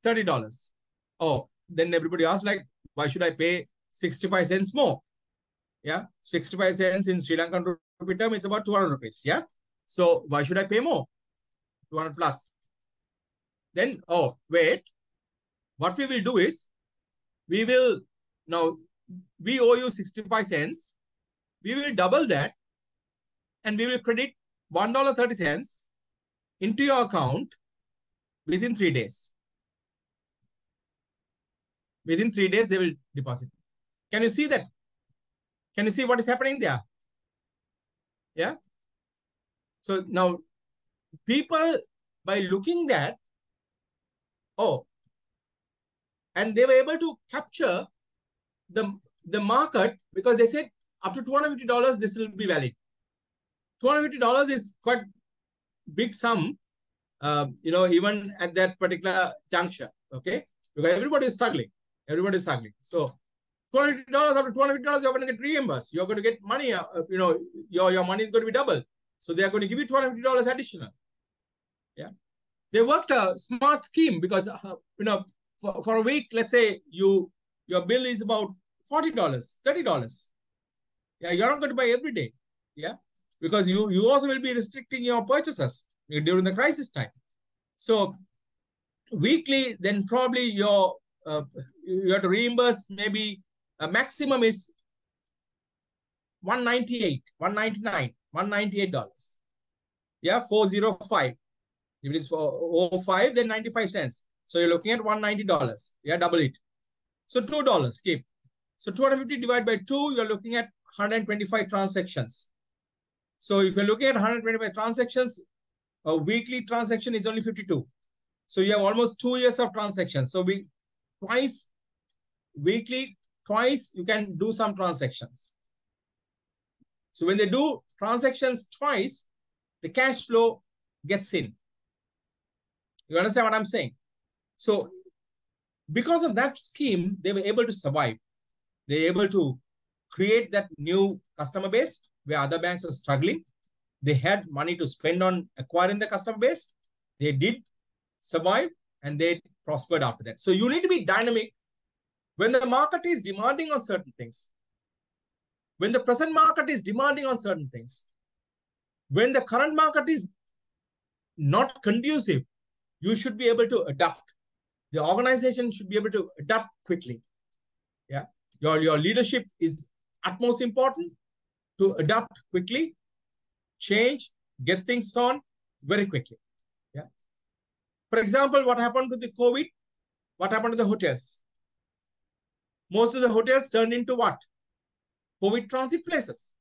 $30. Oh, then everybody asks, like, why should I pay 65 cents more? Yeah. 65 cents in Sri Lankan rupee term, it's about 200 rupees. Yeah. So why should I pay more? 200 plus. Then, oh, wait. What we will do is, we owe you 65 cents. We will double that and we will credit $1.30 into your account within 3 days. Within 3 days, they will deposit. Can you see that? Can you see what is happening there? Yeah. So now people, by looking that, oh, and they were able to capture the market because they said up to $250, this will be valid. $250 is quite big sum, even at that particular juncture, okay? Because everybody is struggling. Everybody is struggling. So $250, after $250, you're going to get reimbursed. You're going to get money, your money is going to be double. So they are going to give you $250 additional. Yeah. They worked a smart scheme because, for a week, let's say your bill is about $40, $30. Yeah, you're not going to buy every day. Yeah, because you also will be restricting your purchases during the crisis time. So weekly, then probably you have to reimburse, maybe a maximum is $198, $199, $198. Yeah, 405. If it is for 05, then 95 cents. So you're looking at $190. Yeah, double it. So $2, keep. So 250 divided by 2, you're looking at 125 transactions. So if you're looking at 125 transactions, a weekly transaction is only 52. So you have almost 2 years of transactions. So weekly, twice, you can do some transactions. So when they do transactions twice, the cash flow gets in. You understand what I'm saying? So because of that scheme, they were able to survive. They were able to create that new customer base where other banks are struggling. They had money to spend on acquiring the customer base. They did survive and they prospered after that. So you need to be dynamic when the market is demanding on certain things. When the present market is demanding on certain things. When the current market is not conducive, you should be able to adapt. The organization should be able to adapt quickly. Yeah, your leadership is utmost important to adapt quickly, change, get things on very quickly. Yeah. For example, what happened with the COVID? What happened to the hotels? Most of the hotels turned into what? COVID transit places.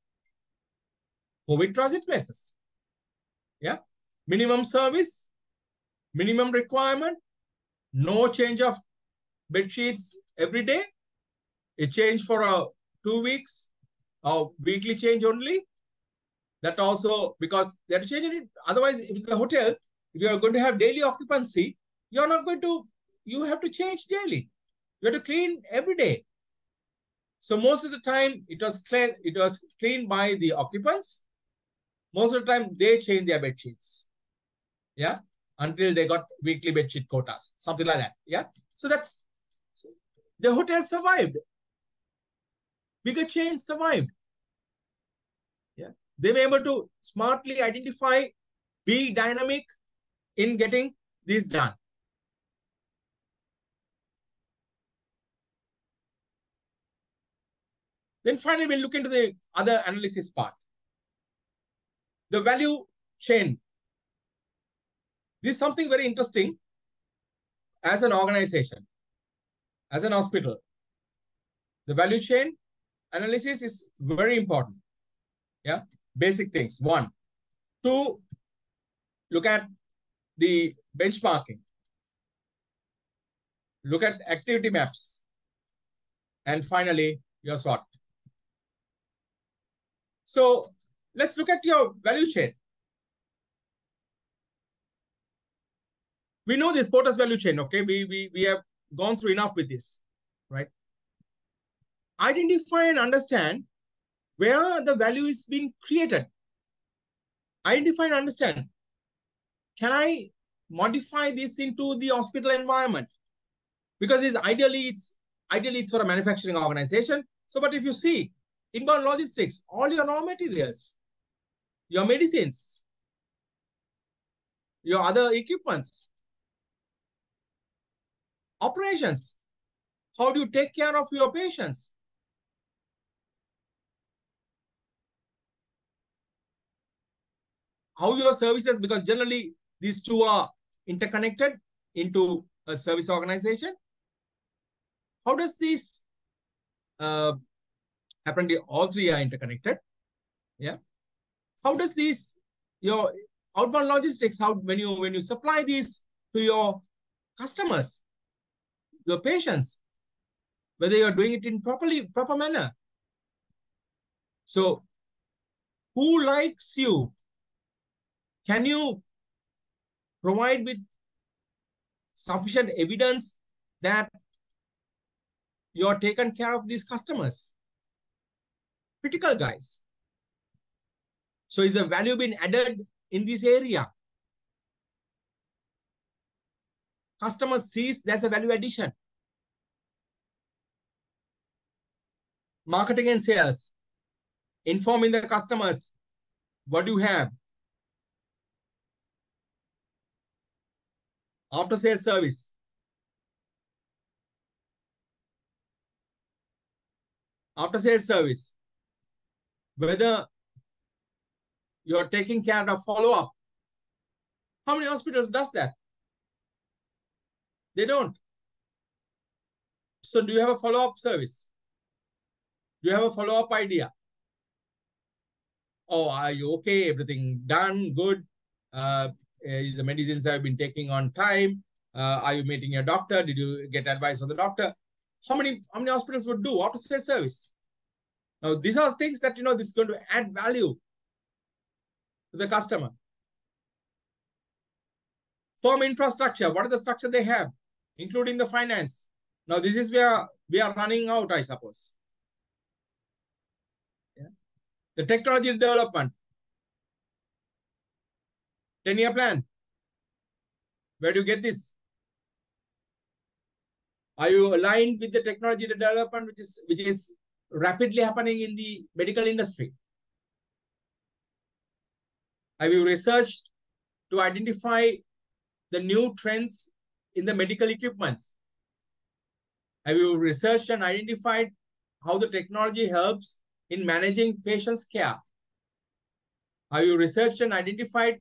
COVID transit places. Yeah. Minimum service, minimum requirement, no change of bed sheets every day. A change for 2 weeks or weekly change only. That also because they have to change it. Otherwise, in the hotel, if you are going to have daily occupancy, you're not going to, you have to change daily. You have to clean every day. So most of the time it was cleaned by the occupants. Most of the time they change their bed sheets. Yeah. Until they got weekly bed sheet quotas, something like that. Yeah. So that's, the hotel survived. Bigger chains survived. Yeah. They were able to smartly identify, be dynamic in getting this done. Then finally, we'll look into the other analysis part. The value chain. This is something very interesting as an organization, as an hospital. The value chain analysis is very important. Yeah, basic things. 1, 2, look at the benchmarking. Look at activity maps. And finally, your SWOT. So let's look at your value chain. We know this POTUS value chain, okay? We have gone through enough with this, right? Identify and understand where the value is being created. Identify and understand. Can I modify this into the hospital environment? Because it's ideally it's for a manufacturing organization. So, but if you see inbound logistics, all your raw materials, your medicines, your other equipments, operations, how do you take care of your patients? How your services, because generally these two are interconnected into a service organization. How does this apparently all three are interconnected? Yeah. How does this, your outbound logistics, how when you supply these to your customers, your patients, whether you're doing it in proper manner? So who likes you? Can you provide with sufficient evidence that you're taken care of these customers? Critical, guys. So is the value being added in this area? Customer sees there's a value addition. Marketing and sales, informing the customers what you have. After sales service. After sales service. Whether you're taking care of follow-up. How many hospitals does that? They don't. So do you have a follow-up service? Do you have a follow-up idea? Oh, are you okay? Everything done? Good? The medicines have been taking on time? Are you meeting your doctor? Did you get advice from the doctor? How many hospitals would do after sales service? Now, these are things that, this is going to add value to the customer. Firm infrastructure, what are the structure they have, including the finance? Now, this is where we are running out, I suppose. Yeah. The technology development. 10-year plan. Where do you get this? Are you aligned with the technology development which is rapidly happening in the medical industry? Have you researched to identify the new trends in the medical equipment? Have you researched and identified how the technology helps in managing patients' care? Have you researched and identified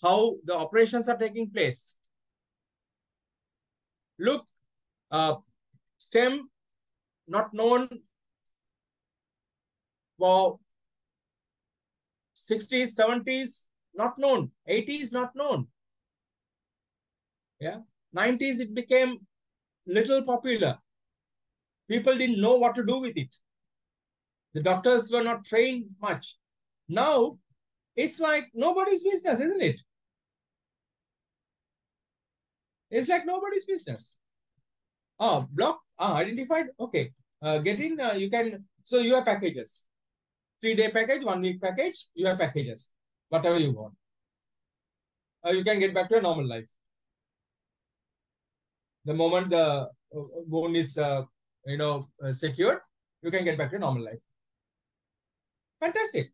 how the operations are taking place? Look, STEM, not known for 60s, 70s, not known. 80s, not known. Yeah. 90s, it became little popular. People didn't know what to do with it. The doctors were not trained much. Now, it's like nobody's business, isn't it? It's like nobody's business. Oh, block, identified. Okay. Get in, you can, so you have packages. 3-day package, 1-week package, you have packages, whatever you want. You can get back to a normal life. The moment the wound is, secured, you can get back to normal life. Fantastic.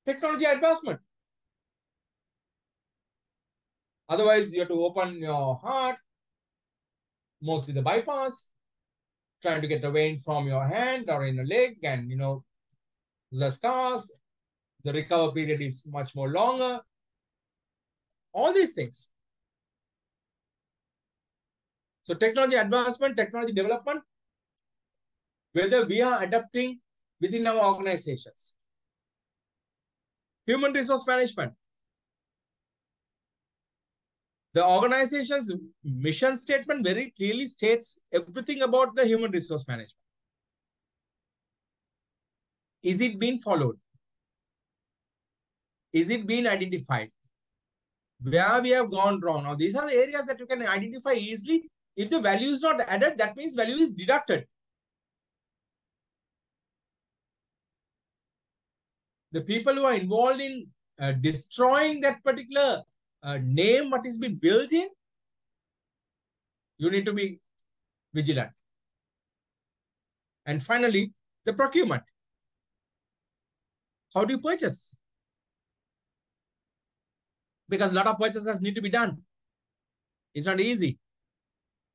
Technology advancement. Otherwise, you have to open your heart, mostly the bypass, trying to get the vein from your hand or in a leg, and the scars, the recovery period is much more longer. All these things. So technology advancement, technology development, whether we are adapting within our organizations. Human resource management. The organization's mission statement very clearly states everything about the human resource management. Is it being followed? Is it being identified? Where we have gone wrong? Now, these are the areas that you can identify easily. If the value is not added, that means value is deducted. The people who are involved in destroying that particular name, what is being built in, you need to be vigilant. And finally, the procurement. How do you purchase? Because a lot of purchases need to be done. It's not easy.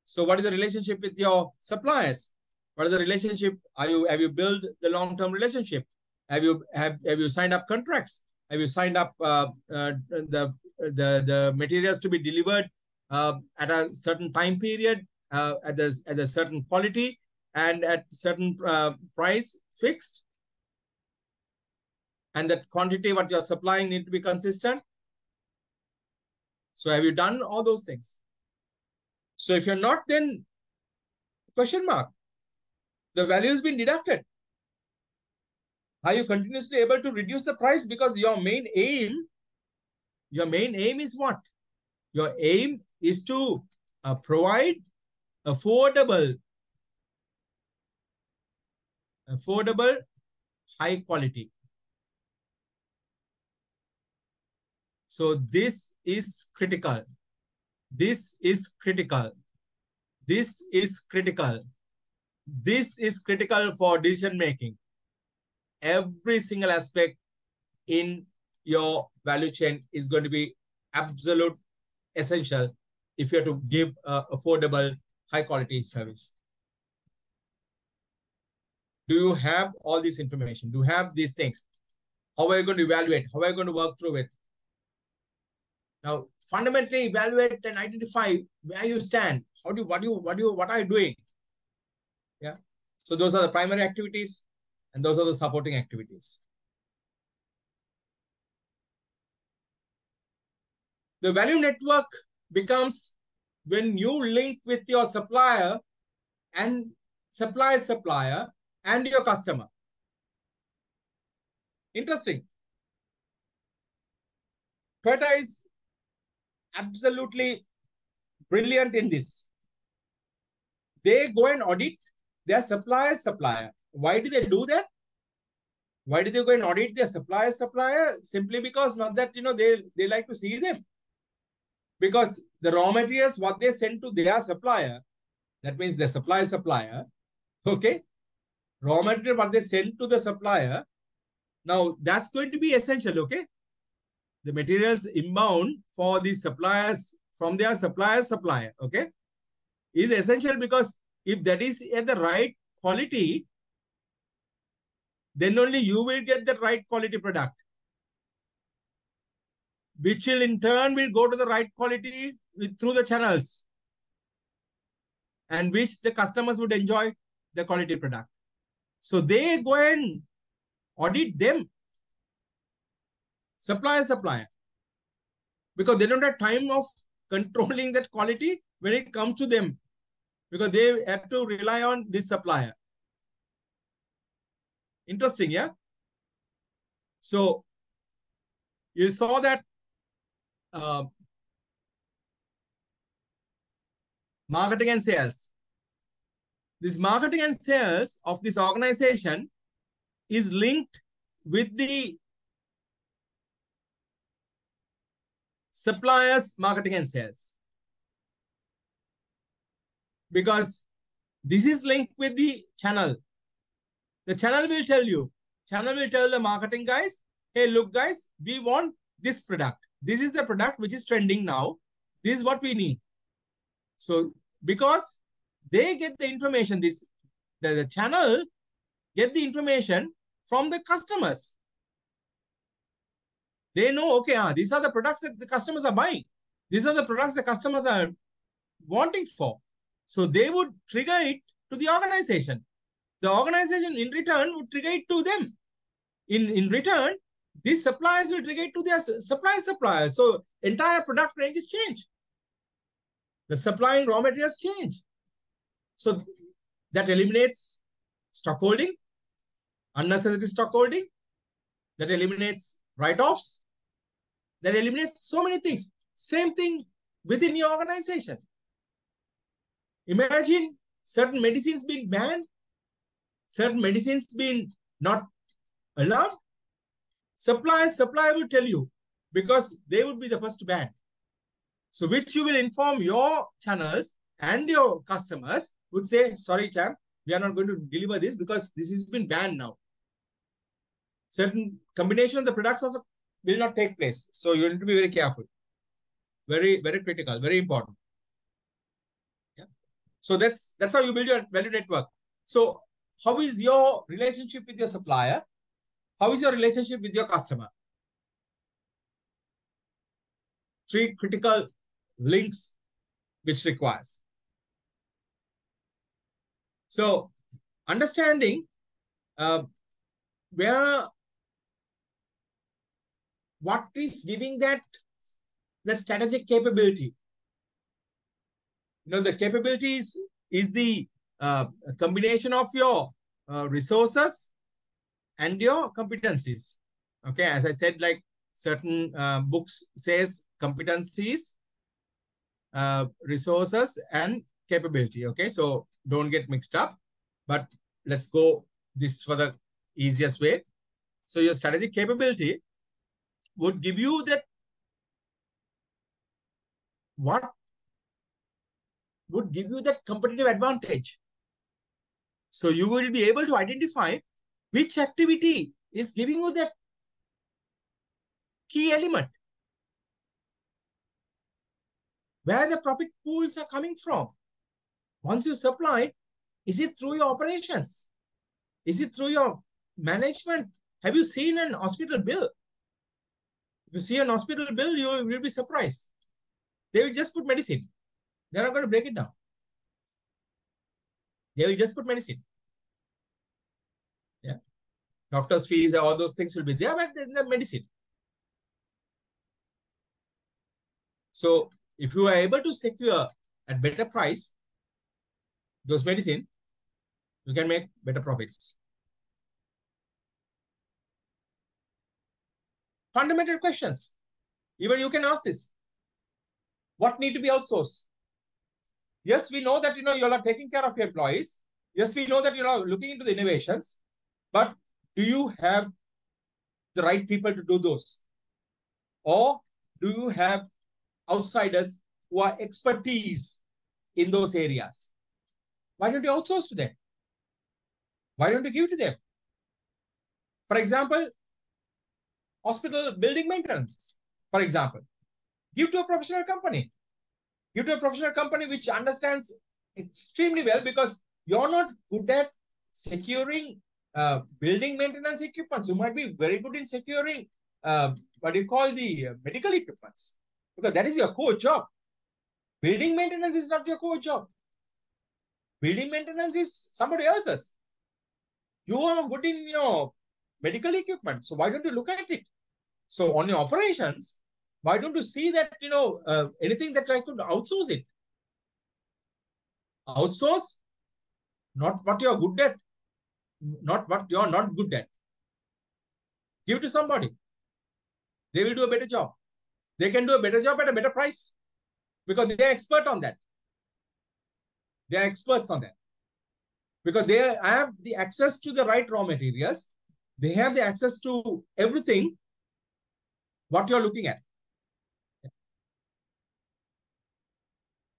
So what is the relationship with your suppliers? What is the relationship? Have you built the long-term relationship? Have you signed up contracts? Have you signed up the materials to be delivered at a certain time period, at a certain quality, and at certain price fixed? And that quantity what you're supplying need to be consistent. So have you done all those things? So if you're not, then question mark. The value has been deducted. Are you continuously able to reduce the price? Because your main aim is what? Your aim is to provide affordable, high quality. So this is critical. This is critical. This is critical. This is critical for decision making. Every single aspect in your value chain is going to be absolute essential if you have to give affordable, high quality service. Do you have all this information? Do you have these things? How are you going to evaluate? How are you going to work through it? Now, fundamentally evaluate and identify where you stand. What are you doing? Yeah. So those are the primary activities, and those are the supporting activities. The value network becomes when you link with your supplier and supplier and your customer. Interesting. Toyota is absolutely brilliant in this. They go and audit their supplier's supplier. Why do they do that? Why do they go and audit their supplier's supplier? Simply because not that, they like to see them. Because the raw materials, what they send to their supplier, that means the supplier, okay? Raw material, what they send to the supplier, now that's going to be essential, okay? The materials inbound for the suppliers from their supplier's supplier, okay? Is essential because if that is at the right quality, then only you will get the right quality product, which will in turn will go to the right quality through the channels, and which the customers would enjoy the quality product. So they go and audit them, supplier, because they don't have time of controlling that quality when it comes to them, because they have to rely on this supplier. Interesting, yeah? So you saw that marketing and sales. This marketing and sales of this organization is linked with the suppliers marketing and sales, because this is linked with the channel. The channel will tell you, channel will tell the marketing guys, hey, look guys, we want this product. This is the product which is trending now. This is what we need. So because they get the information, the channel get the information from the customers. They know, okay, these are the products that the customers are buying. These are the products the customers are wanting for. So they would trigger it to the organization. The organization in return would trigger it to them. In return, these suppliers will trigger it to their suppliers. So entire product ranges change. The supplying raw materials change. So that eliminates stock holding, unnecessary stock holding. That eliminates write-offs. That eliminates so many things. Same thing within your organization. Imagine certain medicines being banned, certain medicines being not allowed. Supplier will tell you, because they would be the first to ban. So which you will inform your channels and your customers would say, sorry, champ, we are not going to deliver this because this has been banned now. Certain combination of the products also will not take place. So you need to be very careful. Very, very critical, very important. Yeah. So that's how you build your value network. So how is your relationship with your supplier? How is your relationship with your customer? 3 critical links which requires. So understanding what is giving that the strategic capability. The capabilities is the combination of your resources and your competencies. Okay, as I said, like certain books says competencies, resources, and capability. Okay, so don't get mixed up, but let's go this for the easiest way. So your strategic capability would give you that what would give you that competitive advantage. So you will be able to identify which activity is giving you that key element. Where the profit pools are coming from. Once you supply, is it through your operations? Is it through your management? Have you seen an hospital bill? If you see an hospital bill, you will be surprised. They will just put medicine. They're not going to break it down. They will just put medicine. Yeah. Doctor's fees, all those things will be there, but in the medicine. So if you are able to secure at better price those medicine, you can make better profits. Fundamental questions. Even you can ask this. What need to be outsourced? Yes, we know that you are taking care of your employees. Yes, we know that you are looking into the innovations, but do you have the right people to do those? Or do you have outsiders who are expertise in those areas? Why don't you outsource to them? Why don't you give to them? For example, hospital building maintenance, for example, give to a professional company. Give to a professional company which understands extremely well, because you're not good at securing building maintenance equipments. You might be very good in securing what you call the medical equipments, because that is your core job. Building maintenance is not your core job. Building maintenance is somebody else's. You are good in your medical equipment, so why don't you look at it? So on your operations, Why don't you see that, anything that I could outsource it? Outsource, not what you're good at, not what you're not good at. Give it to somebody. They will do a better job. They can do a better job at a better price because they're expert on that. They're experts on that. Because they have the access to the right raw materials. They have the access to everything what you're looking at.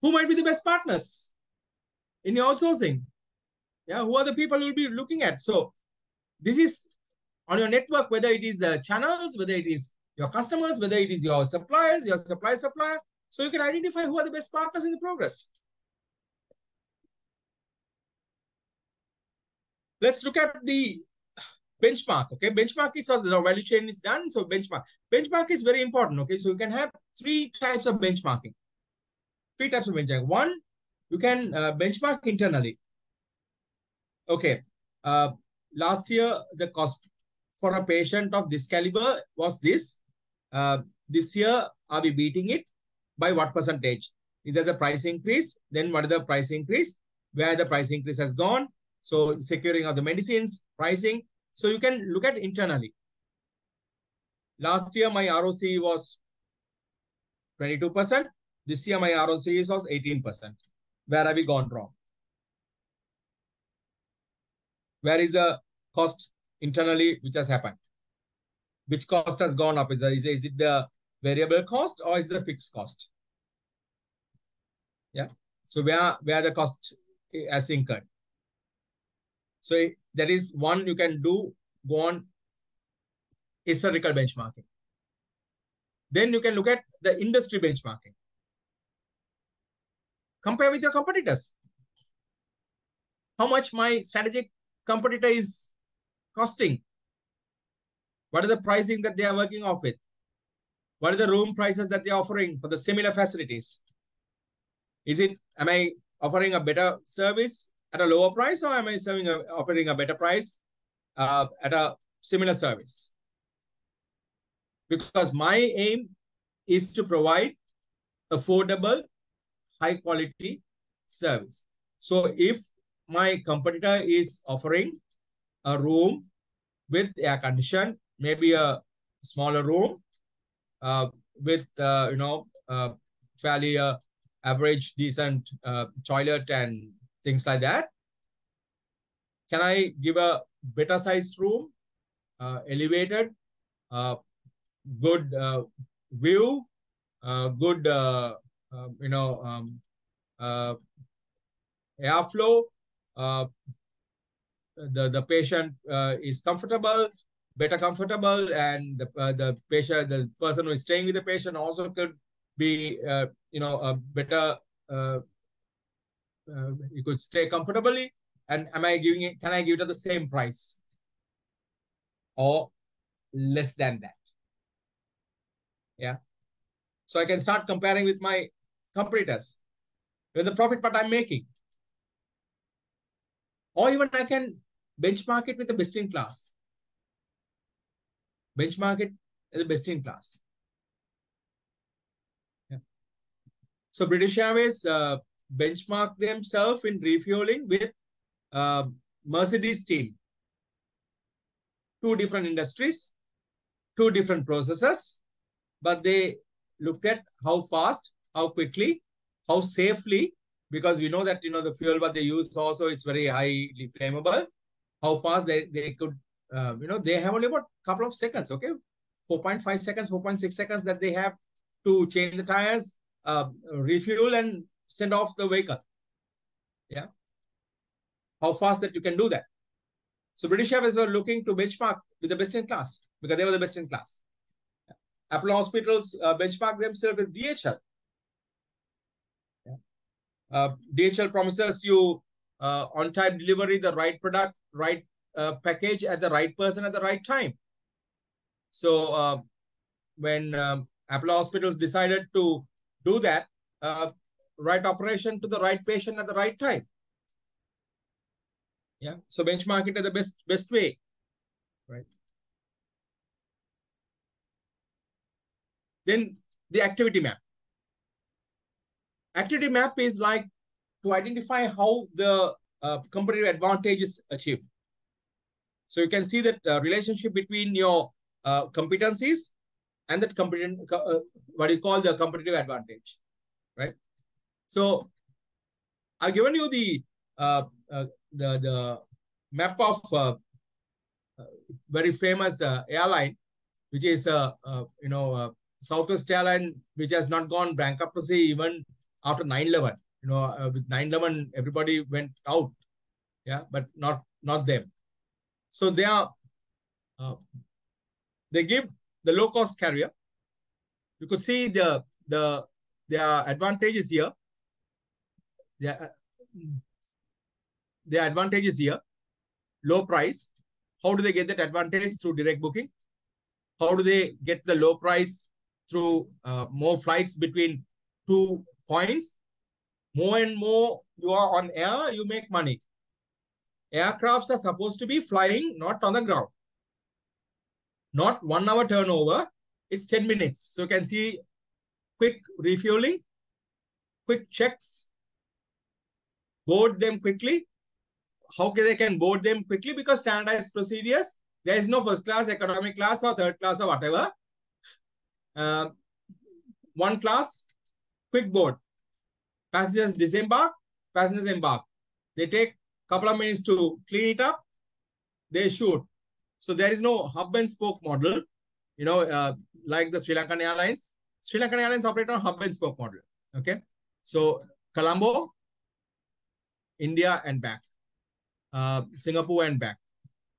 Who might be the best partners in your outsourcing? Yeah, who are the people you'll be looking at? So this is on your network, whether it is the channels, whether it is your customers, whether it is your suppliers, your supplier. So you can identify who are the best partners in the progress. Let's look at the benchmark. Okay, benchmark is also the value chain is done. So benchmark is very important. Okay, so you can have three types of benchmarking. One, you can benchmark internally. Okay, last year the cost for a patient of this caliber was this. This year, are we beating it by what percentage? Is there the price increase? Then what is the price increase? Where the price increase has gone? So securing of the medicines, pricing. So you can look at internally. Last year, my ROC was 22%. This year, my ROC was 18%. Where have we gone wrong? Where is the cost internally which has happened? Which cost has gone up? Is it the variable cost or is it the fixed cost? Yeah. So where the cost has incurred. So that is one you can do, go on historical benchmarking. Then you can look at the industry benchmarking. Compare with your competitors. How much my strategic competitor is costing? What are the pricing that they are working off with? What are the room prices that they are offering for the similar facilities? Am I offering a better service at a lower price, or am I offering a better price at a similar service? Because my aim is to provide affordable, high quality service. So if my competitor is offering a room with air condition, maybe a smaller room with fairly average, decent toilet and things like that. Can I give a better sized room, elevated, good view, good airflow? The patient is comfortable, better comfortable, and the patient, the person who is staying with the patient also could be a better. You could stay comfortably, and can I give it at the same price or less than that? Yeah. So I can start comparing with my competitors with the profit what I'm making. Or even I can benchmark it with the best in class. Benchmark it as the best in class. Yeah. So British Airways benchmark themselves in refueling with Mercedes team. Two different industries, two different processes, but they looked at how fast, how quickly, how safely, because we know that the fuel what they use also is very highly flammable. How fast they could, they have only about a couple of seconds, okay, 4.5 seconds, 4.6 seconds that they have to change the tires, refuel, and send off the vehicle. Yeah, how fast that you can do that. So British Airways were looking to benchmark with the best in class because they were the best in class. Apollo Hospitals benchmark themselves with DHL. Yeah. DHL promises you on-time delivery, the right product, right package at the right person at the right time. So when Apollo Hospitals decided to do that, right operation to the right patient at the right time. Yeah. So benchmark it as the best way, right? Then the activity map. Activity map is like to identify how the competitive advantage is achieved. So you can see that relationship between your competencies and that what you call the competitive advantage, right? So I've given you the map of very famous airline, which is Southwest Airline, which has not gone bankruptcy even after 9/11. With 9/11, everybody went out, yeah, but not them. So they give the low cost carrier. You could see their advantages here. Their advantages here. Low price. How do they get that advantage? Through direct booking. How do they get the low price? Through more flights between 2 points. More and more you are on air, you make money. Aircrafts are supposed to be flying, not on the ground. Not 1 hour turnover, it's 10 minutes. So you can see quick refueling, quick checks, board them quickly. How they can board them quickly? Because standardized procedures, there is no first class, economy class, or third class, or whatever. One class, quick board. Passengers disembark, passengers embark. They take a couple of minutes to clean it up. They shoot. So there is no hub and spoke model, like the Sri Lankan Airlines. Sri Lankan Airlines operate on hub and spoke model. Okay. So Colombo, India and back. Singapore and back.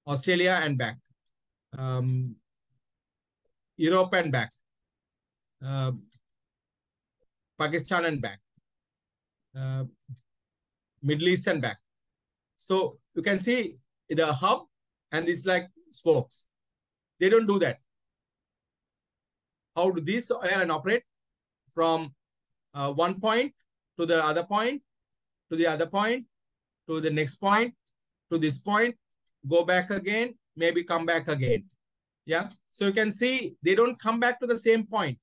Australia and back. Europe and back. Pakistan and back. Middle East and back. So you can see the hub and it's like spokes. They don't do that. How do these airline operate? From one point to the other point, to the other point, to the next point, to this point, go back again, maybe come back again. Yeah. So you can see they don't come back to the same point.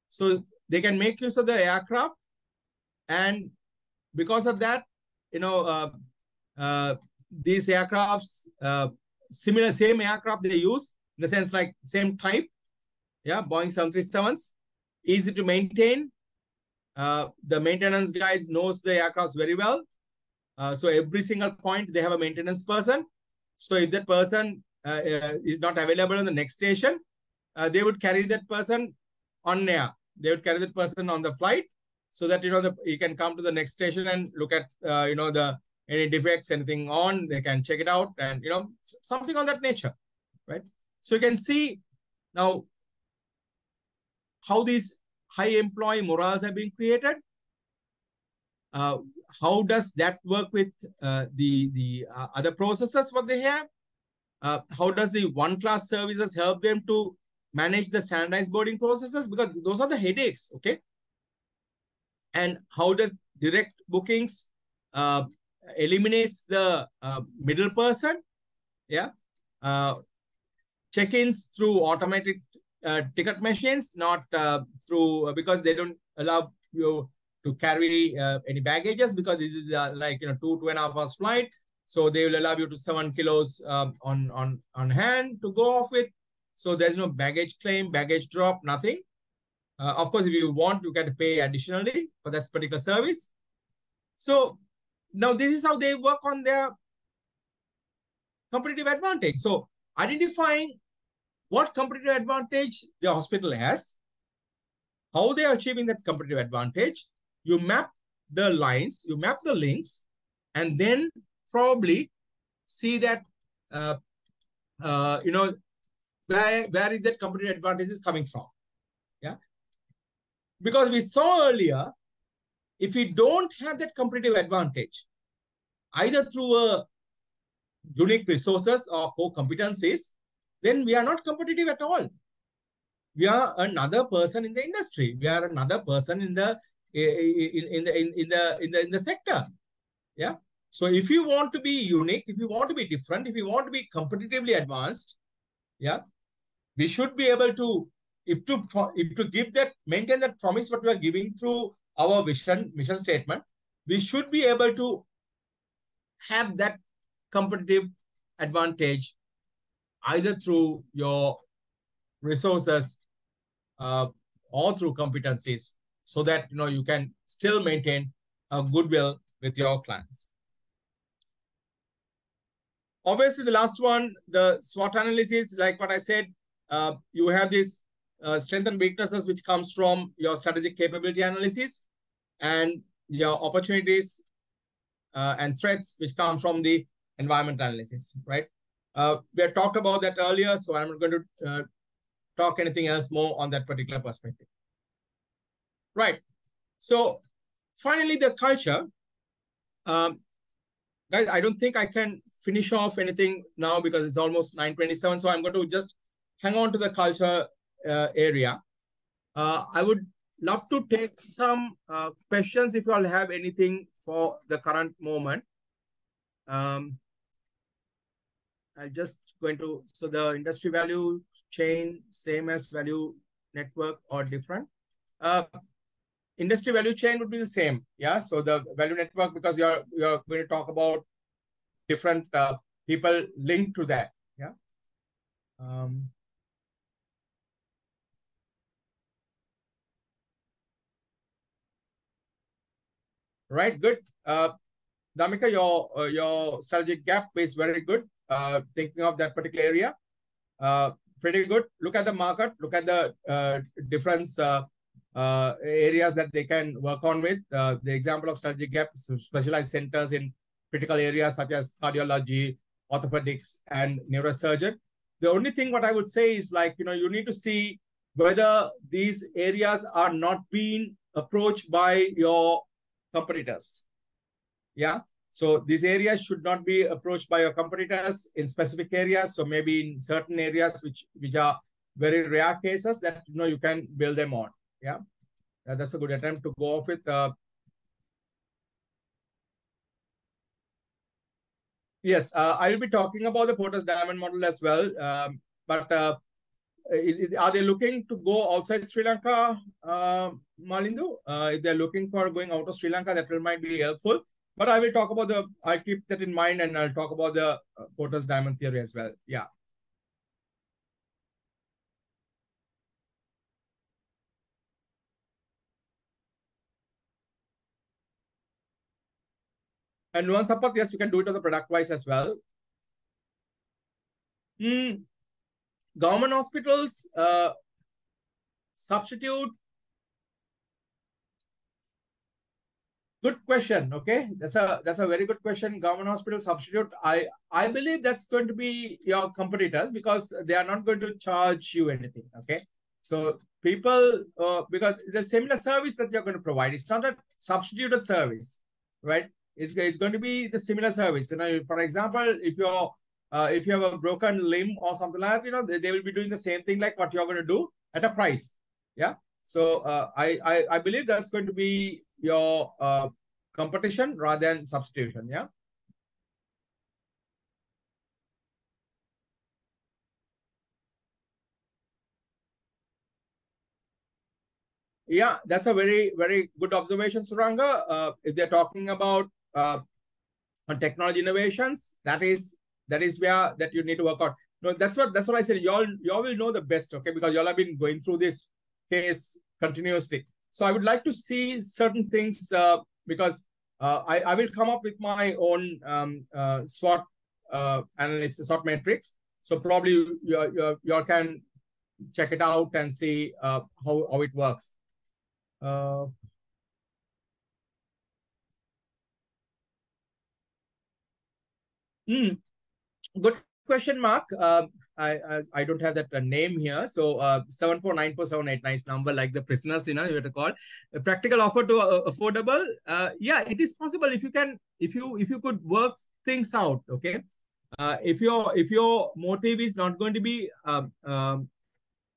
So they can make use of the aircraft. And because of that, these aircrafts, same aircraft they use, in the sense like same type. Yeah, Boeing 737s, easy to maintain. The maintenance guys knows the aircrafts very well. So every single point, they have a maintenance person. So if that person is not available on the next station, they would carry that person on air. They would carry that person on the flight so that, you can come to the next station and look at, any defects, anything on, they can check it out and, something on that nature, right? So you can see now how these high employee morals have been created. How does that work with the other processes what they have? How does the one-class services help them to manage the standardized boarding processes? Because those are the headaches, okay? And how does direct bookings eliminates the middle person? Yeah. Check-ins through automatic ticket machines, not through, because they don't allow you to carry any baggages, because this is like 2.5 hours flight. So they will allow you to 7 kilos on hand to go off with. So there's no baggage claim, baggage drop, nothing. Of course, if you want, you can pay additionally for that particular service. So now this is how they work on their competitive advantage. So identifying what competitive advantage the hospital has, how they are achieving that competitive advantage, you map the lines, you map the links, and then probably see that, where is that competitive advantage is coming from. Yeah. Because we saw earlier, if we don't have that competitive advantage, either through a unique resources or core competencies, then we are not competitive at all. We are another person in the industry. We are another person in the sector. Yeah. So if you want to be unique, if you want to be different, if you want to be competitively advanced, yeah, we should be able to if to give that, maintain that promise what we are giving through our mission statement, we should be able to have that competitive advantage either through your resources or through competencies, so that you can still maintain a goodwill with your clients. Obviously, the last one, the SWOT analysis, like what I said, you have this strengths and weaknesses which comes from your strategic capability analysis, and your opportunities and threats which come from the environment analysis, right? We had talked about that earlier, so I'm not going to talk anything else more on that particular perspective. Right. So finally, the culture. Guys, I don't think I can finish off anything now because it's almost 9:27. So I'm going to just hang on to the culture area. I would love to take some questions if you all have anything for the current moment. I'm just going to, so the industry value chain, same as value network or different? Industry value chain would be the same. Yeah. So the value network, because you're going to talk about different people linked to that. Yeah. Right. Good. Damika, your strategic gap is very good. Thinking of that particular area. Pretty good. Look at the market. Look at the different areas that they can work on with. The example of strategic gap, specialized centers in critical areas such as cardiology, orthopedics, and neurosurgeon. The only thing what I would say is, like, you need to see whether these areas are not being approached by your competitors. Yeah. So these areas should not be approached by your competitors in specific areas. So maybe in certain areas which are very rare cases that you can build them on. Yeah. That's a good attempt to go off with. Yes, I will be talking about the Porter's Diamond model as well. But are they looking to go outside Sri Lanka, Malindu? If they're looking for going out of Sri Lanka, that might be helpful. But I will talk about I'll keep that in mind, and I'll talk about the Porter's Diamond theory as well. Yeah. And Nuan Sapat, yes, you can do it on the product wise as well. Government hospitals substitute. Good question. Okay, that's a very good question. Government hospital substitute. I believe that's going to be your competitors, because they are not going to charge you anything. Okay, so people because the similar service that you're going to provide, it's not a substituted service, right? It's going to be the similar service. For example, if you have a broken limb or something like that, they will be doing the same thing like what you're going to do at a price. Yeah. So I believe that's going to be your competition rather than substitution. Yeah. Yeah, that's a very, very good observation, Suranga. If they're talking about technology innovations, that is where that you need to work out. No, that's what I said. Y'all will know the best, okay? Because y'all have been going through this case continuously. So I would like to see certain things because I will come up with my own SWOT analysis, SWOT matrix. So probably you can check it out and see how it works. Good question, Mark. I don't have that name here. So 749478, nice number, like the prisoners, you have to call. A practical offer to affordable. Yeah, it is possible if you can, if you could work things out. Okay, if your motive is not going to be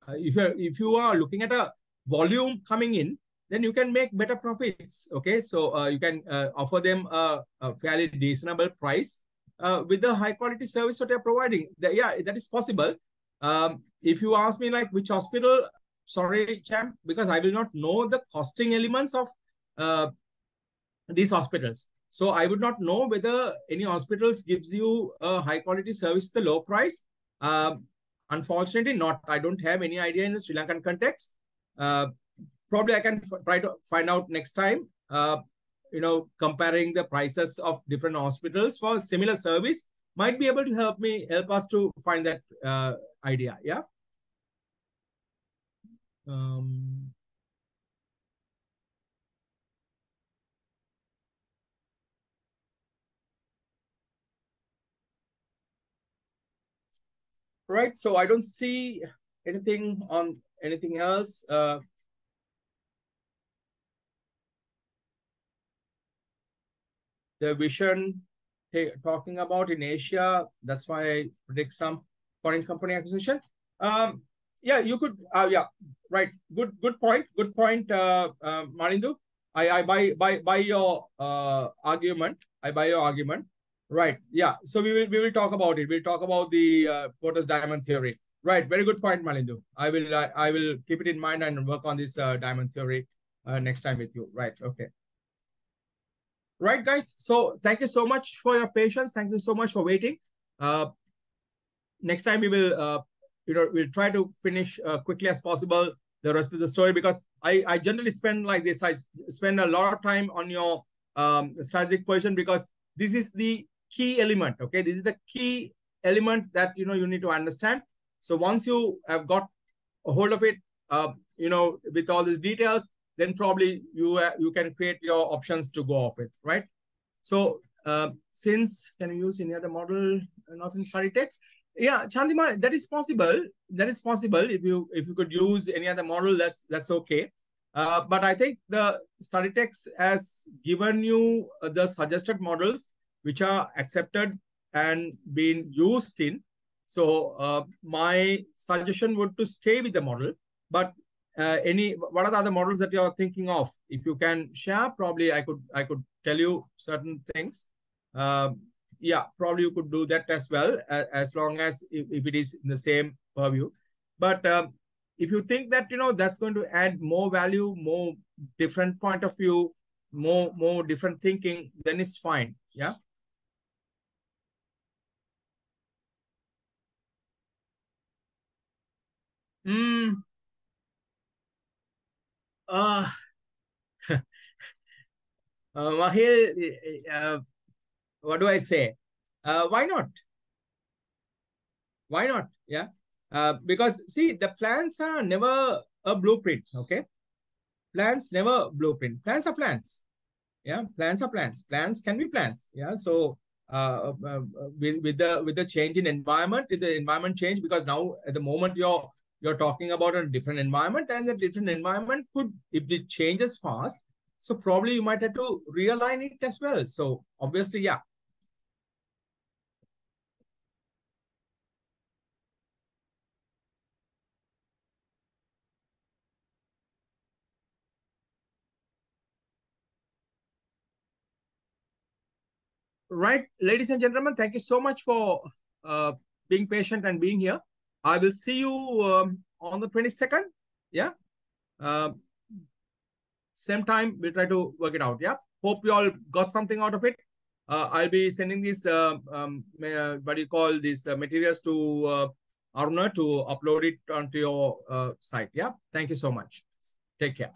if you are looking at a volume coming in, then you can make better profits. Okay, so you can offer them a fairly reasonable price with the high quality service that they're providing. Yeah, that is possible. If you ask me like which hospital, sorry, champ, because I will not know the costing elements of these hospitals. So I would not know whether any hospitals gives you a high quality service at the low price. Unfortunately, not. I don't have any idea in the Sri Lankan context. Probably I can try to find out next time. Comparing the prices of different hospitals for similar service might be able to help us to find that idea. Yeah. Right. So I don't see anything else. The vision talking about in Asia, that's why I predict some foreign company acquisition. Yeah, you could. Yeah, right. Good point. Good point, Malindu. I buy your argument. I buy your argument. Right. Yeah. So we will talk about it. We'll talk about the Porter's diamond theory. Right. Very good point, Malindu. I will keep it in mind and work on this diamond theory next time with you. Right. Okay. Right, guys. So thank you so much for your patience. Thank you so much for waiting. Next time we will, we'll try to finish quickly as possible the rest of the story, because I generally spend like this. I spend a lot of time on your strategic position, because this is the key element. Okay, this is the key element that you need to understand. So once you have got a hold of it, with all these details, then probably you can create your options to go off with, right? So since can you use any other model, not in study text? Yeah, Chandima, that is possible. That is possible. If you could use any other model, that's okay. But I think the study text has given you the suggested models which are accepted and being used in. So my suggestion would to stay with the model. But what are the other models that you're thinking of? If you can share, probably I could tell you certain things. Yeah, probably you could do that as well, as long as if it is in the same purview. But if you think that that's going to add more value, more different point of view, more different thinking, then it's fine. Yeah. Uh, Mahil, what do I say? Why not? Why not? Yeah. Because see, the plans are never a blueprint. Okay. Plans never blueprint. Plans are plans. Yeah. Plans are plans. Plans can be plans. Yeah. So with the change in environment, if the environment change, because now at the moment you're talking about a different environment, and the different environment could, if it changes fast, so probably you might have to realign it as well. So obviously, yeah. Right, ladies and gentlemen, thank you so much for being patient and being here. I will see you on the 22nd. Yeah. Same time, we'll try to work it out. Yeah. Hope you all got something out of it. I'll be sending these, what do you call these materials to Aruna to upload it onto your site. Yeah. Thank you so much. Take care.